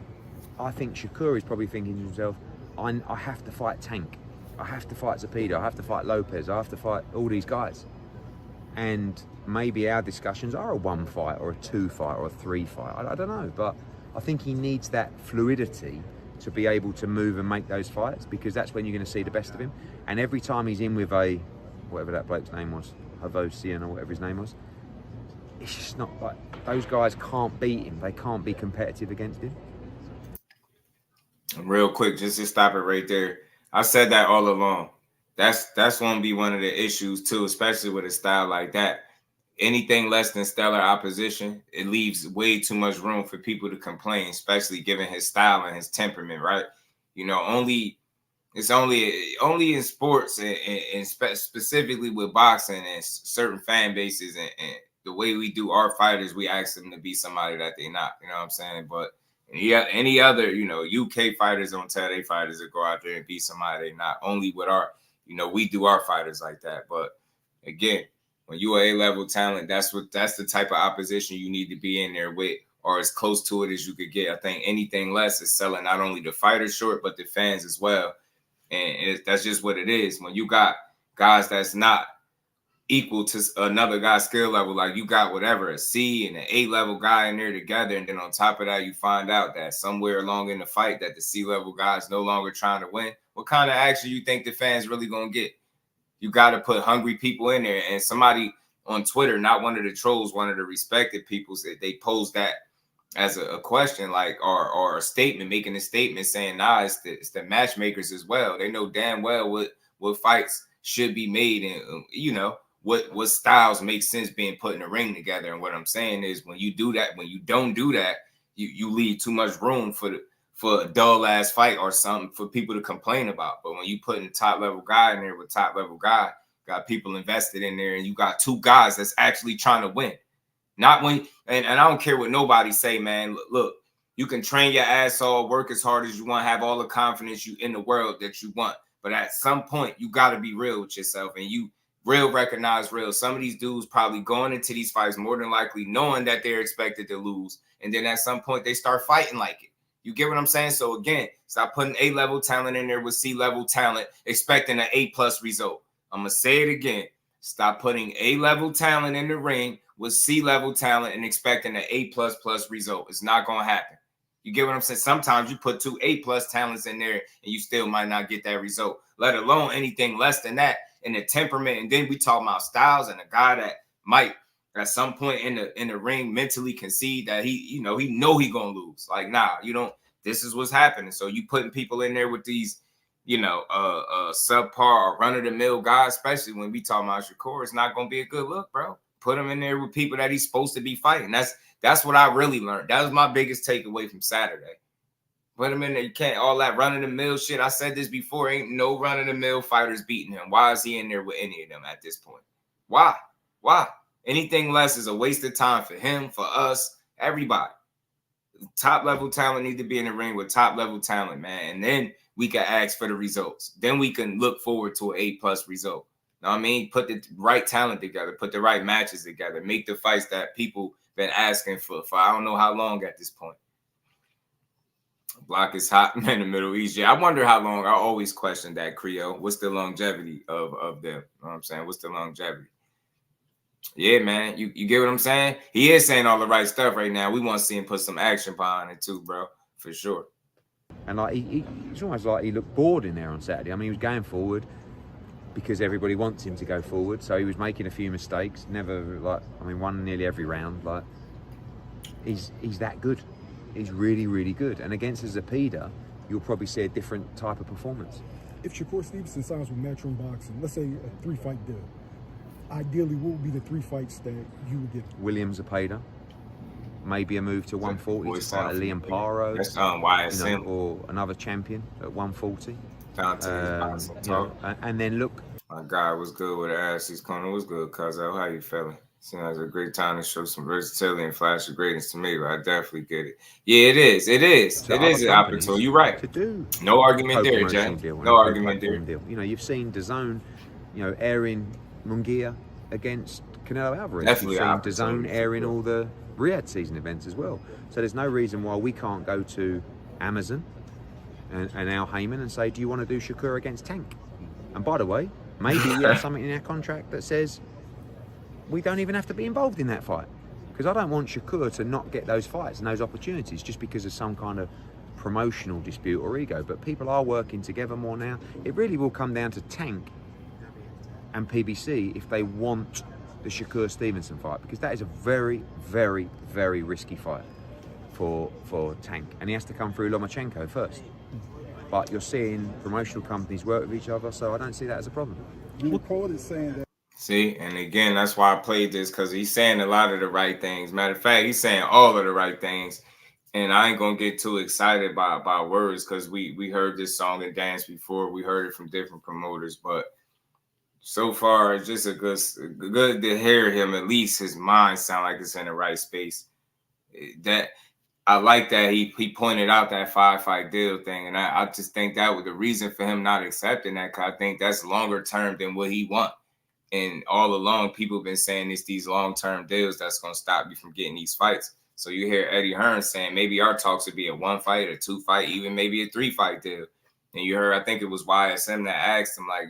I think Shakur is probably thinking to himself, I have to fight Tank. I have to fight Zepeda. I have to fight Lopez. I have to fight all these guys. And maybe our discussions are a 1 fight or a 2 fight or a 3 fight. I don't know. But I think he needs that fluidity to be able to move and make those fights, because that's when you're going to see the best of him. And every time he's in with a, whatever that bloke's name was, Havosian or whatever his name was, it's just not like, those guys can't beat him. They can't be competitive against him. Real quick, just to stop it right there. I said that all along. That's going to be one of the issues too, especially with a style like that. Anything less than stellar opposition, it leaves way too much room for people to complain, especially given his style and his temperament, right? You know, it's only in sports and specifically with boxing and certain fan bases and the way we do our fighters, we ask them to be somebody that they're not, you know what I'm saying? But any other, you know, UK fighters don't tell their fighters to go out there and be somebody they're not. Only with our, you know, we do our fighters like that. But again, when you are A-level talent, that's the type of opposition you need to be in there with, or as close to it as you could get. I think anything less is selling not only the fighters short, but the fans as well. And that's just what it is. When you got guys that's not equal to another guy's skill level, like you got whatever, a C and an A-level guy in there together, and then on top of that, you find out that somewhere along in the fight that the C-level guy is no longer trying to win, what kind of action you think the fans really gonna get? You got to put hungry people in there. And somebody on Twitter, not one of the trolls, one of the respected people, said they posed that as a question, like, or a statement, making a statement saying, nah, it's the matchmakers as well. They know damn well what fights should be made, and you know what styles make sense being put in a ring together. And what I'm saying is, when you do that, when you don't do that, you leave too much room for a dull ass fight or something for people to complain about. But when you put a top level guy in there with top level guy, got people invested in there, and you got two guys that's actually trying to win. Not when, and I don't care what nobody say, man. Look, you can train your ass off, work as hard as you want, have all the confidence you in the world that you want. But at some point, you got to be real with yourself, and you recognize real. Some of these dudes probably going into these fights more than likely knowing that they're expected to lose. And then at some point, they start fighting like it. You get what I'm saying? So again, stop putting A-level talent in there with C-level talent, expecting an A+ result. I'm going to say it again. Stop putting A-level talent in the ring with C-level talent and expecting an A++ result. It's not going to happen. You get what I'm saying? Sometimes you put 2 A+ talents in there and you still might not get that result, let alone anything less than that in the temperament. And then we talk about styles, and a guy that might at some point in the ring mentally concede that he know he gonna lose. Like, nah, you don't. This is what's happening. So you putting people in there with these, you know, subpar or run-of-the-mill guys, especially when we talk about Shakur, it's not gonna be a good look, bro. Put him in there with people that he's supposed to be fighting. That's what I really learned. That was my biggest takeaway from Saturday. Put him in there. You can't all that run-of-the-mill shit. I said this before. Ain't no run-of-the-mill fighters beating him. Why is he in there with any of them at this point? Why? Anything less is a waste of time for him, for us, everybody. Top-level talent need to be in the ring with top-level talent, man. And then we can ask for the results. Then we can look forward to an A+ result. Know what I mean? Put the right talent together. Put the right matches together. Make the fights that people been asking for I don't know how long at this point. Block is hot in the Middle East. Yeah, I wonder how long. I always question that, Creole. What's the longevity of them? You know what I'm saying? What's the longevity? Yeah, man. You get what I'm saying? He is saying all the right stuff right now. We want to see him put some action behind it too, bro. For sure. And like it's almost like he looked bored in there on Saturday. I mean, he was going forward. because everybody wants him to go forward. So he was making a few mistakes. Never won nearly every round. Like he's that good. He's really, really good. And against a Zepeda, you'll probably see a different type of performance. If Shakur Stevenson signs with Matchroom Boxing, let's say a 3-fight deal, ideally, what would be the 3 fights that you would get? William Zepeda, maybe a move to 140 to fight a Liam Paro, That's YSM. or another champion at 140. And then look. My guy was good with Ashley's corner. Was good, cuz. How you feeling? Seems like a great time to show some versatility and flash of greatness to me, but I definitely get it. Yeah, it is. It is an opportunity. You're right. To do no argument there, Jack. No argument there. Deal. You've seen DAZN, airing Munguia against Canelo Alvarez. Definitely you've seen DAZN airing all the Riyadh season events as well. So there's no reason why we can't go to Amazon and Al Heyman and say, do you want to do Shakur against Tank? And by the way, maybe you have something in our contract that says we don't even have to be involved in that fight, because I don't want Shakur to not get those fights and those opportunities just because of some kind of promotional dispute or ego. But people are working together more now. It really will come down to Tank and PBC if they want the Shakur Stevenson fight, because that is a very, very, very risky fight for Tank, and he has to come through Lomachenko first. But you're seeing promotional companies work with each other, so I don't see that as a problem. You recorded saying that. See, and again, that's why I played this, because he's saying a lot of the right things. Matter of fact, he's saying all of the right things. And I ain't gonna get too excited by words, because we heard this song and dance before. We heard it from different promoters, but so far it's just good to hear him. At least his mind sound like it's in the right space. That I like that he pointed out that 5-fight deal thing, and I just think that was the reason for him not accepting that, because I think that's longer term than what he want. And all along, people have been saying it's these long-term deals that's going to stop you from getting these fights. So you hear Eddie Hearn saying maybe our talks would be a 1-fight, a 2-fight, even maybe a 3-fight deal. And you heard, I think it was YSM that asked him, like,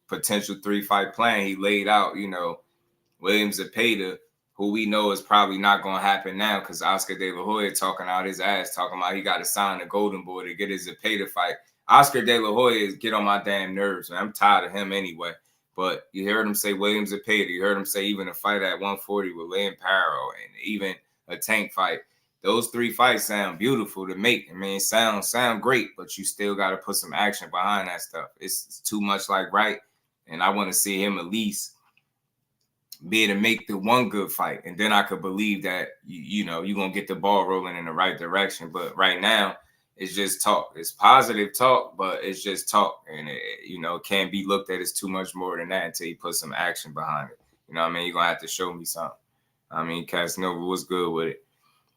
potential 3-fight plan. He laid out, William Zepeda, who we know is probably not going to happen now, because Oscar De La Hoya talking out his ass, talking about he got to sign the Golden Boy to get his Zepeda fight. Oscar De La Hoya get on my damn nerves, man. I'm tired of him anyway. But you heard him say William Zepeda. You heard him say even a fight at 140 with Liam Paro, and even a Tank fight. Those 3 fights sound beautiful to make. I mean, sound great, but you still got to put some action behind that stuff. It's too much like right, and I want to see him at least be able to make the one good fight, and then I could believe that you're gonna get the ball rolling in the right direction. But right now, it's just talk. It's positive talk, but it's just talk, and it can't be looked at as too much more than that until you put some action behind it. You know what I mean? You're gonna have to show me something. I mean, Casanova was good with it,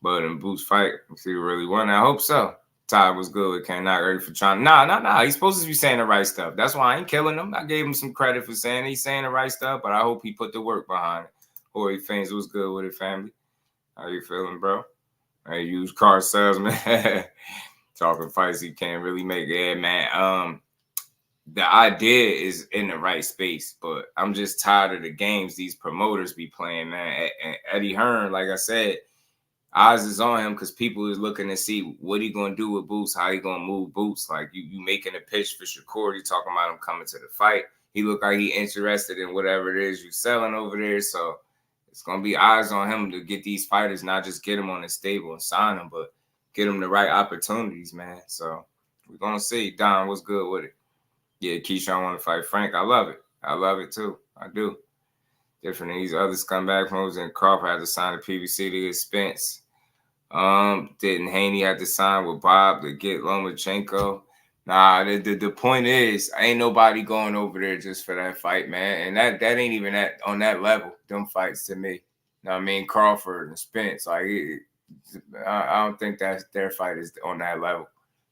but in Boot's fight, if he really won, I hope so. Todd was good with Ken, not ready for trying. Nah. He's supposed to be saying the right stuff. That's why I ain't killing him. I gave him some credit for saying he's saying the right stuff, but I hope he put the work behind it. Jorge Fans was good with it, family. How you feeling, bro? Hey, used car salesman. Talking fights he can't really make. Yeah, man. The idea is in the right space, but I'm just tired of the games these promoters be playing, man. And Eddie Hearn, like I said, eyes is on him because people is looking to see what he gonna do with Boots, how he gonna move Boots. Like you making a pitch for Shakur, you talking about him coming to the fight. He look like he interested in whatever it is you selling over there. So it's gonna be eyes on him to get these fighters, not just get them on the stable and sign them, but get them the right opportunities, man. So we're gonna see. Don, what's good with it? Yeah, Keyshawn want to fight Frank. I love it. I love it too. I do. Different than these other scumbag promoters, and Crawford had to sign the PBC to get Spence. Didn't Haney have to sign with Bob to get Lomachenko? Nah, the point is, ain't nobody going over there just for that fight, man. And that ain't even on that level, them fights to me. You know what I mean? Crawford and Spence, like, I don't think that their fight is on that level.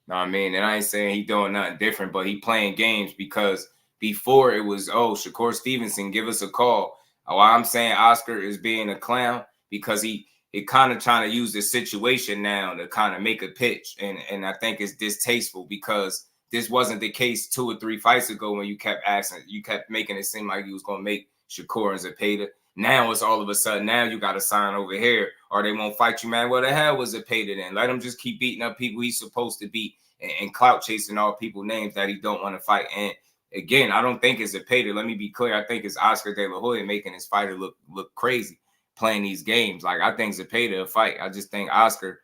You know what I mean? And I ain't saying he doing nothing different, but he playing games because before it was, Shakur Stevenson, give us a call. Why I'm saying Oscar is being a clown, because he kind of trying to use the situation now to kind of make a pitch. And I think it's distasteful because this wasn't the case 2 or 3 fights ago when you kept making it seem like you was going to make Shakur and Zepeda. Now it's all of a sudden, now you got to sign over here or they won't fight you, man. What the hell was Zepeda then? Let him just keep beating up people he's supposed to beat and clout chasing all people's names that he don't want to fight. And again, I don't think it's Zepeda. Let me be clear. I think it's Oscar De La Hoya making his fighter look crazy playing these games. Like, I think Zepeda will fight. I just think Oscar.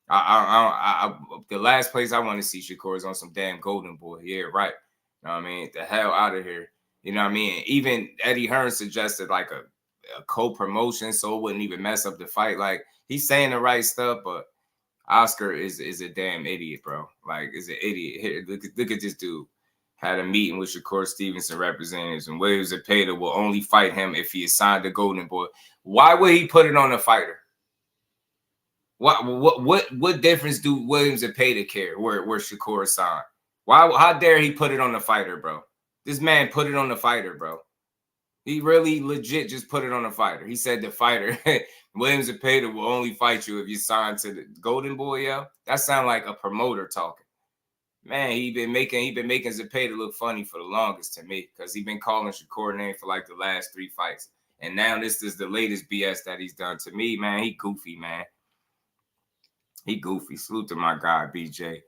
The last place I want to see Shakur is on some damn Golden Boy. Yeah, right. You know what I mean? The hell out of here. You know what I mean? Even Eddie Hearn suggested like a co-promotion so it wouldn't even mess up the fight. Like, he's saying the right stuff, but Oscar is a damn idiot, bro. Like, is an idiot. Here, look at this dude. Had a meeting with Shakur Stevenson representatives, and Williams Zepeda will only fight him if he is signed to Golden Boy. Why would he put it on a fighter? What difference do Williams Zepeda care where Shakur is signed? How dare he put it on the fighter, bro? This man put it on the fighter, bro. He really legit just put it on the fighter. He said the fighter, Williams Zepeda will only fight you if you sign to the Golden Boy, yo. That sounds like a promoter talking. Man, he been making Zepeda look funny for the longest to me, because he been calling Shakur name for like the last 3 fights. And now this is the latest BS that he's done to me, man. He goofy, man. He goofy. Salute to my guy, BJ.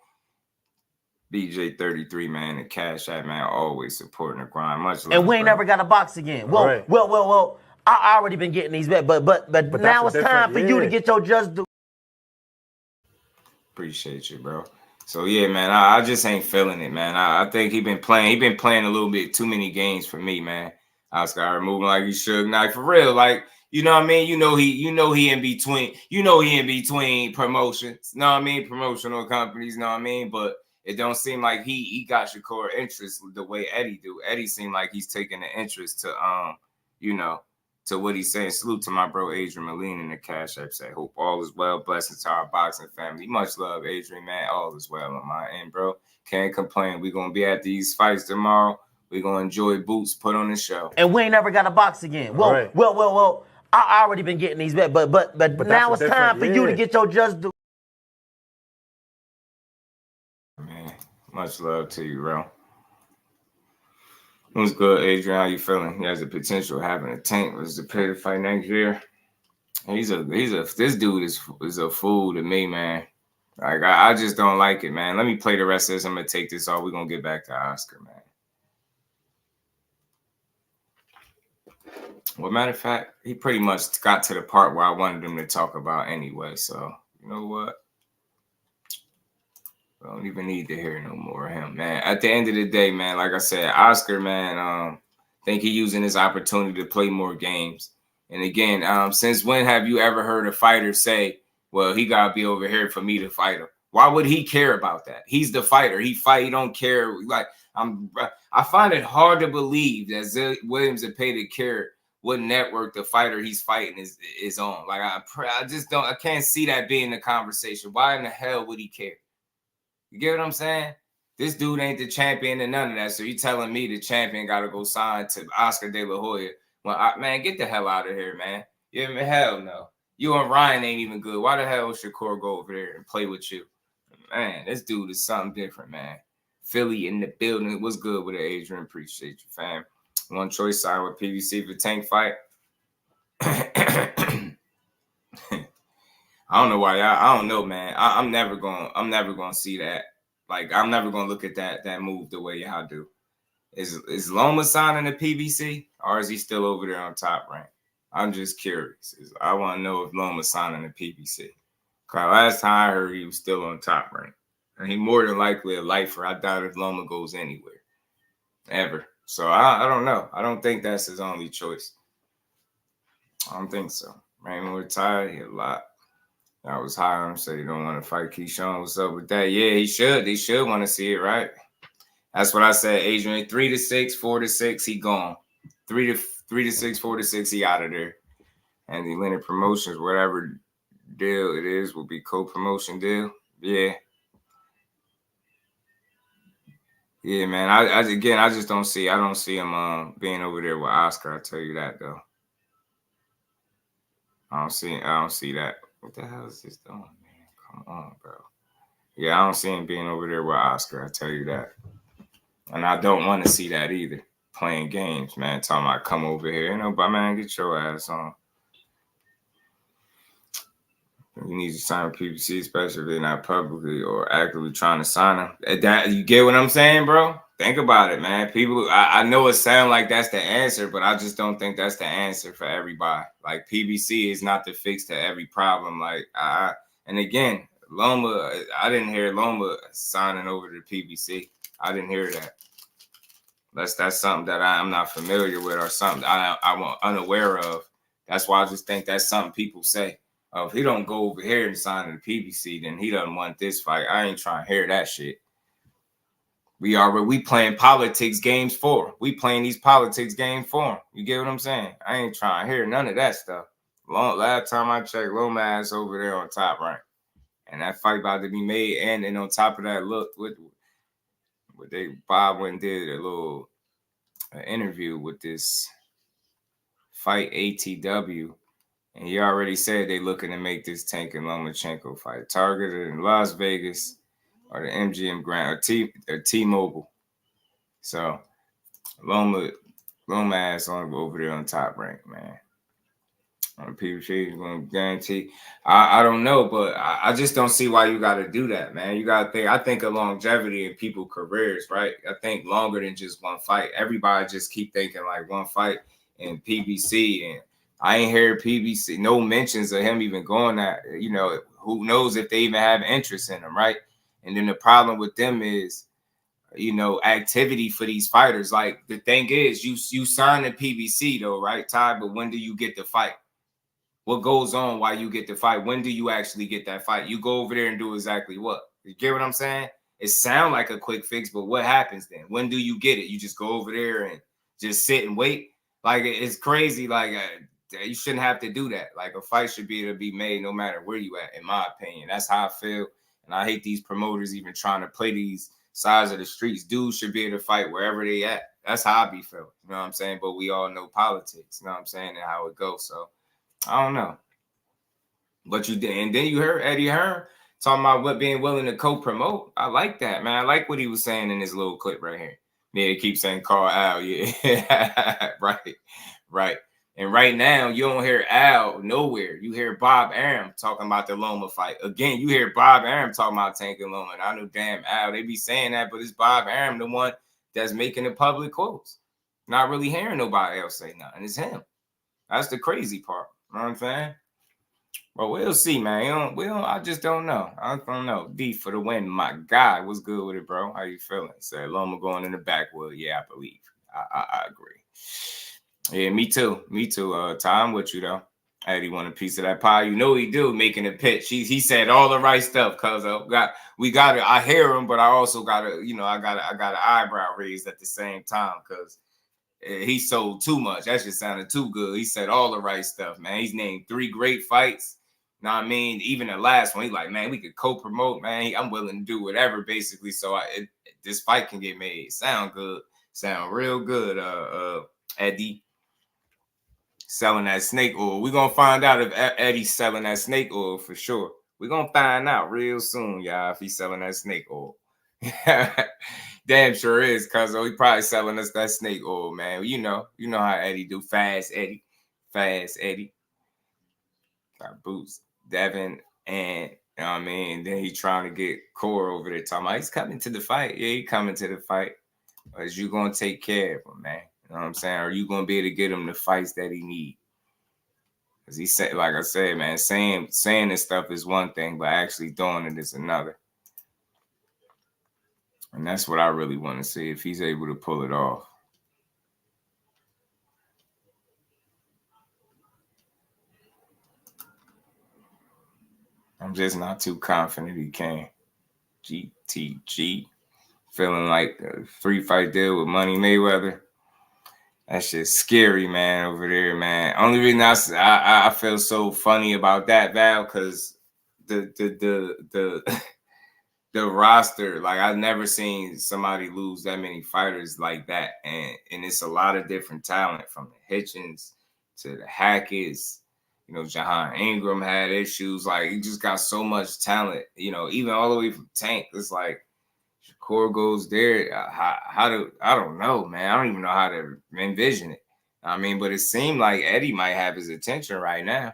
BJ33, man, the Cash App, man, always supporting the grind. Much love. And we ain't never got a box again. Well, right. well. I already been getting these, but now it's time for you to get your just do. Appreciate you, bro. So yeah, man, I just ain't feeling it, man. I think he been playing a little bit too many games for me, man. Oscar moving like he should. Like, for real, like, you know what I mean? He in between promotions. Know what I mean? Promotional companies, know what I mean? But it don't seem like he got Shakur interest the way Eddie do. Eddie seemed like he's taking an interest to to what he's saying. Salute to my bro Adrian Molina in the Cash App. Say, hope all is well. Blessings to our boxing family. Much love, Adrian, man. All is well on my end, bro. Can't complain. We're gonna be at these fights tomorrow. We're gonna enjoy boots put on the show. And we ain't never got a box again. Well. I already been getting these, but now it's time for you to get your just do. Man, much love to you, bro. What's good, Adrian? How you feeling? He has the potential of having a tank. Was the pay to fight next year? This dude is a fool to me, man. Like, I just don't like it, man. Let me play the rest of this. I'm gonna take this off. We're gonna get back to Oscar, man. Well, matter of fact, he pretty much got to the part where I wanted him to talk about anyway. So, you know what? I don't even need to hear no more of him, man. At the end of the day, man, like I said, Oscar, man, think he using his opportunity to play more games. And again, since when have you ever heard a fighter say, well, he got to be over here for me to fight him? Why would he care about that? He's the fighter. He fight. He don't care. Like, I find it hard to believe that Williams Zepeda cared what network the fighter he's fighting is on. Like, I can't see that being the conversation. Why in the hell would he care? You get what I'm saying? This dude ain't the champion and none of that. So you telling me the champion got to go sign to Oscar De La Hoya? Well, man, get the hell out of here, man. Yeah, man, hell no. You and Ryan ain't even good. Why the hell would Shakur go over there and play with you? Man, this dude is something different, man. Philly in the building. What's good with it, Adrian? Appreciate you, fam. One choice sign with PVC for tank fight. I don't know why. I don't know, man. I'm never gonna see that. Like, I'm never gonna look at that move the way y'all do. Is Loma signing the PVC, or is he still over there on Top Rank? I'm just curious. I want to know if Loma's signing the PVC. Cause last time I heard he was still on Top Rank, and he more than likely a lifer. I doubt if Loma goes anywhere, ever. So I don't know. I don't think that's his only choice. I don't think so. Man, we're tired. He a lot. I was high on him, said he don't want to fight Keyshawn. What's up with that? Yeah, he should. He should want to see it, right? That's what I said, Adrian. 3-6, 4-6, he gone. 3-6, 4-6, he out of there. And the Leonard Promotions, whatever deal it is, will be co-promotion deal. Yeah. Yeah, man. I just don't see. I don't see him being over there with Oscar. I tell you that though. I don't see that. What the hell is this doing, man? Come on, bro. Yeah, I don't see him being over there with Oscar. I tell you that. And I don't want to see that either. Playing games, man. Talking about come over here. You know, but man, get your ass on. You need to sign with PPC, especially if they're not publicly or actively trying to sign them. That, you get what I'm saying, bro? Think about it, man. People, I know it sounds like that's the answer, but I just don't think that's the answer for everybody. Like PBC is not the fix to every problem. Like and again, Loma, I didn't hear Loma signing over to PBC. I didn't hear that. That's something that I'm not familiar with or something I'm unaware of. That's why I just think that's something people say. If he don't go over here and sign to the PBC, then he doesn't want this fight. I ain't trying to hear that shit. We playing politics games for him. We playing these politics games for him. You get what I'm saying? I ain't trying to hear none of that stuff. Last time I checked, Lomas over there on top rank. And that fight about to be made. And then on top of that, look, Bob went and did a little interview with this fight ATW. And he already said they looking to make this Tank and Lomachenko fight. Targeted in Las Vegas or the MGM Grand or T-Mobile. So Lomas on over there on top rank, man. On PBC, you're going to guarantee. I don't know, but I just don't see why you got to do that, man. You got to think. I think of longevity in people's careers, right? I think longer than just one fight. Everybody just keep thinking like one fight in PBC, and I ain't heard PBC, no mentions of him even going that. You know, who knows if they even have interest in him, right? And then the problem with them is, you know, activity for these fighters. Like the thing is, you sign the PBC though, right, Ty? But when do you get the fight? What goes on while you get the fight? When do you actually get that fight? You go over there and do exactly what? You get what I'm saying? It sounds like a quick fix, but what happens then? When do you get it? You just go over there and just sit and wait? Like, it's crazy. Like, you shouldn't have to do that. Like, a fight should be able to be made no matter where you at, in my opinion. That's how I feel. And I hate these promoters even trying to play these sides of the streets. Dudes should be able to fight wherever they at. That's how I be feeling. You know what I'm saying? But we all know politics. You know what I'm saying? And how it goes. So, I don't know. But you did. And then you heard Eddie Hearn talking about what being willing to co-promote. I like that, man. I like what he was saying in this little clip right here. Yeah, he keeps saying Carl Al. Yeah. Right. And right now, you don't hear Al nowhere. You hear Bob Arum talking about the Loma fight. Again, you hear Bob Arum talking about Tank and Loma. And I know damn Al, they be saying that, but it's Bob Arum, the one that's making the public quotes. Not really hearing nobody else say nothing. It's him. That's the crazy part. You know what I'm saying? But we'll see, man. I just don't know. I don't know. D for the win. My God, what's good with it, bro? How you feeling? Said Loma going in the backwood. Yeah, I believe. I agree. Yeah, me too. Tom with you though. Eddie want a piece of that pie. You know he do, making a pitch. He said all the right stuff, cuz we got it. I hear him, but I also gotta, I got an eyebrow raised at the same time, because he sold too much. That just sounded too good. He said all the right stuff, man. He's named 3 great fights. You know what I mean? Even the last one, he's like, man, we could co-promote, man. I'm willing to do whatever, basically. So this fight can get made. Sound good. Sound real good, Eddie. Selling that snake oil. We're going to find out if Eddie's selling that snake oil for sure. We're going to find out real soon, y'all, if he's selling that snake oil. Damn sure is, cuz he probably selling us that snake oil, man. You know how Eddie do. Fast Eddie. Got Boots, Devin, and you know what I mean? Then he trying to get Core over there talking about he's coming to the fight. Yeah, he coming to the fight. Or is you gonna take care of him, man? You know what I'm saying? Are you gonna be able to get him the fights that he need? Because he said, like I said, man, saying this stuff is one thing, but actually doing it is another. And that's what I really want to see, if he's able to pull it off. I'm just not too confident he can. GTG. Feeling like a 3-fight deal with Money Mayweather. That's just scary, man, over there, man. Only reason I feel so funny about that, Val, because the roster, like, I've never seen somebody lose that many fighters like that. And it's a lot of different talent, from the Hitchens to the Hacketts. Jahan Ingram had issues. Like, he just got so much talent, even all the way from Tank. It's like Shakur goes there. I don't know, man. I don't even know how to envision it. I mean, but it seemed like Eddie might have his attention right now.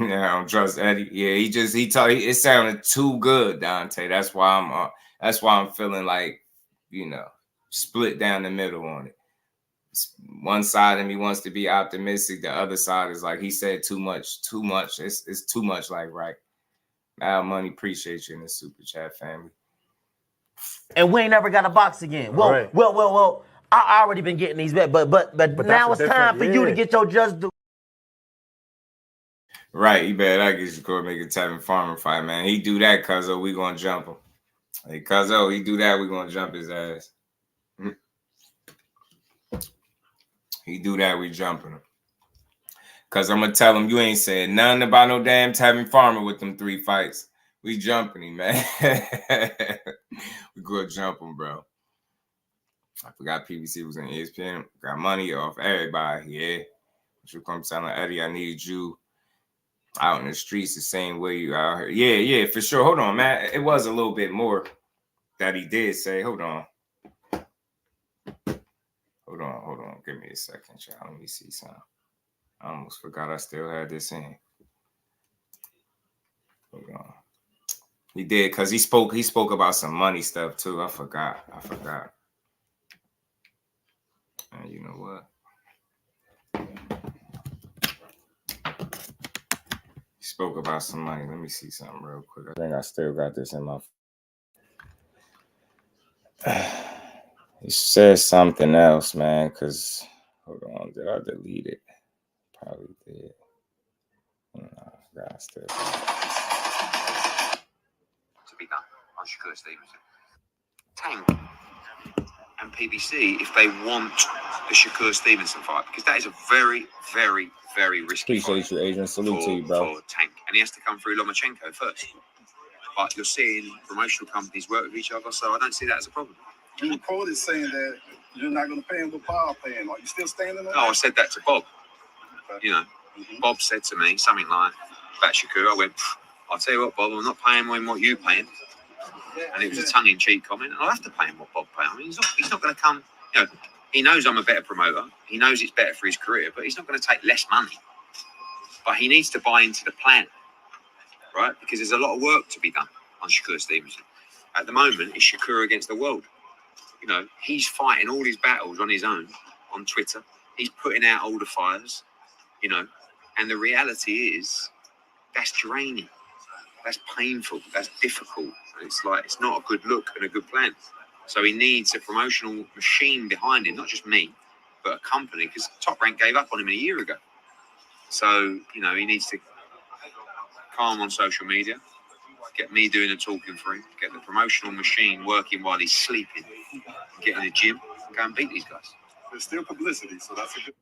Yeah, I don't trust Eddie. Yeah, it sounded too good, Dante. That's why I'm feeling like, split down the middle on it. One side of me wants to be optimistic. The other side is like, he said too much. It's too much, like, right. Al Money, appreciate you in the super chat, family. And we ain't never got a box again. Well, Right. well. I already been getting these bet, but now it's time for you to get your just do. Right, you better get Shakur make a Tevin Farmer fight, man. He do that, Cuzzo, we gonna jump him. Hey, Cuzzo, he do that, we gonna jump his ass. He do that, we jumping him. Cause I'm gonna tell him you ain't said nothing about no damn Tevin Farmer with them 3 fights. We jumping him, man. We gonna jump him, bro. I forgot PBC was in ESPN. Got money off everybody, yeah. You come telling Eddie, I need you out in the streets the same way you out here. Yeah, for sure. Hold on, man. It was a little bit more that he did say. Hold on. Give me a second, child. Let me see something. I almost forgot I still had this in. Hold on. He did, because he spoke about some money stuff too. I forgot. And you know what? He spoke about some money. Let me see something real quick. I think I still got this in my. He said something else, man, because, hold on, did I delete it? Probably did. No, God, still. To be done on Shakur Stevenson. Tank and PBC if they want the Shakur Stevenson fight, because that is a very, very, very risky Appreciate you, Adrian. Salute to you, bro. For Tank. And he has to come through Lomachenko first. But you're seeing promotional companies work with each other, so I don't see that as a problem. You were quoted saying that you're not going to pay him what Bob paying. Are you still standing on that? No, I said that to Bob. Okay. Bob said to me something like about Shakur. I went, I'll tell you what, Bob, I'm not paying him what you're paying. And it was a tongue-in-cheek comment. And I'll have to pay him what Bob paid. I mean, he's not going to come. He knows I'm a better promoter. He knows it's better for his career, but he's not going to take less money. But he needs to buy into the plan, right? Because there's a lot of work to be done on Shakur Stevenson. At the moment, it's Shakur against the world. He's fighting all his battles on his own on Twitter. He's putting out all the fires, and the reality is that's draining. That's painful. That's difficult. It's not a good look and a good plan. So he needs a promotional machine behind him, not just me, but a company, because Top Rank gave up on him a year ago. So, he needs to calm on social media, get me doing the talking for him, get the promotional machine working while he's sleeping, get in the gym, and go and beat these guys. There's still publicity, so that's a good.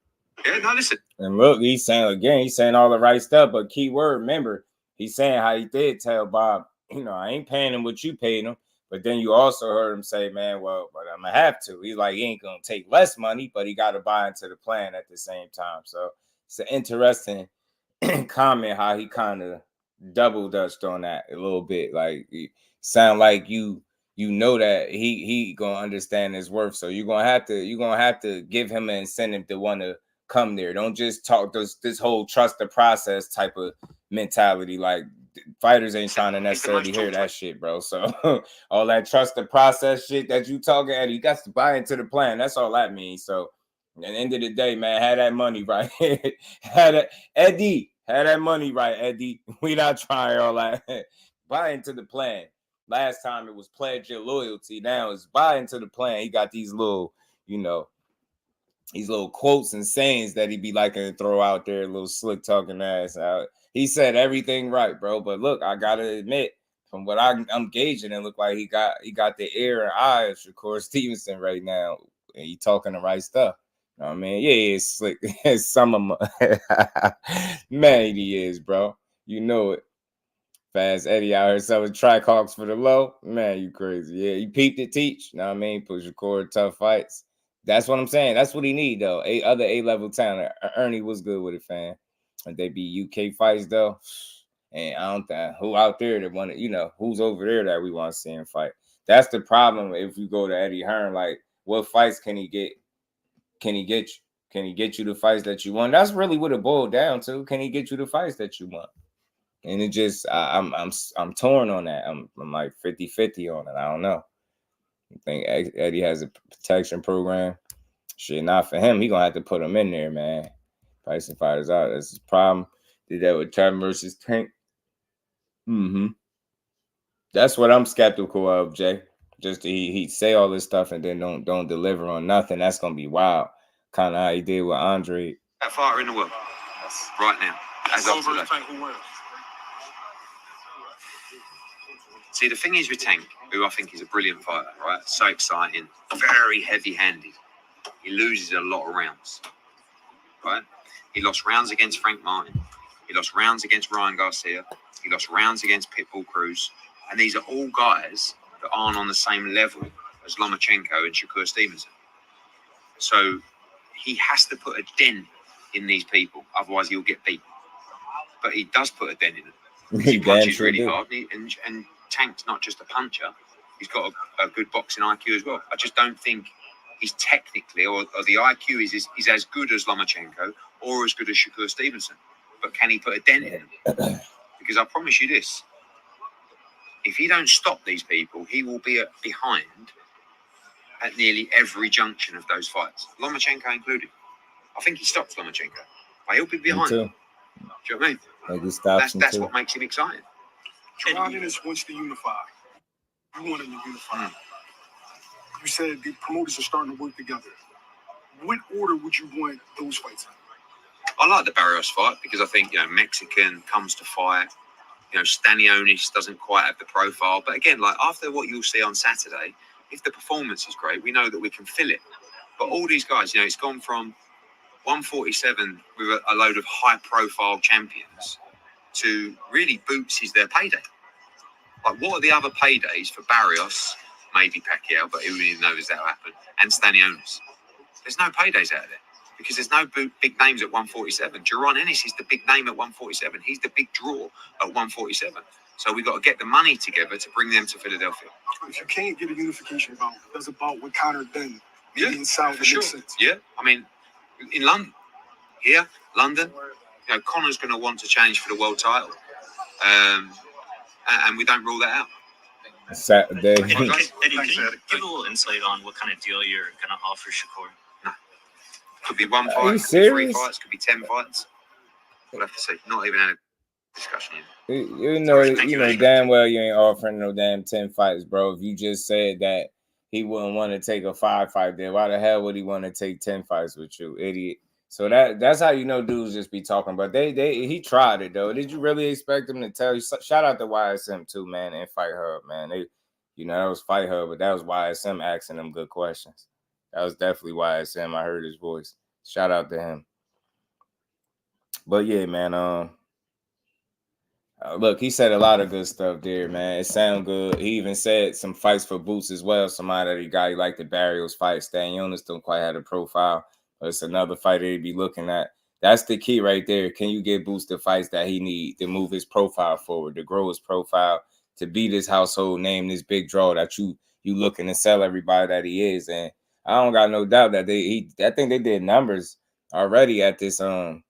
Yeah, no, listen. And look, he's saying all the right stuff, but key word, remember, he's saying how he did tell Bob, I ain't paying him what you paid him. But then you also heard him say, man, well, but I'm going to have to. He's like, he ain't going to take less money, but he got to buy into the plan at the same time. So it's an interesting comment how he kind of double dutched on that a little bit. Like, it sound like you know that he going to understand his worth. So you're going to have to give him an incentive to want to come there. Don't just talk this whole trust the process type of mentality. Like, fighters ain't trying to necessarily hear that shit, bro. So all that trust the process shit that you talking at, you got to buy into the plan. That's all that means. So at the end of the day, man, had that money right. Eddie, had that money right, Eddie. We not trying all that. Buy into the plan. Last time it was pledge your loyalty. Now it's buy into the plan. He got these little, these little quotes and sayings that he be liking to throw out there, little slick talking ass out. He said everything right, bro. But look, I gotta admit, from what I'm gauging, it look like he got the ear and eye of Shakur Stevenson right now, and he talking the right stuff. You know what I mean? Yeah, it's slick. Some of them, man, he is, bro. You know it. Fast Eddie out here selling Tricawks for the low. Man, you crazy. Yeah, he peeped it, teach. You know what I mean? Put Shakur tough fights. That's what I'm saying. That's what he need, though. Other A-level talent. Ernie was good with it, fam. And they be UK fights, though. And I don't think who out there that want to, who's over there that we want to see him fight. That's the problem if you go to Eddie Hearn. Like, what fights can he get? Can he get you? Can he get you the fights that you want? That's really what it boiled down to. Can he get you the fights that you want? And it just I'm torn on that. I'm like 50-50 on it. I don't know. I think Eddie has a protection program. Shit, not for him. He gonna have to put him in there, man. Pricing fighters out. That's his problem. Did that with Chad versus Tank. That's what I'm skeptical of, Jay. Just he say all this stuff and then don't deliver on nothing. That's gonna be wild. Kind of how he did with Andre. That fighter in the world right now. As of today. See, the thing is with Tank, who I think is a brilliant fighter, right? So exciting, very heavy-handed. He loses a lot of rounds, right? He lost rounds against Frank Martin. He lost rounds against Ryan Garcia. He lost rounds against Pitbull Cruz. And these are all guys that aren't on the same level as Lomachenko and Shakur Stevenson. So he has to put a dent in these people, otherwise he'll get beat. But he does put a dent in them. He punches really hard, and Tank's not just a puncher. He's got a good boxing IQ as well. I just don't think he's technically, or the IQ is as good as Lomachenko or as good as Shakur Stevenson. But can he put a dent in them? Because I promise you this, if he don't stop these people, he will be behind at nearly every junction of those fights, Lomachenko included. I think he stops Lomachenko, but he'll be behind. Do you know what I mean? That's what makes him exciting. Jaron Ennis wants to unify. You want him to unify. You said the promoters are starting to work together. What order would you want those fights in? I like the Barrios fight because I think, Mexican comes to fight. Stanionis doesn't quite have the profile. But again, like after what you'll see on Saturday, if the performance is great, we know that we can fill it. But all these guys, it's gone from 147 with a load of high-profile champions to really Boots is their payday. Like, what are the other paydays for Barrios? Maybe Pacquiao, but who even knows that'll happen? And Stanionis. There's no paydays out there because there's no big names at 147. Jaron Ennis is the big name at 147. He's the big draw at 147. So we've got to get the money together to bring them to Philadelphia. If you can't get a unification bout, there's a bout with Conor then. Maybe in South for sure. Sense. Yeah, I mean, in London, Conor's going to want to change for the world title, and we don't rule that out. Saturday. Eddie, can you give a little insight on what kind of deal you're going to offer Shakur? No. Could be one fight, Are you could serious? be 3 fights, could be 10 fights. We'll have to see. Not even a discussion yet. You know damn well you ain't offering no damn 10 fights, bro. If you just said that he wouldn't want to take a 5-fight deal, why the hell would he want to take 10 fights with you, idiot? So that's how dudes just be talking. But he tried it though. Did you really expect him to tell you? Shout out to YSM too, man, and Fight Hub, man. That was Fight Hub, but that was YSM asking them good questions. That was definitely YSM. I heard his voice. Shout out to him. But yeah, man. Look, he said a lot of good stuff there, man. It sounded good. He even said some fights for Boots as well. Somebody that he got, he liked the Barrios fight. Stanionis don't quite have a profile. But it's another fighter he'd be looking at. That's the key right there. Can you get Boots the fights that he need to move his profile forward, to grow his profile, to be this household name, this big draw that you looking to sell everybody that he is? And I don't got no doubt that I think they did numbers already at this for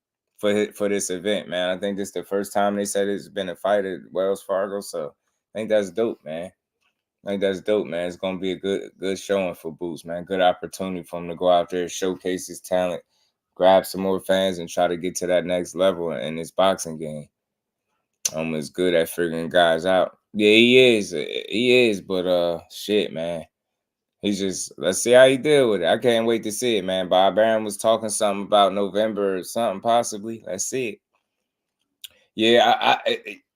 this event, man. I think this is the first time they said it's been a fight at Wells Fargo, so I think that's dope, man. It's gonna be a good showing for Boots, man. Good opportunity for him to go out there, showcase his talent, grab some more fans, and try to get to that next level in his boxing game. Is good at figuring guys out. Yeah, he is, but shit, man. He's just, let's see how he deal with it. I can't wait to see it, man. Bob Barron was talking something about November or something, possibly. Let's see it. Yeah,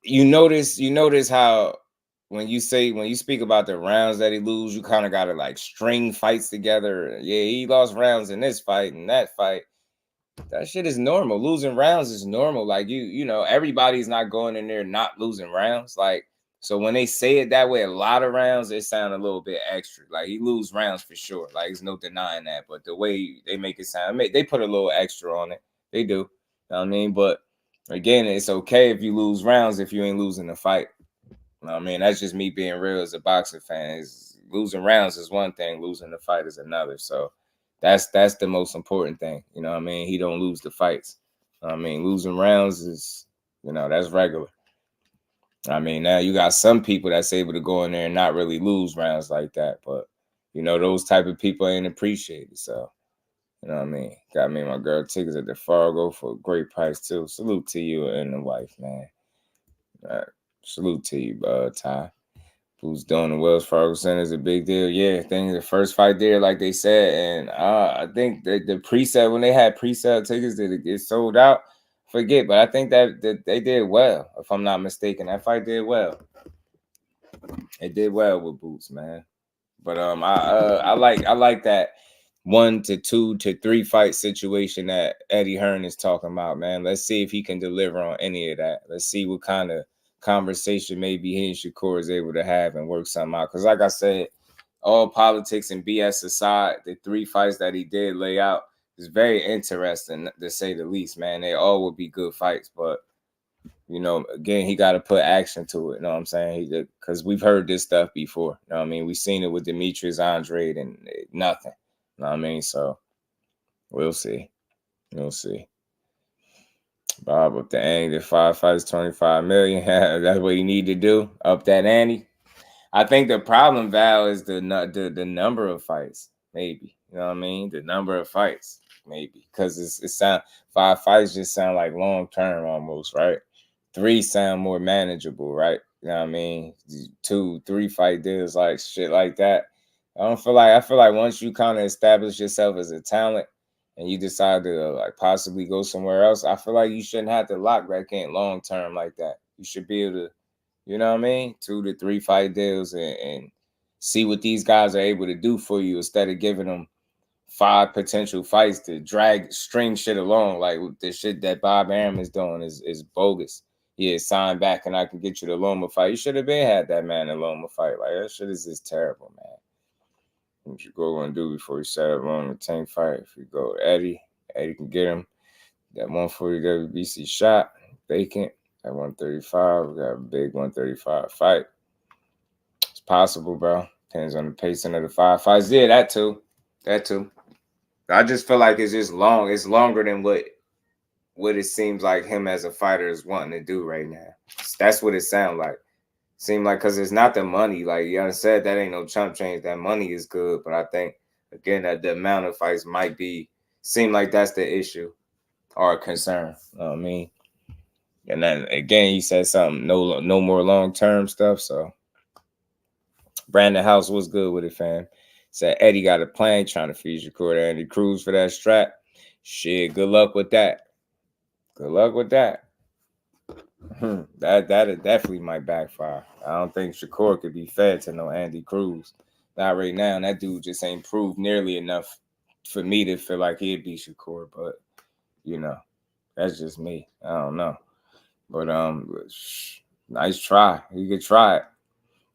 you notice how when you speak about the rounds that he lose, you kind of gotta like string fights together. Yeah, he lost rounds in this fight and that fight. That shit is normal. Losing rounds is normal. Like everybody's not going in there not losing rounds. Like, so when they say it that way, a lot of rounds, it sound a little bit extra. Like, he lose rounds for sure. Like, there's no denying that. But the way they make it sound, they put a little extra on it. They do. You know what I mean? But again, it's okay if you lose rounds if you ain't losing the fight. You know what I mean? That's just me being real as a boxing fan. Losing rounds is one thing. Losing the fight is another. So that's the most important thing. You know what I mean? He don't lose the fights. You know what I mean? Losing rounds is, that's regular. I mean, now you got some people that's able to go in there and not really lose rounds like that. But, you know, those type of people ain't appreciated. So, you know what I mean? Got me and my girl tickets at the Fargo for a great price, too. Salute to you and the wife, man. Salute to you, Ty. Who's doing the Wells Fargo Center is a big deal. Yeah, I think the first fight there, like they said. And I think the pre-sale, when they had pre-sale tickets, that it sold out. Forget, but I think that they did well, if I'm not mistaken. That fight did well. It did well with Boots, man. But I like that 1 to 2 to 3 fight situation that Eddie Hearn is talking about, man. Let's see if he can deliver on any of that. Let's see what kind of conversation maybe he and Shakur is able to have and work something out. Because like I said, all politics and BS aside, the 3 fights that he did lay out is very interesting, to say the least, man. They all would be good fights, but you know, again, he got to put action to it. You know what I'm saying? Because we've heard this stuff before. You know what I mean? We've seen it with Demetrius Andrade and nothing. You know what I mean? So we'll see. We'll see. Bob up the ante, the 5 fights, 25 million. That's what you need to do. Up that ante. I think the problem, Val, is the number of fights. Maybe. You know what I mean? The number of fights. Maybe. Because it sound 5 fights just sound like long term almost, right? 3 sound more manageable, right? You know what I mean? 2, 3 fight deals, like shit like that. I feel like once you kind of establish yourself as a talent and you decide to like possibly go somewhere else, I feel like you shouldn't have to lock back in long term like that. You should be able to, you know what I mean? 2 to 3 fight deals and see what these guys are able to do for you instead of giving them 5 potential fights to string shit along. Like the shit that Bob Arum is doing is bogus. Yeah, sign back and I can get you the Loma fight. You should have been had that man in Loma fight. Like that shit is just terrible, man. What you go and do before you set up on the tank fight? If you go Eddie can get him that 140 WBC shot vacant at 135. We got a big 135 fight. It's possible, bro. Depends on the pacing of the 5 fights. Yeah, that too. I just feel like it's just long. It's longer than what it seems like him as a fighter is wanting to do right now. That's what it sounds like. Seem like because it's not the money. Like you said, that ain't no chump change. That money is good, but I think again that the amount of fights might seem like that's the issue or a concern. You know what I mean? And then again, he said something no more long term stuff. So Brandon House was good with it, fam. Said Eddie got a plan trying to feed Shakur Andy Cruz for that strap. Shit, good luck with that. Good luck with that. That definitely might backfire. I don't think Shakur could be fed to no Andy Cruz. Not right now. That dude just ain't proved nearly enough for me to feel like he'd be Shakur. But, you know, that's just me. I don't know. But nice try. You could try it.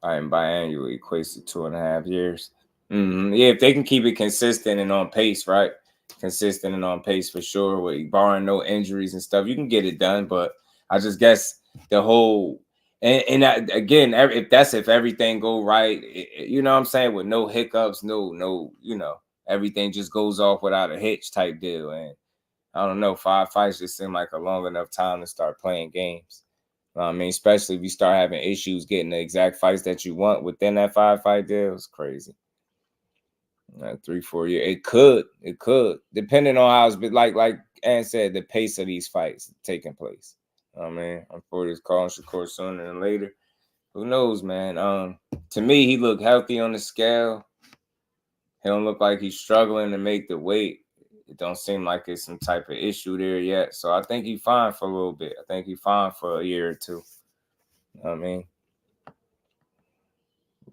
Biannual equates to 2.5 years. Yeah, if they can keep it consistent and on pace, right? Consistent and on pace for sure, barring no injuries and stuff, you can get it done. But I just guess the whole and that, again, if everything go right, you know what I'm saying, with no hiccups, no, you know, everything just goes off without a hitch type deal. And I don't know, 5 fights just seem like a long enough time to start playing games. I mean, especially if you start having issues getting the exact fights that you want within that 5 fight deal, it's crazy. 3-4 years, it could, depending on how it's been. Like Ann said, the pace of these fights taking place. I mean, I'm for this calling Shakur sooner than later. Who knows, man? To me, he looked healthy on the scale. He don't look like he's struggling to make the weight. It don't seem like it's some type of issue there yet. So I think he's fine for a little bit. I think he's fine for a year or 2. You know what I mean?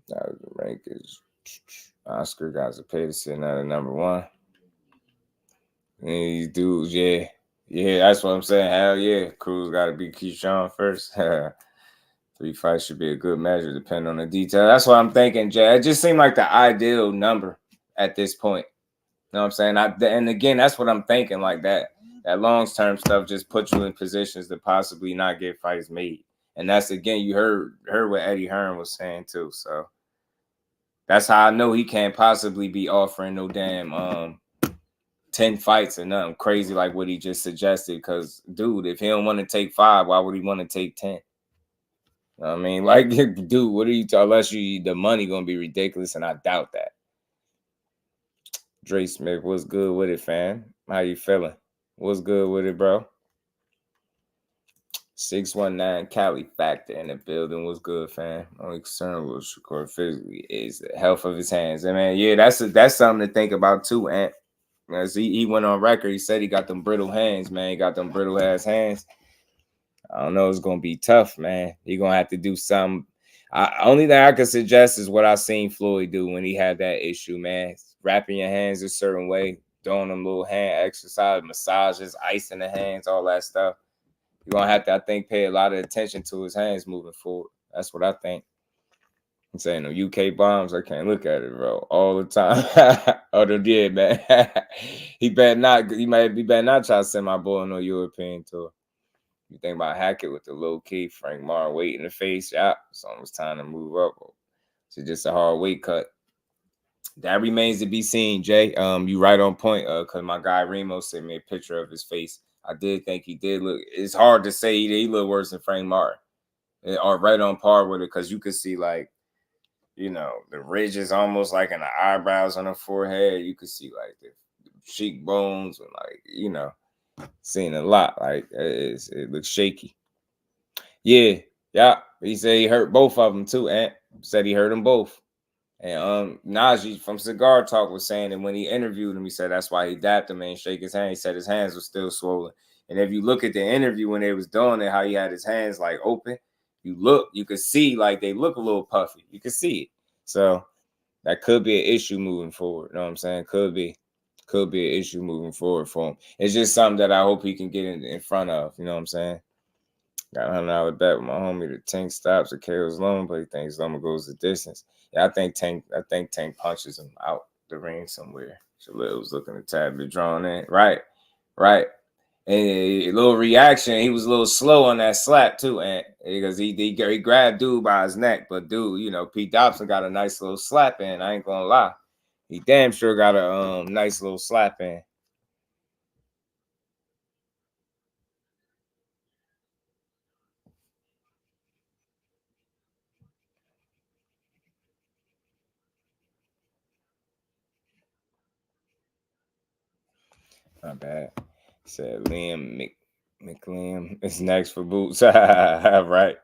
That was the rankings. Oscar got to pay to sit at number 1. And these dudes, yeah, that's what I'm saying. Hell yeah, Cruz got to beat Keyshawn first. 3 fights should be a good measure, depending on the detail. That's what I'm thinking, Jay. It just seemed like the ideal number at this point. You know what I'm saying? And again, that's what I'm thinking. Like that long-term stuff just puts you in positions to possibly not get fights made. And that's, again, you heard what Eddie Hearn was saying too. So that's how I know he can't possibly be offering no damn 10 fights or nothing crazy like what he just suggested. Because, dude, if he don't want to take 5, why would he want to take 10? I mean, like, dude, what are you talking? Unless the money gonna be ridiculous, and I doubt that. Dre Smith, what's good with it, fam? How you feeling? What's good with it, bro? 619 Cali Factor in the building. What's good, fam? Only concern with Shakur physically is the health of his hands. And man, yeah, that's something to think about too, Ant. As he went on record, he said he got them brittle hands, man. He got them brittle ass hands. I don't know. It's gonna be tough, man. He gonna have to do something. Only thing I could suggest is what I seen Floyd do when he had that issue, man. Wrapping your hands a certain way, doing them little hand exercise, massages, ice in the hands, all that stuff. You're gonna have to, I think, pay a lot of attention to his hands moving forward. That's what I think. I'm saying the UK bombs, I can't look at it, bro, all the time. Oh, they did, man. He better not try to send my boy on a European tour. You think about Hackett with the low key, Frank Marr weight in the face. Yeah, it's almost time to move up. So just a hard weight cut. That remains to be seen, Jay. You right on point. Cause my guy Remo sent me a picture of his face. I did think he did look. It's hard to say he looked worse than Frank Marr, or right on par with it, because you could see, like, you know, the ridges almost like in the eyebrows on the forehead. You could see like the cheekbones and, like, you know. Seen a lot. Like, it looks shaky. Yeah. He said he hurt both of them too. Ant said he hurt them both. And Najee from Cigar Talk was saying that when he interviewed him, he said that's why he dapped him and shake his hand. He said his hands were still swollen. And if you look at the interview when they was doing it, how he had his hands like open, you could see like they look a little puffy. You could see it. So that could be an issue moving forward. You know what I'm saying? Could be an issue moving forward for him. It's just something that I hope he can get in front of. You know what I'm saying? Got $100 bet with my homie. The Tank stops at KO's Loma, but he thinks Loma goes the distance. Yeah, I think Tank punches him out the ring somewhere. Khalil was looking a tad bit drawn in. Right. And a little reaction. He was a little slow on that slap too, and because he grabbed dude by his neck. But dude, you know, Pete Dobson got a nice little slap in. I ain't gonna lie. He damn sure got a nice little slap in. Not bad. Said Liam McLiam is next for boots. Right.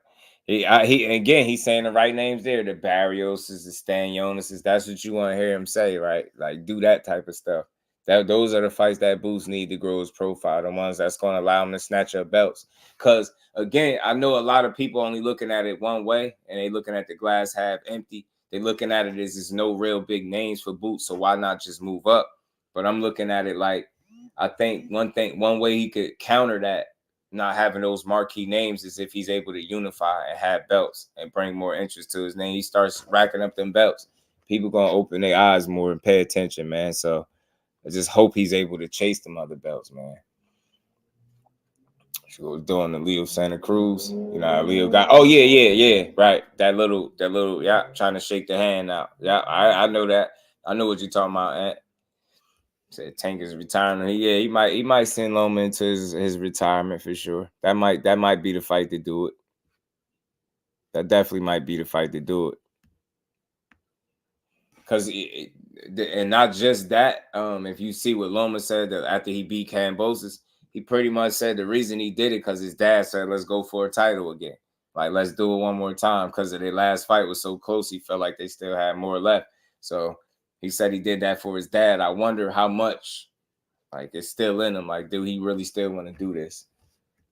He's saying the right names there. The Barrioses, the Stanionis. That's what you want to hear him say, right? Like, do that type of stuff. Those are the fights that Boots need to grow his profile. The ones that's going to allow him to snatch up belts. Because, again, I know a lot of people only looking at it one way, and they looking at the glass half empty. They're looking at it as there's no real big names for Boots, so why not just move up? But I'm looking at it like, I think one way he could counter that, not having those marquee names, is if he's able to unify and have belts and bring more interest to his name. He starts racking up them belts. People going to open their eyes more and pay attention, man. So I just hope he's able to chase them other belts, man. She was doing the Leo Santa Cruz. You know, Leo got, yeah. Right. That little, trying to shake the hand out. Yeah, I know that. I know what you're talking about, Ant. Said Tank is retiring. Yeah, he might send Loma into his retirement for sure. That might be the fight to do it. That definitely might be the fight to do it. Because and not just that. If you see what Loma said that after he beat Kambosos, he pretty much said the reason he did it because his dad said, "Let's go for a title again. Like, let's do it one more time." Because their last fight was so close, he felt like they still had more left. So he said he did that for his dad. I wonder how much, like, it's still in him. Like, do he really still want to do this?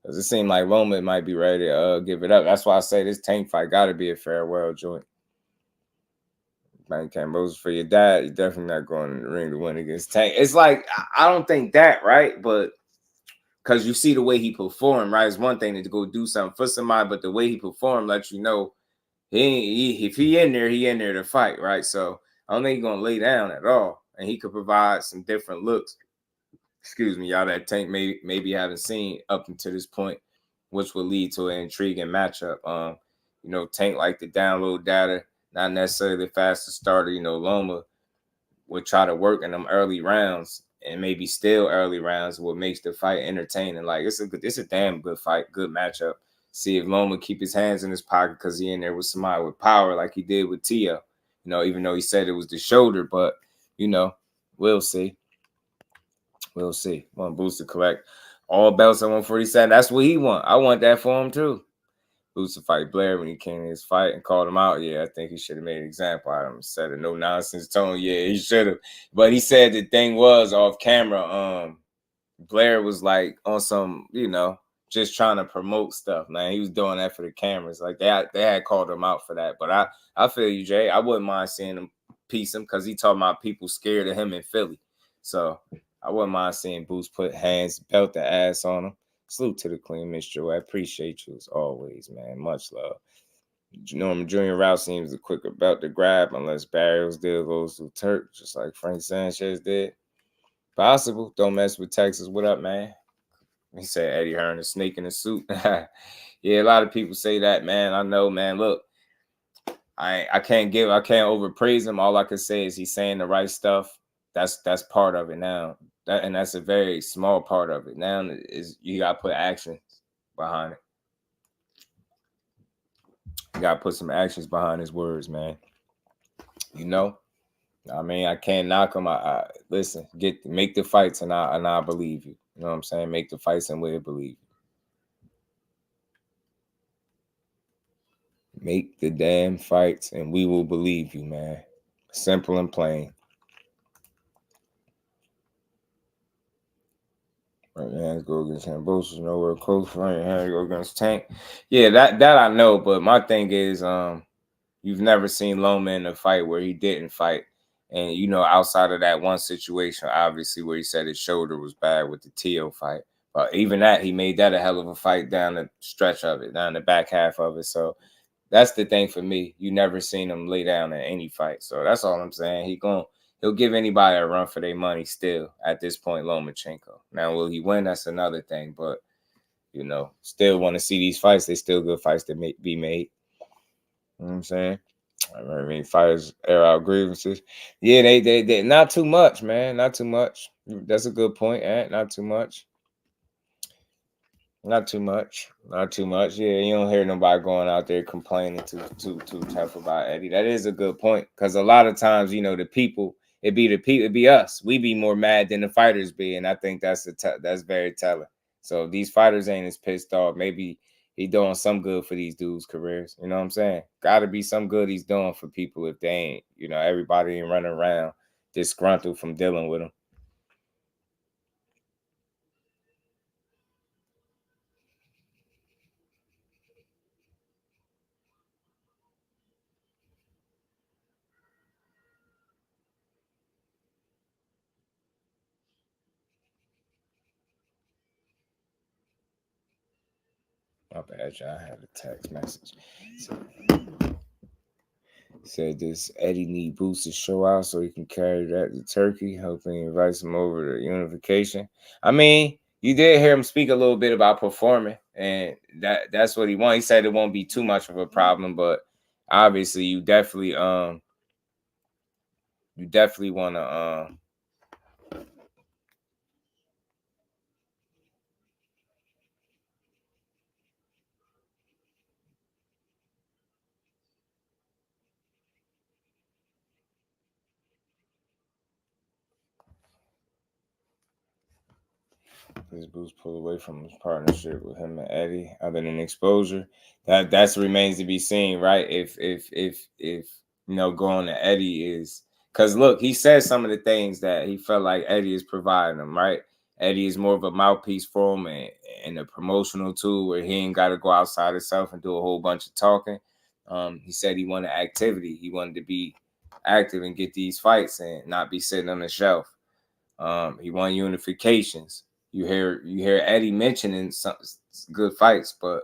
Because it seemed like Loma might be ready to give it up. That's why I say this Tank fight got to be a farewell joint. Man, Kambosos for your dad, you're definitely not going in the ring to win against Tank. It's like, I don't think that, right? But because you see the way he performed, right? It's one thing to go do something for somebody, but the way he performed lets you know if he in there, he in there to fight, right? So I don't think he's going to lay down at all. And he could provide some different looks. Excuse me, y'all, that Tank maybe haven't seen up until this point, which will lead to an intriguing matchup. You know, Tank like to download data, not necessarily the fastest starter. You know, Loma would try to work in them early rounds and maybe still early rounds, what makes the fight entertaining. Like, it's a damn good fight, good matchup. See if Loma keep his hands in his pocket because he in there with somebody with power like he did with Tio. You know, even though he said it was the shoulder, but, you know, we'll see. We'll see. Want Boots to collect all belts at 147. That's what he want. I want that for him, too. Boots to fight Blair when he came in his fight and called him out. Yeah, I think he should have made an example out of him. Said a no-nonsense tone. Yeah, he should have. But he said the thing was off camera, Blair was like on some, you know, just trying to promote stuff, man. He was doing that for the cameras. Like they had called him out for that. But I feel you, Jay. I wouldn't mind seeing him piece him because he talking about people scared of him in Philly. So I wouldn't mind seeing Boots put hands, belt the ass on him. Salute to the Queen, Miss Joe. I appreciate you as always, man. Much love. Norman Jr. route seems the quicker belt to grab unless Barrios deal goes to Turk, just like Frank Sanchez did. Possible. Don't mess with Texas. What up, man? He said Eddie Hearn, a snake in a suit. Yeah, a lot of people say that, man. I know, man. Look, I can't overpraise him. All I can say is he's saying the right stuff. That's part of it now. And that's a very small part of it. Now is you gotta put actions behind it. You gotta put some actions behind his words, man. You know? I mean, I can't knock him. Listen, make the fights and I believe you. You know what I'm saying? Make the fights and we'll believe you. Make the damn fights and we will believe you, man. Simple and plain. Right hands go against Hambosis, nowhere close. Right hand go against Tank. Yeah, that I know, but my thing is, you've never seen Loma in a fight where he didn't fight. And, you know, outside of that one situation, obviously, where he said his shoulder was bad with the Tio fight. But even that, he made that a hell of a fight down the stretch of it, down the back half of it. So that's the thing for me. You never seen him lay down in any fight. So that's all I'm saying. He'll give anybody a run for their money still at this point, Lomachenko. Now, will he win? That's another thing. But, you know, still want to see these fights. They still good fights to be made. You know what I'm saying? I mean, fighters air out grievances. Yeah, they not too much, man. Not too much. That's a good point, not too much. Not too much. Not too much. Yeah, you don't hear nobody going out there complaining too tough about Eddie. That is a good point. Because a lot of times, you know, the people, it'd be us. We be more mad than the fighters be. And I think that's very telling. So if these fighters ain't as pissed off, maybe he doing some good for these dudes' careers. You know what I'm saying? Gotta be some good he's doing for people if they ain't, you know, everybody ain't running around disgruntled from dealing with him. My bad, y'all. I had a text message. Said this Eddie need Boots to show out so he can carry that to Turkey, hoping he invites him over to unification. I mean, you did hear him speak a little bit about performing, and that's what he wants. He said it won't be too much of a problem, but obviously you definitely want to his Boots pull away from his partnership with him and Eddie, other than exposure. That remains to be seen, right? If you know, going to Eddie is because look, he said some of the things that he felt like Eddie is providing him, right? Eddie is more of a mouthpiece for him and a promotional tool where he ain't got to go outside himself and do a whole bunch of talking. He said he wanted activity. He wanted to be active and get these fights and not be sitting on the shelf. He wanted unifications. You hear Eddie mentioning some good fights, but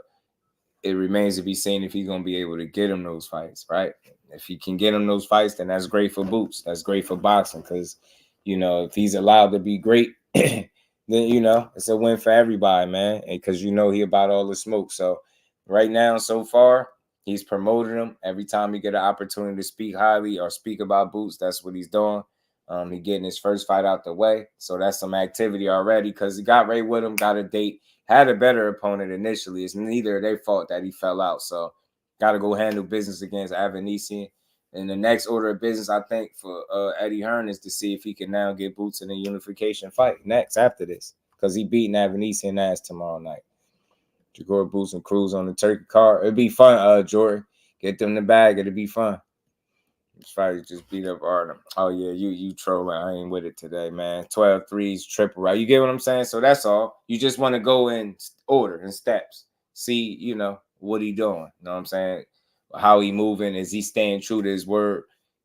it remains to be seen if he's going to be able to get him those fights, right? If he can get him those fights, then that's great for Boots. That's great for boxing because, you know, if he's allowed to be great, then, you know, it's a win for everybody, man, because, you know, he about all the smoke. So right now, so far, he's promoted him. Every time he get an opportunity to speak highly or speak about Boots, that's what he's doing. He getting his first fight out the way, so that's some activity already because he got Ray with him, got a date, had a better opponent initially. It's neither of their fault that he fell out, so got to go handle business against Avanesian. And the next order of business, I think, for Eddie Hearn is to see if he can now get Boots in a unification fight next after this because he beating Avanesian ass tomorrow night. Shakur, Boots, and Cruz on the turkey card. It'd be fun, Jordan. Get them the bag. It'll be fun. Friday just beat up Artem. Oh, yeah, you trolling. I ain't with it today, man. 12 threes, triple, right? You get what I'm saying? So that's all. You just want to go in order and steps. See, you know, what he doing. You know what I'm saying? How he moving. Is he staying true to his word?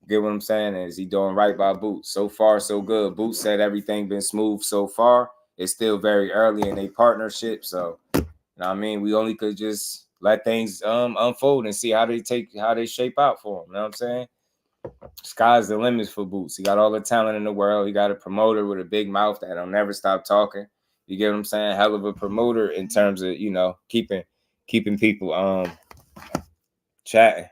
Get what I'm saying? Is he doing right by Boots? So far, so good. Boots said everything been smooth so far. It's still very early in a partnership. So, you know what I mean? We only could just let things unfold and see how they shape out for him. You know what I'm saying? Sky's the limit for Boots. He got all the talent in the world. He got a promoter with a big mouth that'll never stop talking. You get what I'm saying? Hell of a promoter in terms of, you know, keeping people chatting.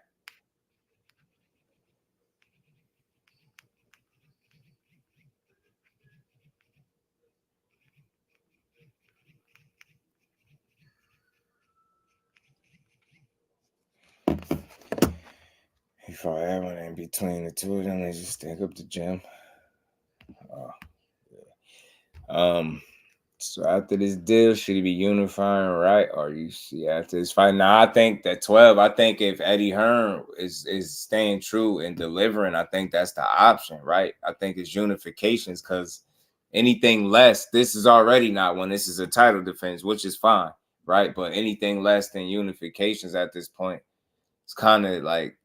He fought everyone in between the two of them. They just stick up the gym. So after this deal, should he be unifying, right? Or you see after this fight? Now I think that 12. I think if Eddie Hearn is staying true and delivering, I think that's the option, right? I think it's unifications because anything less, this is already not one. This is a title defense, which is fine, right? But anything less than unifications at this point, it's kind of like,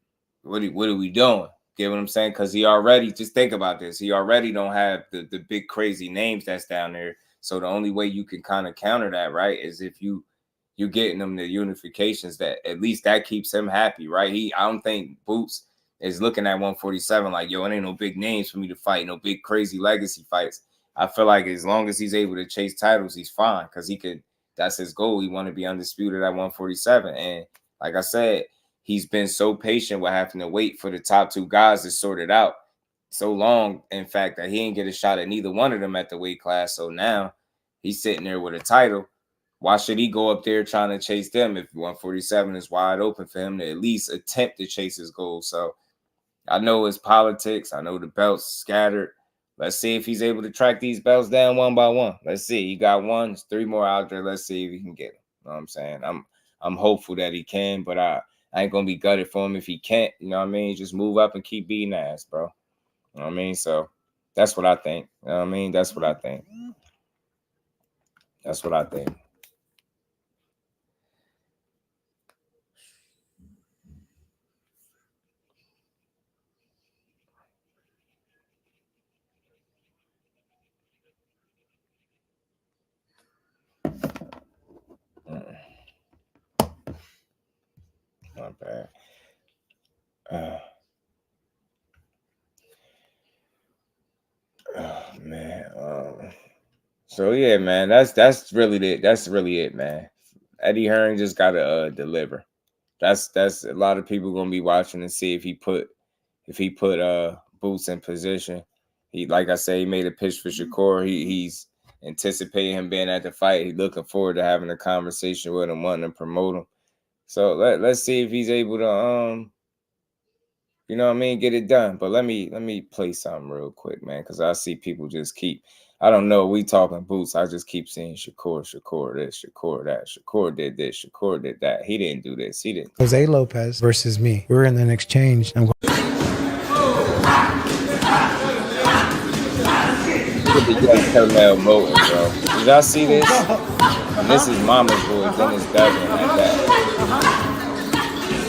what are we doing? Get what I'm saying? Because he already, just think about this. He already don't have the big crazy names that's down there. So the only way you can kind of counter that, right, is if you're getting them the unifications that at least that keeps him happy, right? I don't think Boots is looking at 147 like, yo, it ain't no big names for me to fight, no big crazy legacy fights. I feel like as long as he's able to chase titles, he's fine because that's his goal. He want to be undisputed at 147. And like I said, he's been so patient with having to wait for the top two guys to sort it out so long, in fact, that he ain't get a shot at neither one of them at the weight class. So now he's sitting there with a title. Why should he go up there trying to chase them if 147 is wide open for him to at least attempt to chase his goal? So I know it's politics. I know the belts scattered. Let's see if he's able to track these belts down one by one. Let's see. He got one. There's 3 more out there. Let's see if he can get them. You know what I'm saying? I'm hopeful that he can, but I ain't going to be gutted for him if he can't. You know what I mean? Just move up and keep beating ass, bro. You know what I mean? So that's what I think. You know what I mean? That's what I think. That's what I think. Not bad. Oh man. So yeah, man, that's really it, man. Eddie Hearn just gotta deliver. That's a lot of people gonna be watching and see if he put Boots in position. He, like I say, he made a pitch for Shakur. He's anticipating him being at the fight. He's looking forward to having a conversation with him, wanting to promote him. So let's see if he's able to you know what I mean, get it done. But let me play something real quick, man, because I see people just keep, I don't know, we talking Boots. I just keep seeing Shakur this, Shakur that. Shakur did this, Shakur did that. He didn't do this. He didn't. Jose Lopez versus me. We're in an exchange. I'm going. Curmel Moton, bro. Did y'all see this? And this is Mommas boy, Dennis Devin like that.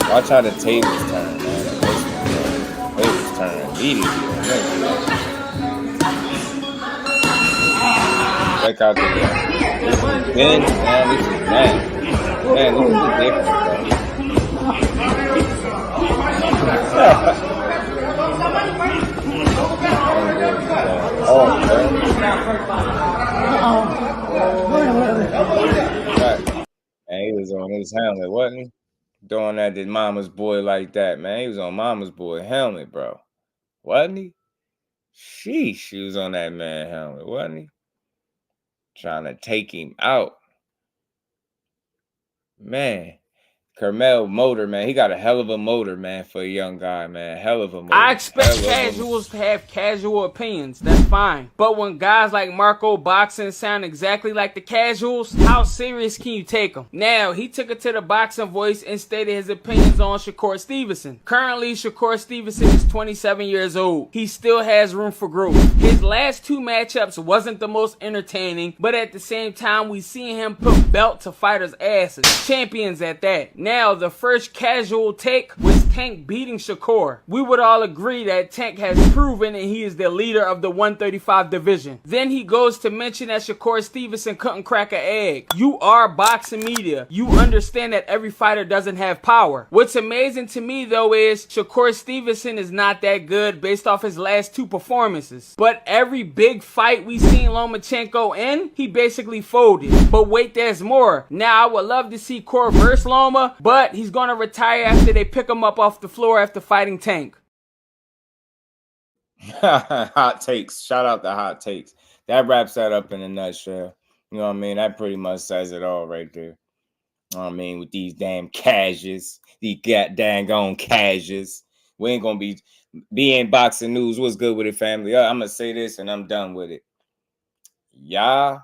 Watch how the tables turn, man. Tables turn immediately. Check out the game. This is Ben, man. This is mad. Man, this is different, And he was on his helmet, wasn't he? Doing that to Mama's boy like that, man. He was on Mama's boy helmet, bro. Wasn't he? Sheesh, he was on that man helmet, wasn't he? Trying to take him out. Man. Curmel motor, man. He got a hell of a motor, man, for a young guy, man. Hell of a motor. I expect casuals to have casual opinions. That's fine. But when guys like Marco Boxing sound exactly like the casuals, how serious can you take them? Now, he took it to the Boxing Voice and stated his opinions on Shakur Stevenson. Currently, Shakur Stevenson is 27 years old. He still has room for growth. His last 2 matchups wasn't the most entertaining, but at the same time, we seen him put belt to fighters' asses. Champions at that. Now, the first casual take was Tank beating Shakur. We would all agree that Tank has proven that he is the leader of the 135 division. Then he goes to mention that Shakur Stevenson couldn't crack an egg. You are boxing media. You understand that every fighter doesn't have power. What's amazing to me though is Shakur Stevenson is not that good based off his last 2 performances. But every big fight we seen Lomachenko in, he basically folded. But wait, there's more. Now I would love to see Core versus Loma, but he's gonna retire after they pick him up off the floor after fighting Tank. Hot takes. Shout out to Hot Takes. That wraps that up in a nutshell. You know what I mean? That pretty much says it all right there. You know what I mean? With these damn cashes. These dang on cashes. We ain't gonna be in boxing news. What's good with it, family? I'm gonna say this and I'm done with it. Y'all,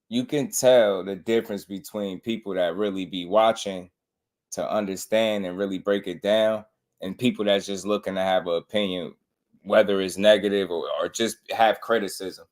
you can tell the difference between people that really be watching to understand and really break it down, and people that's just looking to have an opinion, whether it's negative or just have criticism.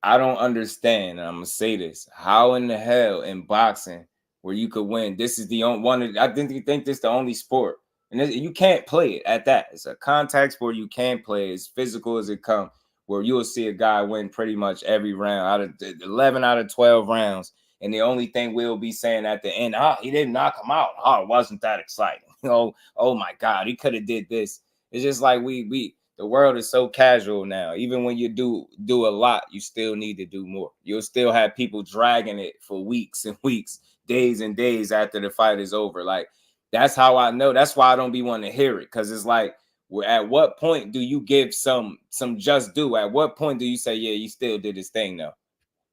I don't understand, and I'm gonna say this: how in the hell in boxing where you could win? This is the only one. I think this is the only sport, and you can't play it at that. It's a contact sport. You can't play as physical as it comes, where you'll see a guy win pretty much every round out of 11 out of 12 rounds. And the only thing we'll be saying at the end, he didn't knock him out. It wasn't that exciting. Oh my God, he could have did this. It's just like the world is so casual now. Even when you do a lot, you still need to do more. You'll still have people dragging it for weeks and weeks, days and days after the fight is over. Like, that's how I know. That's why I don't be wanting to hear it. Because it's like, at what point do you give some just due? At what point do you say, yeah, you still did this thing though?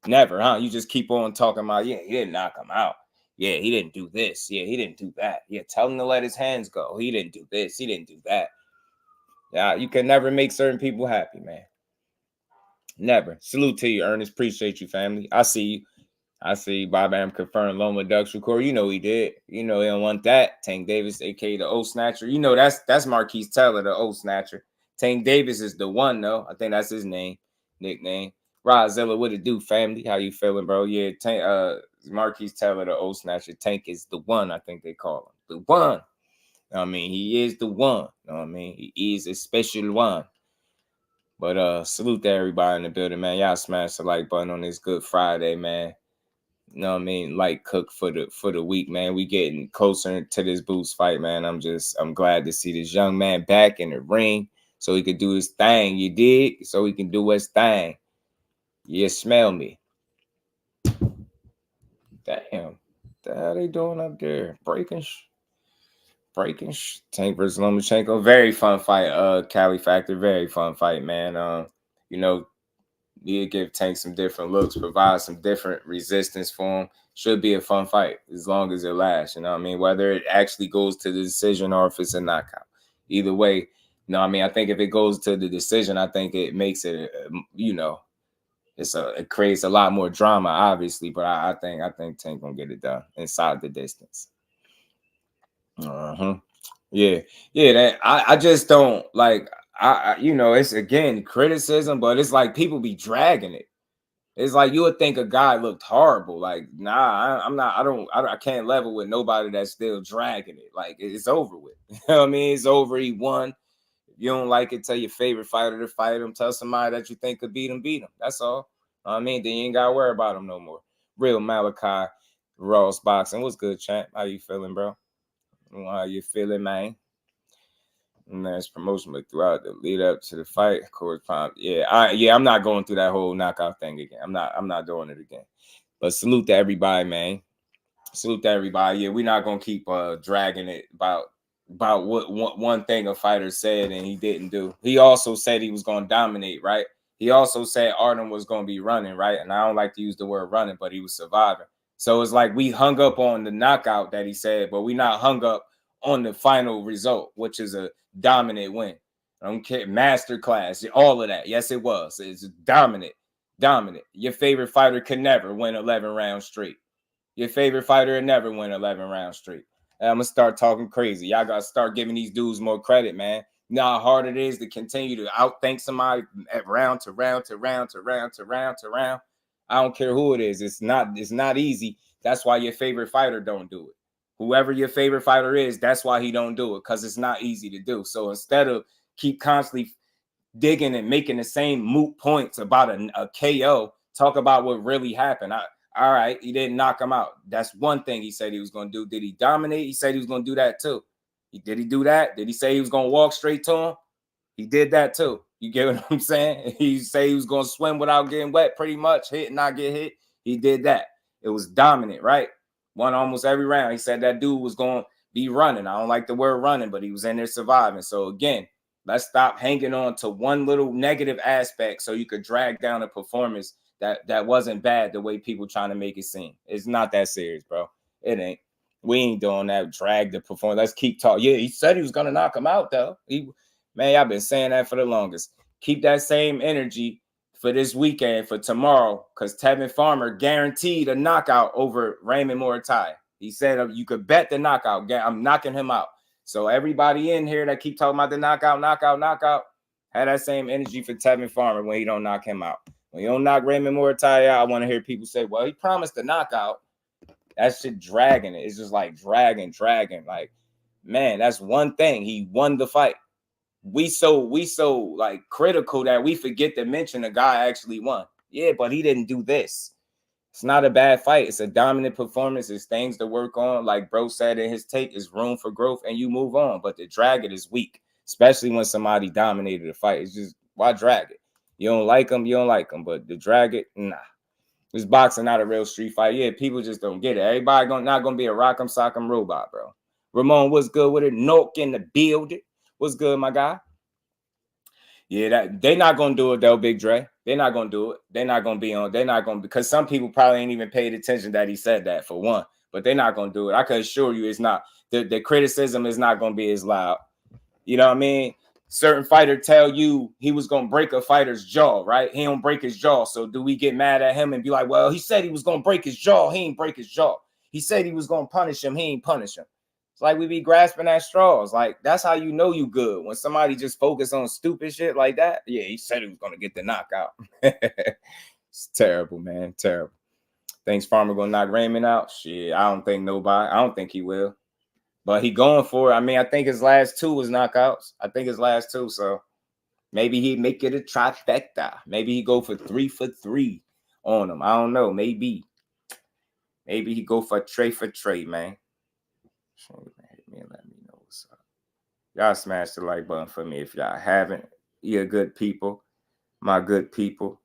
Never, huh? You just keep on talking about, yeah, he didn't knock him out. Yeah, he didn't do this. Yeah, he didn't do that. Yeah, tell him to let his hands go. He didn't do this. He didn't do that. Yeah, you can never make certain people happy, man. Never. Salute to you, Ernest. Appreciate you, family. I see you. I see Bob Am confirmed Loma Ducks record. You know he did. You know he don't want that. Tank Davis, aka the O Snatcher. You know that's Marquise Teller, the O Snatcher. Tank Davis is the one, though. I think that's his nickname. Rozilla, what it do, family? How you feeling, bro? Yeah, Tank, Marquise Teller, the O Snatcher. Tank is the one, I think they call him. The one. I mean, he is the one. You know what I mean? He is a special one. But salute to everybody in the building, man. Y'all smash the like button on this Good Friday, man. You know what I mean? Like cook for the week, man. We getting closer to this Boots fight, man. I'm glad to see this young man back in the ring so he could do his thing. You dig? So he can do his thing. You smell me. Damn. What the hell they doing up there? Breaking. Tank versus Lomachenko. Very fun fight. Cali Factor. Very fun fight, man. You know, need to give Tank some different looks, provide some different resistance for him. Should be a fun fight as long as it lasts. You know what I mean? Whether it actually goes to the decision or if it's a knockout. Either way, you know what I mean? I think if it goes to the decision, I think it makes it, it creates a lot more drama, obviously, but I think Tank gonna get it done inside the distance. Yeah. That I just don't like. It's again criticism, but it's like people be dragging it. It's like you would think a guy looked horrible. Like, nah, I'm not. I can't level with nobody that's still dragging it. Like, it's over with. You know what I mean? It's over. He won. If you don't like it, tell your favorite fighter to fight him. Tell somebody that you think could beat him. That's all. I mean, then you ain't gotta worry about him no more. Real Malachi Ross Boxing. What's good, champ? How you feeling, bro? How you feeling, man? And there's promotion, but throughout the lead up to the fight, of course, I'm not going through that whole knockout thing again. I'm not doing it again. But salute to everybody, man. Salute to everybody. Yeah, we're not gonna keep dragging it about about what one thing a fighter said and he didn't do. He also said he was going to dominate, right? He also said Artem was going to be running, right? And I don't like to use the word running, but he was surviving. So it's like we hung up on the knockout that he said, but we not hung up on the final result, which is a dominant win. I don't care, masterclass, all of that. Yes, it was. It's dominant. Your favorite fighter could never win 11 rounds straight. Your favorite fighter would never win 11 rounds straight. And I'm going to start talking crazy. Y'all got to start giving these dudes more credit, man. You know how hard it is to continue to outthink somebody at round to round to round to round to round to round. I don't care who it is. It's not easy. That's why your favorite fighter don't do it. Whoever your favorite fighter is, that's why he don't do it, because it's not easy to do. So instead of keep constantly digging and making the same moot points about a KO, talk about what really happened. All right, he didn't knock him out. That's one thing he said he was going to do. Did he dominate? He said he was going to do that too. Did he do that? Did he say he was going to walk straight to him? He did that too. You get what I'm saying? He said he was going to swim without getting wet, pretty much, hit and not get hit. He did that. It was dominant, right? Won almost every round. He said that dude was going to be running. I don't like the word running, but he was in there surviving. So again, let's stop hanging on to one little negative aspect so you could drag down a performance that wasn't bad the way people trying to make it seem. It's not that serious, bro. It ain't. We ain't doing that. Drag the performance. Let's keep talking. Yeah, he said he was gonna knock him out, though. Man, I've been saying that for the longest. Keep that same energy for this weekend, for tomorrow, because Tevin Farmer guaranteed a knockout over Raymond Moratai. He said you could bet the knockout. I'm knocking him out. So everybody in here that keep talking about the knockout, had that same energy for Tevin Farmer when he don't knock him out. When you don't knock Raymond Moratai out, I want to hear people say, well, he promised the knockout. That shit dragging it. It's just like dragging. Like, man, that's one thing. He won the fight. We so like critical that we forget to mention the guy actually won. Yeah, but he didn't do this. It's not a bad fight. It's a dominant performance. It's things to work on. Like bro said in his take, it's room for growth and you move on. But the drag it is weak, especially when somebody dominated the fight. It's just, why drag it? You don't like him, but the drag it, nah. This boxing not a real street fight. Yeah, people just don't get it. Everybody not gonna be a rock'em sock'em robot, bro. Ramon, what's good with it? Nook in the building. What's good, my guy? Yeah, they're not gonna do it though, Big Dre. They're not gonna do it. They're not gonna be on. They're not gonna, because some people probably ain't even paid attention that he said that, for one. But they're not gonna do it. I can assure you, it's not. The criticism is not gonna be as loud. You know what I mean? Certain fighter tell you he was gonna break a fighter's jaw, right? He don't break his jaw. So do we get mad at him and be like, well, he said he was gonna break his jaw. He ain't break his jaw. He said he was gonna punish him. He ain't punish him. It's like we be grasping at straws. Like, that's how you know you good. When somebody just focus on stupid shit like that. Yeah, he said he was gonna get the knockout. It's terrible, man. Terrible. Thinks Farmer gonna knock Raymond out? Shit, I don't think nobody. I don't think he will. But he going for it. I mean, I think his last two was knockouts. So maybe he make it a trifecta. Maybe he go for 3 for 3 on him. I don't know. Maybe he go for Trey, man. Hit me and let me know what's up. Y'all smash the like button for me if y'all haven't. You're good people. My good people.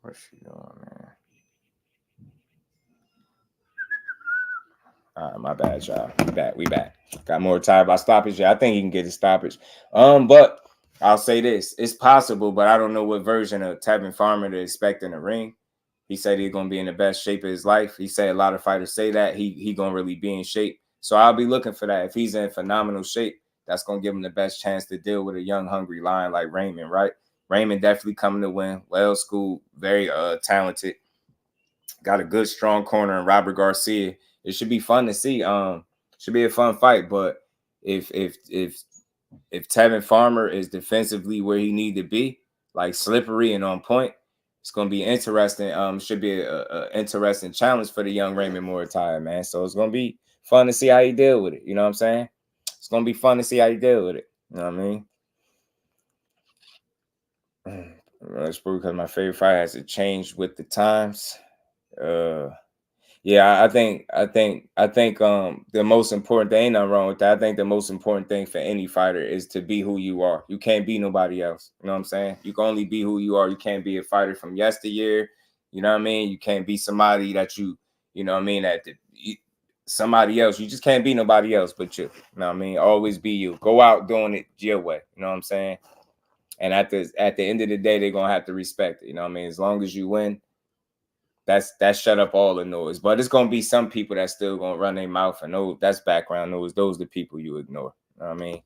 What's she doing, man? All right, my bad, y'all. We back. Got more time about stoppage. Yeah, I think he can get a stoppage. But I'll say this. It's possible, but I don't know what version of Tevin Farmer to expect in the ring. He said he's going to be in the best shape of his life. He said a lot of fighters say that. He going to really be in shape. So I'll be looking for that. If he's in phenomenal shape, that's going to give him the best chance to deal with a young, hungry lion like Raymond, right? Raymond definitely coming to win. Well-schooled, very talented. Got a good, strong corner in Robert Garcia. It should be fun to see. Should be a fun fight. But if Tevin Farmer is defensively where he need to be, like slippery and on point, it's gonna be interesting. Should be a interesting challenge for the young Raymond Moratai, man. So it's gonna be fun to see how he deal with it. You know what I'm saying? It's gonna be fun to see how he deal with it. You know what I mean? That's probably because my favorite fight has to change with the times. Yeah, I think the most important thing, ain't nothing wrong with that. I think the most important thing for any fighter is to be who you are. You can't be nobody else. You know what I'm saying? You can only be who you are. You can't be a fighter from yesteryear. You know what I mean? You can't be somebody that you You know what I mean? Somebody else. You just can't be nobody else but you. You know what I mean? Always be you. Go out doing it your way. You know what I'm saying? And at the end of the day, they're gonna have to respect it. You know what I mean? As long as you win, that's shut up all the noise. But it's gonna be some people that still gonna run their mouth and know that's background noise. Those are the people you ignore. You know what I mean?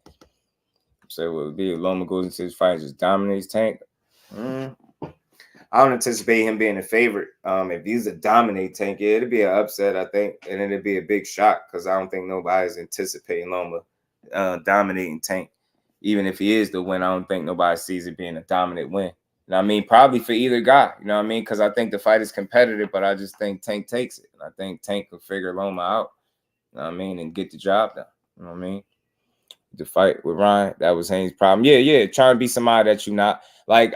So it would be if Loma goes into his fight and just dominates Tank. I don't anticipate him being a favorite. If he's a dominate Tank, yeah, it'd be an upset, I think, and then it'd be a big shock because I don't think nobody's anticipating Loma dominating Tank. Even if he is the win, I don't think nobody sees it being a dominant win. You know what I mean? Probably for either guy. You know what I mean? Because I think the fight is competitive, but I just think Tank takes it. And I think Tank will figure Loma out. You know what I mean? And get the job done. You know what I mean? The fight with Ryan, that was Haynes' problem. Yeah. Trying to be somebody that you're not. Like,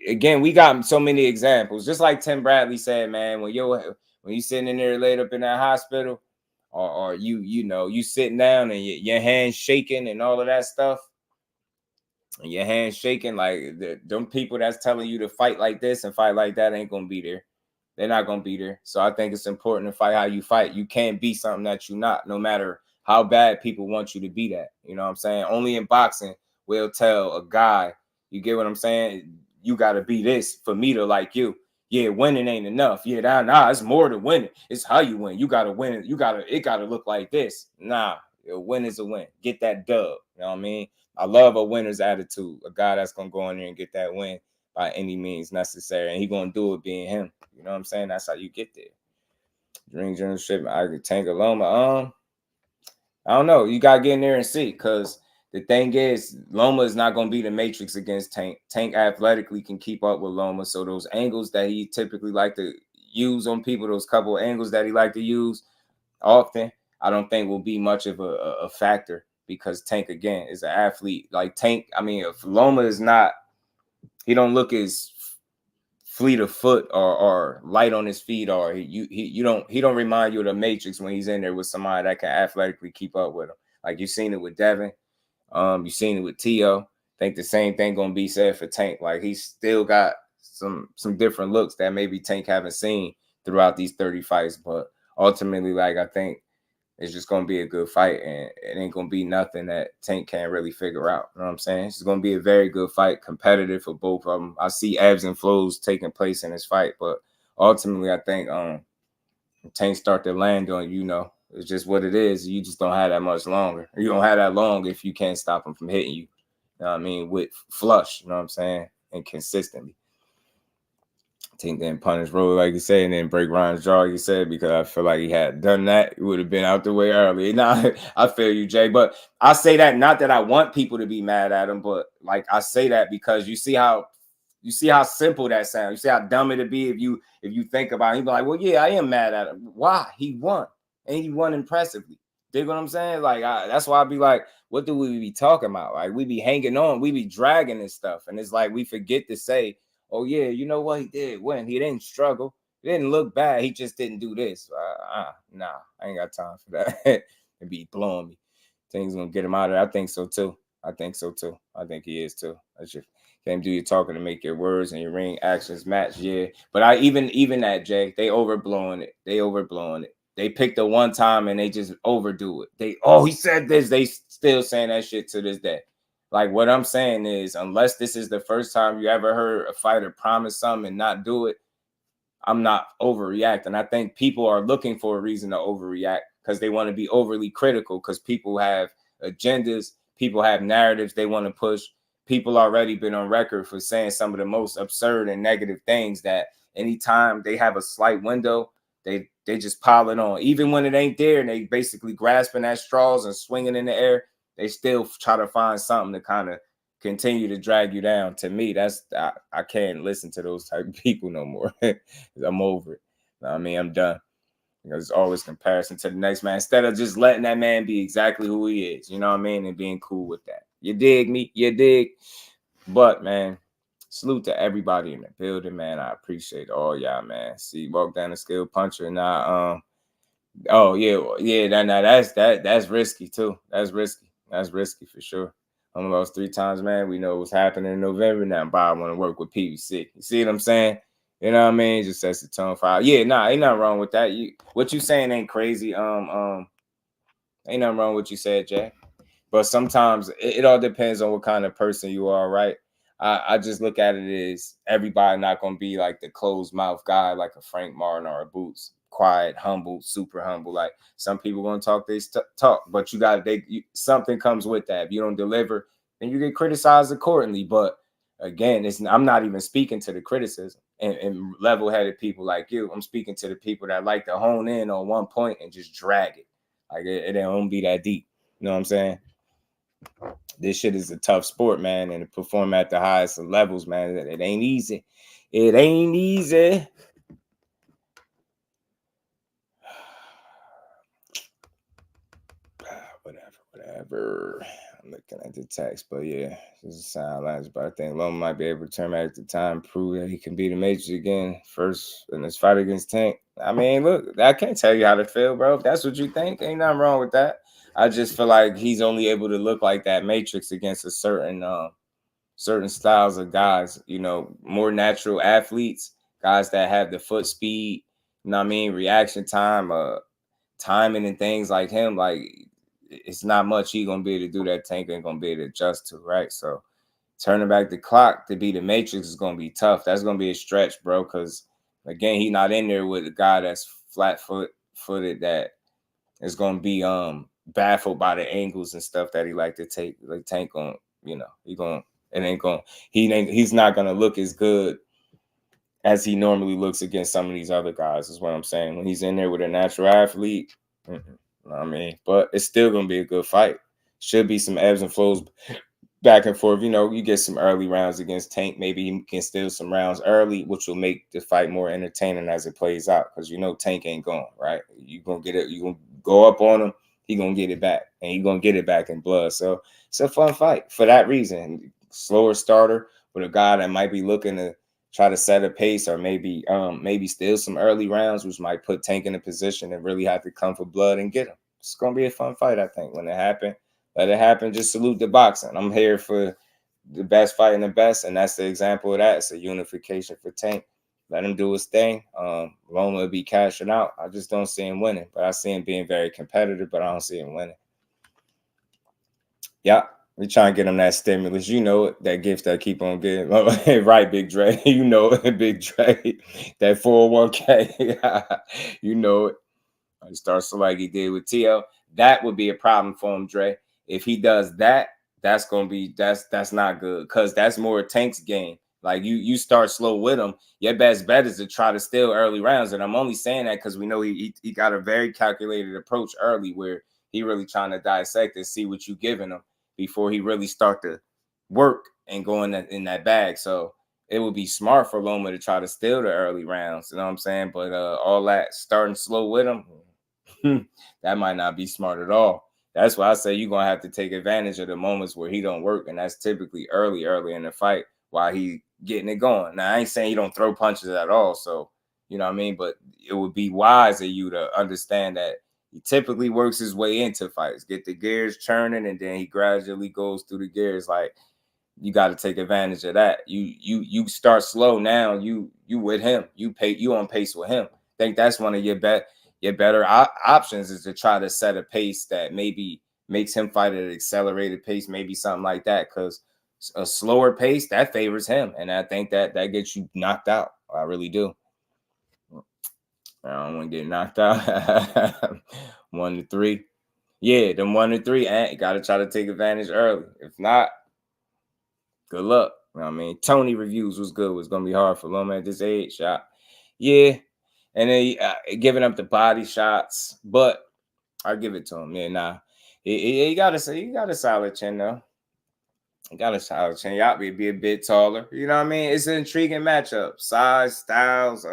again, we got so many examples. Just like Tim Bradley said, man, when you sitting in there laid up in that hospital, or you sitting down and your hands shaking and all of that stuff, and your hands shaking, like them people that's telling you to fight like this and fight like that ain't gonna be there. They're not gonna be there. So I think it's important to fight how you fight. You can't be something that you're not, no matter how bad people want you to be that. You know what I'm saying? Only in boxing will tell a guy, you get what I'm saying? You got to be this for me to like you. Yeah, winning ain't enough. Yeah, nah, it's more than winning. It's how you win. You got to win. It got to look like this. Nah, a win is a win. Get that dub. You know what I mean? I love a winner's attitude. A guy that's going to go in there and get that win by any means necessary. And he going to do it being him. You know what I'm saying? That's how you get there. Dream generalship, I could Tank Loma. I don't know. You got to get in there and see, because the thing is, Loma is not going to be the matrix against Tank. Tank athletically can keep up with Loma. So those angles that he typically like to use on people, those couple of angles that he like to use often, I don't think will be much of a factor, because Tank, again, is an athlete. Like Tank, I mean, if Loma is not, he don't look as fleet of foot or light on his feet, or he don't remind you of the matrix when he's in there with somebody that can athletically keep up with him. Like you've seen it with Devin, you've seen it with Tio. I think the same thing gonna be said for Tank. Like he's still got some different looks that maybe Tank haven't seen throughout these 30 fights, but ultimately, like, I think it's just gonna be a good fight, and it ain't gonna be nothing that Tank can't really figure out. You know what I'm saying? It's gonna be a very good fight, competitive for both of them. I see ebbs and flows taking place in this fight, but ultimately, I think Tank start to land on, it's just what it is. You just don't have that much longer. You don't have that long if you can't stop him from hitting you. You know what I mean? With flush, you know what I'm saying? And consistently. Tank then punish Roller, like you said, and then break Ryan's jaw, you said, because I feel like he had done that. It would have been out the way early. Nah, I feel you, Jay. But I say that not that I want people to be mad at him, but like I say that because you see how simple that sounds. You see how dumb it'd be if you think about it. He'd be like, well, yeah, I am mad at him. Why? He won. And he won impressively. Dig what I'm saying? Like, that's why I be like, what do we be talking about? Like, we be hanging on. We be dragging this stuff. And it's like we forget to say, oh, yeah, you know what? He did win. He didn't struggle. He didn't look bad. He just didn't do this. Nah, I ain't got time for that. It'd be blowing me. Things going to get him out of there. I think so, too. I think he is, too. That's just can't do your talking to make your words and your ring actions match. Yeah. But I even that, Jay, they overblowing it. They pick the one time and they just overdo it. He said this. They still saying that shit to this day. Like, what I'm saying is, unless this is the first time you ever heard a fighter promise something and not do it, I'm not overreacting. I think people are looking for a reason to overreact because they want to be overly critical, because people have agendas, people have narratives they want to push. People already been on record for saying some of the most absurd and negative things that anytime they have a slight window, they just pile it on. Even when it ain't there and they basically grasping at straws and swinging in the air, they still try to find something to kind of continue to drag you down. To me, I can't listen to those type of people no more. I'm over it. I mean, I'm done. Because it's always comparison to the next man, instead of just letting that man be exactly who he is, you know what I mean, and being cool with that. You dig me? You dig? But, man, salute to everybody in the building, man. I appreciate all y'all, man. See, walk down the skill puncher. Now, that's risky too. That's risky for sure. I'm lost 3 times, man. We know what's happening in November now. Bob want to work with PVC. You see what I'm saying? You know what I mean? Just sets the tone for yeah, nah, ain't nothing wrong with that. What you saying ain't crazy. Ain't nothing wrong with what you said, Jay. But sometimes it all depends on what kind of person you are, right? I just look at it as everybody not gonna be like the closed mouth guy like a Frank Martin or a Boots. Quiet, humble, super humble. Like some people gonna talk, they talk, but something comes with that. If you don't deliver, then you get criticized accordingly. But again, I'm not even speaking to the criticism and level-headed people like you. I'm speaking to the people that like to hone in on one point and just drag it. Like it don't be that deep. You know what I'm saying? This shit is a tough sport, man, and to perform at the highest of levels, man, it ain't easy. It ain't easy. Whatever. I'm looking at the text, but yeah, this is sound lines. But I think Loma might be able to turn back the time, prove that he can beat the Matrix again first in his fight against Tank. I mean, look, I can't tell you how to feel, bro. If that's what you think, ain't nothing wrong with that. I just feel like he's only able to look like that Matrix against a certain styles of guys, you know, more natural athletes, guys that have the foot speed, you know what I mean, reaction time, timing and things like him. Like, it's not much he gonna be able to do that Tank ain't gonna be able to adjust to, right? So turning back the clock to be the Matrix is gonna be tough. That's gonna be a stretch, bro, because again, he not in there with a guy that's footed that is gonna be baffled by the angles and stuff that he like to take. Like Tank on, you know, he's not gonna look as good as he normally looks against some of these other guys, is what I'm saying. When he's in there with a natural athlete, I mean, but it's still gonna be a good fight. Should be some ebbs and flows back and forth. You know, you get some early rounds against Tank. Maybe he can steal some rounds early, which will make the fight more entertaining as it plays out. Because you know Tank ain't going, right? You gonna get it. You gonna go up on him. He gonna get it back, and he gonna get it back in blood. So it's a fun fight for that reason. Slower starter with a guy that might be looking to try to set a pace, or maybe steal some early rounds, which might put Tank in a position and really have to come for blood and get him. It's gonna be a fun fight, I think. When it happens, let it happen. Just salute the boxing. I'm here for the best fighting the best, and that's the example of that. It's a unification for Tank. Let him do his thing. Loma will be cashing out. I just don't see him winning, but I see him being very competitive, but I don't see him winning. Yeah. We trying to get him that stimulus. You know it, that gift that keep on getting. Right, Big Dre. You know it, Big Dre. That 401k. You know it. He starts like he did with TL. That would be a problem for him, Dre. If he does that, that's not good, because that's more Tank's game. Like you start slow with him. Your best bet is to try to steal early rounds. And I'm only saying that because we know he got a very calculated approach early, where he really trying to dissect and see what you giving him before he really start to work and go in that bag. So it would be smart for Loma to try to steal the early rounds. You know what I'm saying? But all that starting slow with him, that might not be smart at all. That's why I say you're going to have to take advantage of the moments where he don't work. And that's typically early in the fight while he getting it going. Now, I ain't saying you don't throw punches at all. So, you know what I mean? But it would be wise of you to understand that he typically works his way into fights, get the gears churning, and then he gradually goes through the gears. Like, you got to take advantage of that. You start slow now. You with him. You on pace with him. I think that's one of your better options, is to try to set a pace that maybe makes him fight at an accelerated pace, maybe something like that. Because a slower pace that favors him, and I think that gets you knocked out. I really do. I don't want to get knocked out. 1-3. Yeah, them 1-3. You got to try to take advantage early. If not, good luck. You know what I mean? Tony reviews was good. Was going to be hard for Loma at this age. Yeah. And then giving up the body shots. But I give it to him. Yeah, nah. You got to say, you got a solid chin, though. You got a solid chin. Y'all be a bit taller. You know what I mean? It's an intriguing matchup. Size, styles,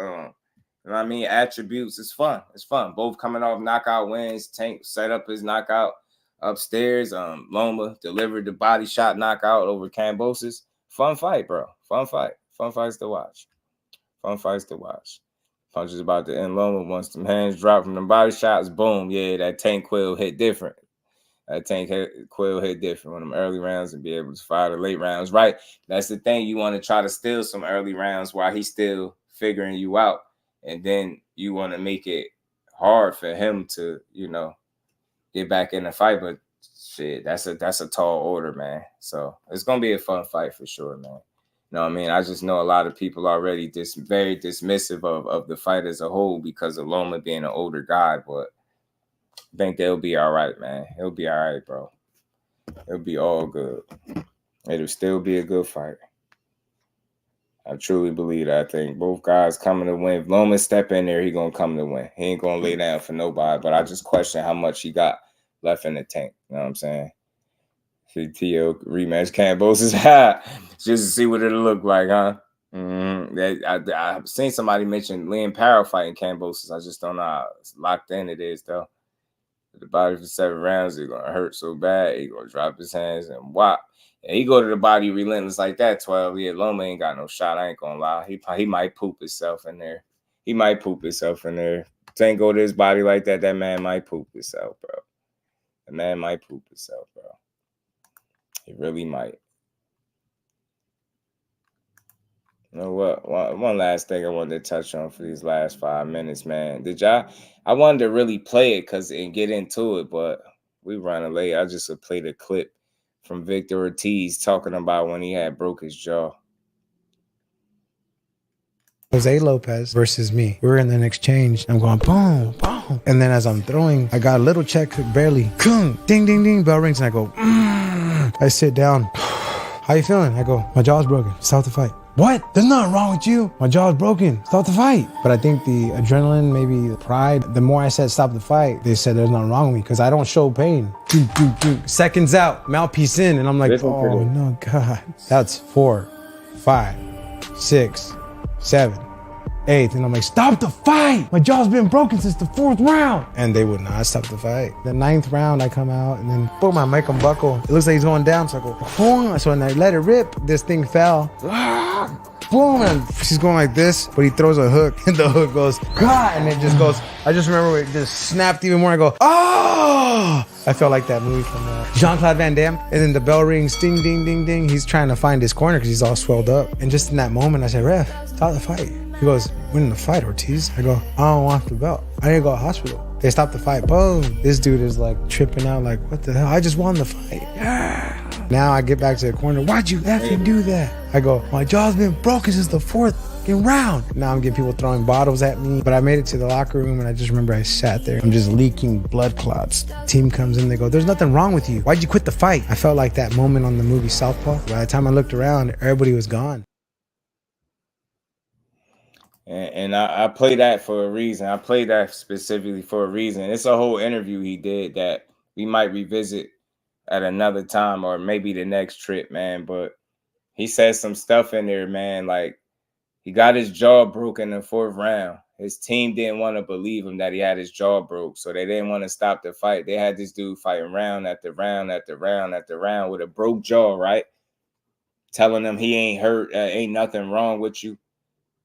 you know what I mean? Attributes. It's fun. It's fun. Both coming off knockout wins. Tank set up his knockout upstairs. Loma delivered the body shot knockout over Cambosis. Fun fight, bro. Fun fight. Fun fights to watch. Fun fights to watch. Punches about to end Loma. Once the hands drop from the body shots, boom. Yeah, that Tank quill hit different. That Tank quill hit different on them early rounds and be able to fire the late rounds. Right. That's the thing. You want to try to steal some early rounds while he's still figuring you out, and then you want to make it hard for him to, you know, get back in the fight. But shit, that's a tall order, man. So it's gonna be a fun fight for sure, man. You know what I mean? I just know a lot of people already very dismissive of the fight as a whole because of Loma being an older guy, but I think they'll be all right, man. It'll be all right, bro. It'll be all good. It'll still be a good fight. I truly believe that. I think both guys coming to win. If Loma step in there, he gonna come to win. He ain't gonna lay down for nobody. But I just question how much he got left in the tank. You know what I'm saying? CTO rematch Cambosis just to see what it'll look like, huh? I've seen somebody mention Liam Powell fighting Cambosis. I just don't know how locked in it is, though. The body for 7 rounds, it's gonna hurt so bad, he gonna drop his hands and whop. And he go to the body relentless like that, 12. Yeah, Loma ain't got no shot. I ain't gonna lie. He might poop himself in there. He might poop himself in there. Ain't go to his body like that, that man might poop himself, bro. The man might poop himself, bro. He really might. You know what? One last thing I wanted to touch on for these last 5 minutes, man. I wanted to really play it and get into it, but we running late. I just played a clip from Victor Ortiz talking about when he had broke his jaw. Jose Lopez versus me. We were in an exchange. I'm going boom, boom. And then as I'm throwing, I got a little check, barely. Ding, ding, ding. Bell rings and I go, I sit down. How you feeling? I go, my jaw's broken. Stop the fight. What? There's nothing wrong with you. My jaw's broken. Stop the fight. But I think the adrenaline, maybe the pride, the more I said stop the fight, they said there's nothing wrong with me because I don't show pain. Seconds out, mouthpiece in, and I'm like, oh no, God. That's 4, 5, 6, 7, 8. And I'm like, stop the fight. My jaw's been broken since the 4th round. And they would not stop the fight. The 9th round, I come out and then boom, I make him buckle. It looks like he's going down. So I go, boom. So when I let it rip, this thing fell. Boom, and she's going like this, but he throws a hook and the hook goes, God, and it just goes. I just remember it just snapped even more. I go, oh! I felt like that movie from Jean-Claude Van Damme. And then the bell rings, ding, ding, ding, ding. He's trying to find his corner because he's all swelled up. And just in that moment, I said, ref, stop the fight. He goes, winning the fight, Ortiz. I go, I don't want the belt. I need to go to the hospital. They stopped the fight. Boom. This dude is like tripping out like, what the hell? I just won the fight. Yeah. Now I get back to the corner. Why'd you effing do that? I go, my jaw's been broken since the 4th round. Now I'm getting people throwing bottles at me. But I made it to the locker room and I just remember I sat there. I'm just leaking blood clots. The team comes in, they go, there's nothing wrong with you. Why'd you quit the fight? I felt like that moment on the movie Southpaw. By the time I looked around, everybody was gone. And I play that for a reason. I played that specifically for a reason. It's a whole interview he did that we might revisit at another time or maybe the next trip, man. But he said some stuff in there, man. Like, he got his jaw broken in the 4th round. His team didn't want to believe him that he had his jaw broke, so they didn't want to stop the fight. They had this dude fighting round after round after round after round with a broke jaw, right? Telling him he ain't hurt, ain't nothing wrong with you.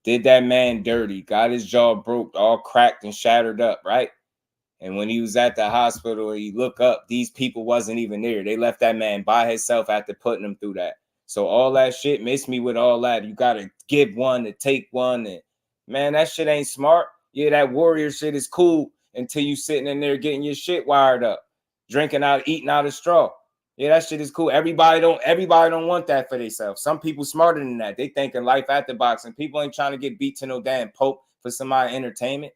Did that man dirty, got his jaw broke, all cracked and shattered up, right? And when he was at the hospital and he looked up, these people wasn't even there. They left that man by himself after putting him through that. So all that shit, miss me with all that. You got to give one to take one. And man, that shit ain't smart. Yeah, that warrior shit is cool until you sitting in there getting your shit wired up, drinking out, eating out of straw. Yeah, that shit is cool. Everybody don't want that for themselves. Some people smarter than that. They thinking life after boxing. People ain't trying to get beat to no damn pope for somebody entertainment.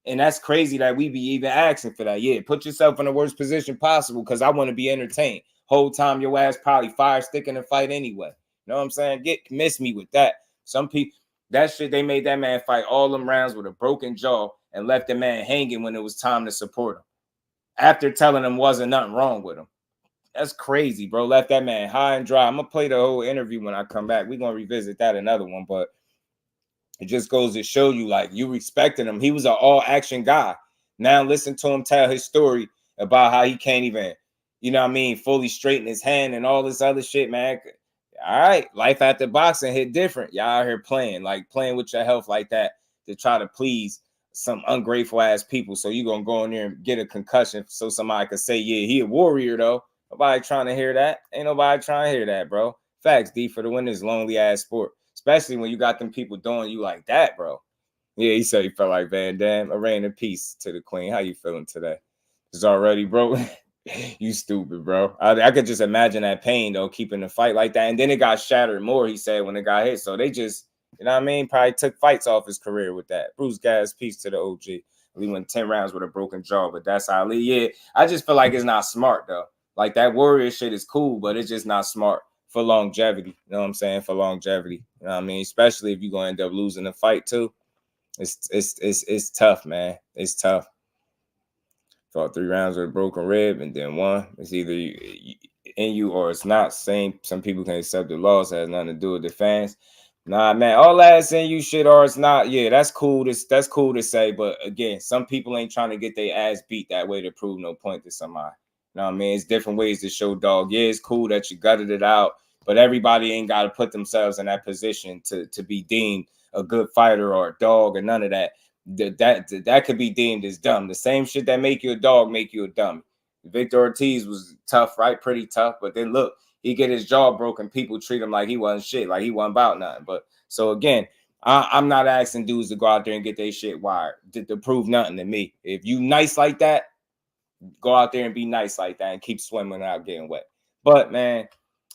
And that's crazy that we be even asking for that. Yeah, put yourself in the worst position possible because I want to be entertained. Whole time your ass probably fire sticking the fight anyway. You know what I'm saying? Miss me with that. Some people, that shit, they made that man fight all them rounds with a broken jaw and left the man hanging when it was time to support him. After telling him wasn't nothing wrong with him. That's crazy, bro. Left that man high and dry. I'm going to play the whole interview when I come back. We're going to revisit that another one, but it just goes to show you, like, you respected him. He was an all-action guy. Now listen to him tell his story about how he can't even, you know what I mean, fully straighten his hand and all this other shit, man. All right, life after boxing hit different. Y'all out here playing with your health like that to try to please some ungrateful-ass people. So you going to go in there and get a concussion so somebody could say, yeah, he a warrior, though. Nobody trying to hear that. Ain't nobody trying to hear that, bro. Facts, D, for the win this lonely-ass sport. especially when you got them people doing you like that, bro. Yeah, he said he felt like Van Damme. A reign in peace to the queen. How you feeling today? It's already, bro. You stupid, bro. I could just imagine that pain, though, keeping the fight like that. And then it got shattered more, he said, when it got hit. So they just, you know what I mean? Probably took fights off his career with that. Bruce Gas, peace to the OG. We went 10 rounds with a broken jaw, but that's how yeah. I just feel like it's not smart, though. Like, that warrior shit is cool, but it's just not smart for longevity. You know what I'm saying? For longevity. You know what I mean? Especially if you're going to end up losing the fight, too. It's tough, man. It's tough. Fought 3 rounds with a broken rib and then won. It's either in you or it's not. Some people can accept the loss. It has nothing to do with the fans. Nah, man, all that's in you shit or it's not. Yeah, that's cool. That's cool to say. But again, some people ain't trying to get their ass beat that way to prove no point to somebody. You know what I mean? It's different ways to show dog. Yeah, it's cool that you gutted it out, but everybody ain't got to put themselves in that position to be deemed a good fighter or a dog or none of that. That could be deemed as dumb. The same shit that make you a dog make you a dummy. Victor Ortiz was tough, right? Pretty tough. But then look, he get his jaw broken. People treat him like he wasn't shit, like he wasn't about nothing. But so again, I'm not asking dudes to go out there and get their shit wired to prove nothing to me. If you nice like that, go out there and be nice like that and keep swimming without getting wet. But man,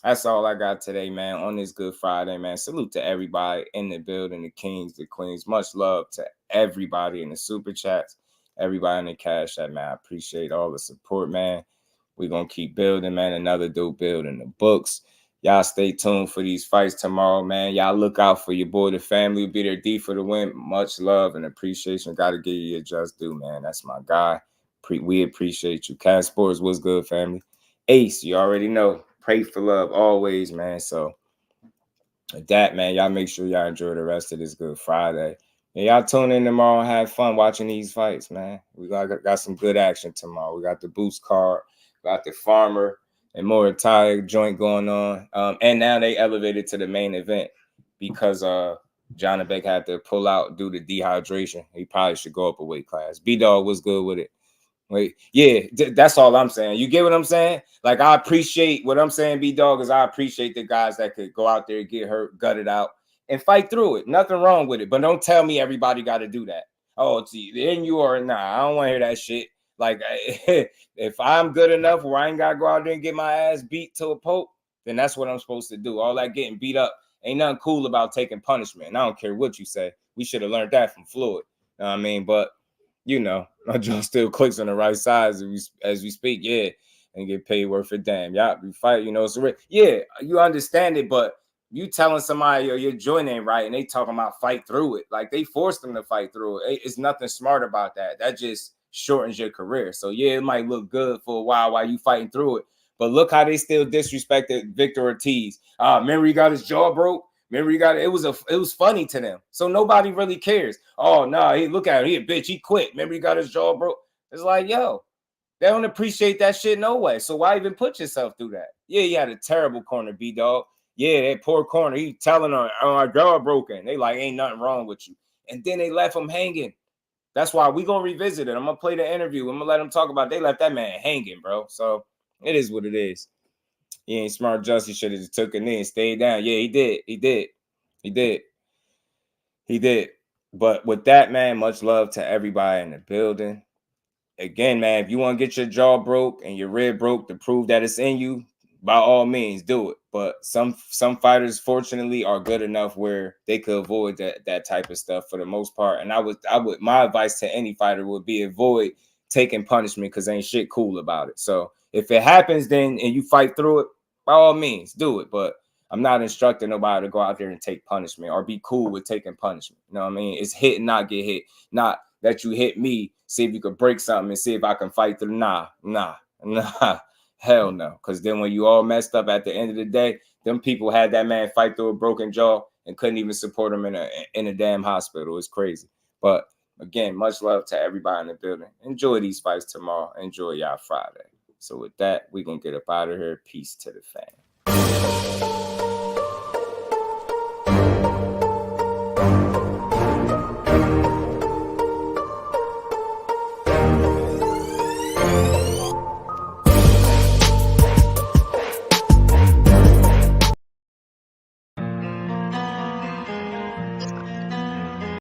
that's all I got today, man, on this Good Friday, man. Salute to everybody in the building, the kings, the queens. Much love to everybody in the super chats, everybody in the cash app, man. I appreciate all the support, man. We're going to keep building, man. Another dope build in the books. Y'all stay tuned for these fights tomorrow, man. Y'all look out for your boy. The family will be there D for the win. Much love and appreciation. Got to give you your just due, man. That's my guy. We appreciate you. Cat Sports, what's good, family? Ace, you already know. Pray for love always, man. So with that, man, y'all make sure y'all enjoy the rest of this Good Friday. And y'all tune in tomorrow and have fun watching these fights, man. We got some good action tomorrow. We got the Boost card, got the Farmer and more Thai joint going on. And now they elevated to the main event because John Beck had to pull out due to dehydration. He probably should go up a weight class. B-Dog was good with it. Wait, yeah, that's all I'm saying. You get what I'm saying? Like, I appreciate what I'm saying, B-Dog, is I appreciate the guys that could go out there and get hurt, gut it out, and fight through it. Nothing wrong with it. But don't tell me everybody got to do that. Oh, it's in you or nah. I don't want to hear that shit. Like, if I'm good enough where I ain't got to go out there and get my ass beat to a pulp, then that's what I'm supposed to do. All that getting beat up ain't nothing cool about taking punishment. And I don't care what you say. We should have learned that from Floyd. You know what I mean? But you know, my jaw still clicks on the right side as we speak, yeah, and get paid worth a damn. Y'all be fight, you know. So yeah, you understand it, but you telling somebody your joint ain't right and they talking about fight through it, like they forced them to fight through it. It's nothing smart about that. That just shortens your career. So yeah, it might look good for a while you fighting through it, but look how they still disrespected Victor Ortiz. Remember he got his jaw broke. Remember, it was funny to them. So nobody really cares. Oh, no, look at him. He a bitch. He quit. Remember, he got his jaw broke. It's like, yo, they don't appreciate that shit no way. So why even put yourself through that? Yeah, you had a terrible corner, B-Dog. Yeah, that poor corner. He telling her, oh, my jaw broken. They like, ain't nothing wrong with you. And then they left him hanging. That's why we going to revisit it. I'm going to play the interview. I'm going to let him talk about it. They left that man hanging, bro. So it is what it is. He ain't smart. Justy should have just took a knee and stayed down. Yeah, he did. But with that, man, much love to everybody in the building. Again, man, if you want to get your jaw broke and your rib broke to prove that it's in you, by all means, do it. But some fighters, fortunately, are good enough where they could avoid that type of stuff for the most part. And I would my advice to any fighter would be avoid taking punishment because ain't shit cool about it. So if it happens then and you fight through it, by all means, do it. But I'm not instructing nobody to go out there and take punishment or be cool with taking punishment. You know what I mean? It's hit and not get hit. Not that you hit me, see if you could break something and see if I can fight through. Nah. Hell no. Because then when you all messed up at the end of the day, them people had that man fight through a broken jaw and couldn't even support him in a damn hospital. It's crazy. But again, much love to everybody in the building. Enjoy these fights tomorrow. Enjoy y'all Friday. So with that, we're going to get up out of here. Peace to the fam.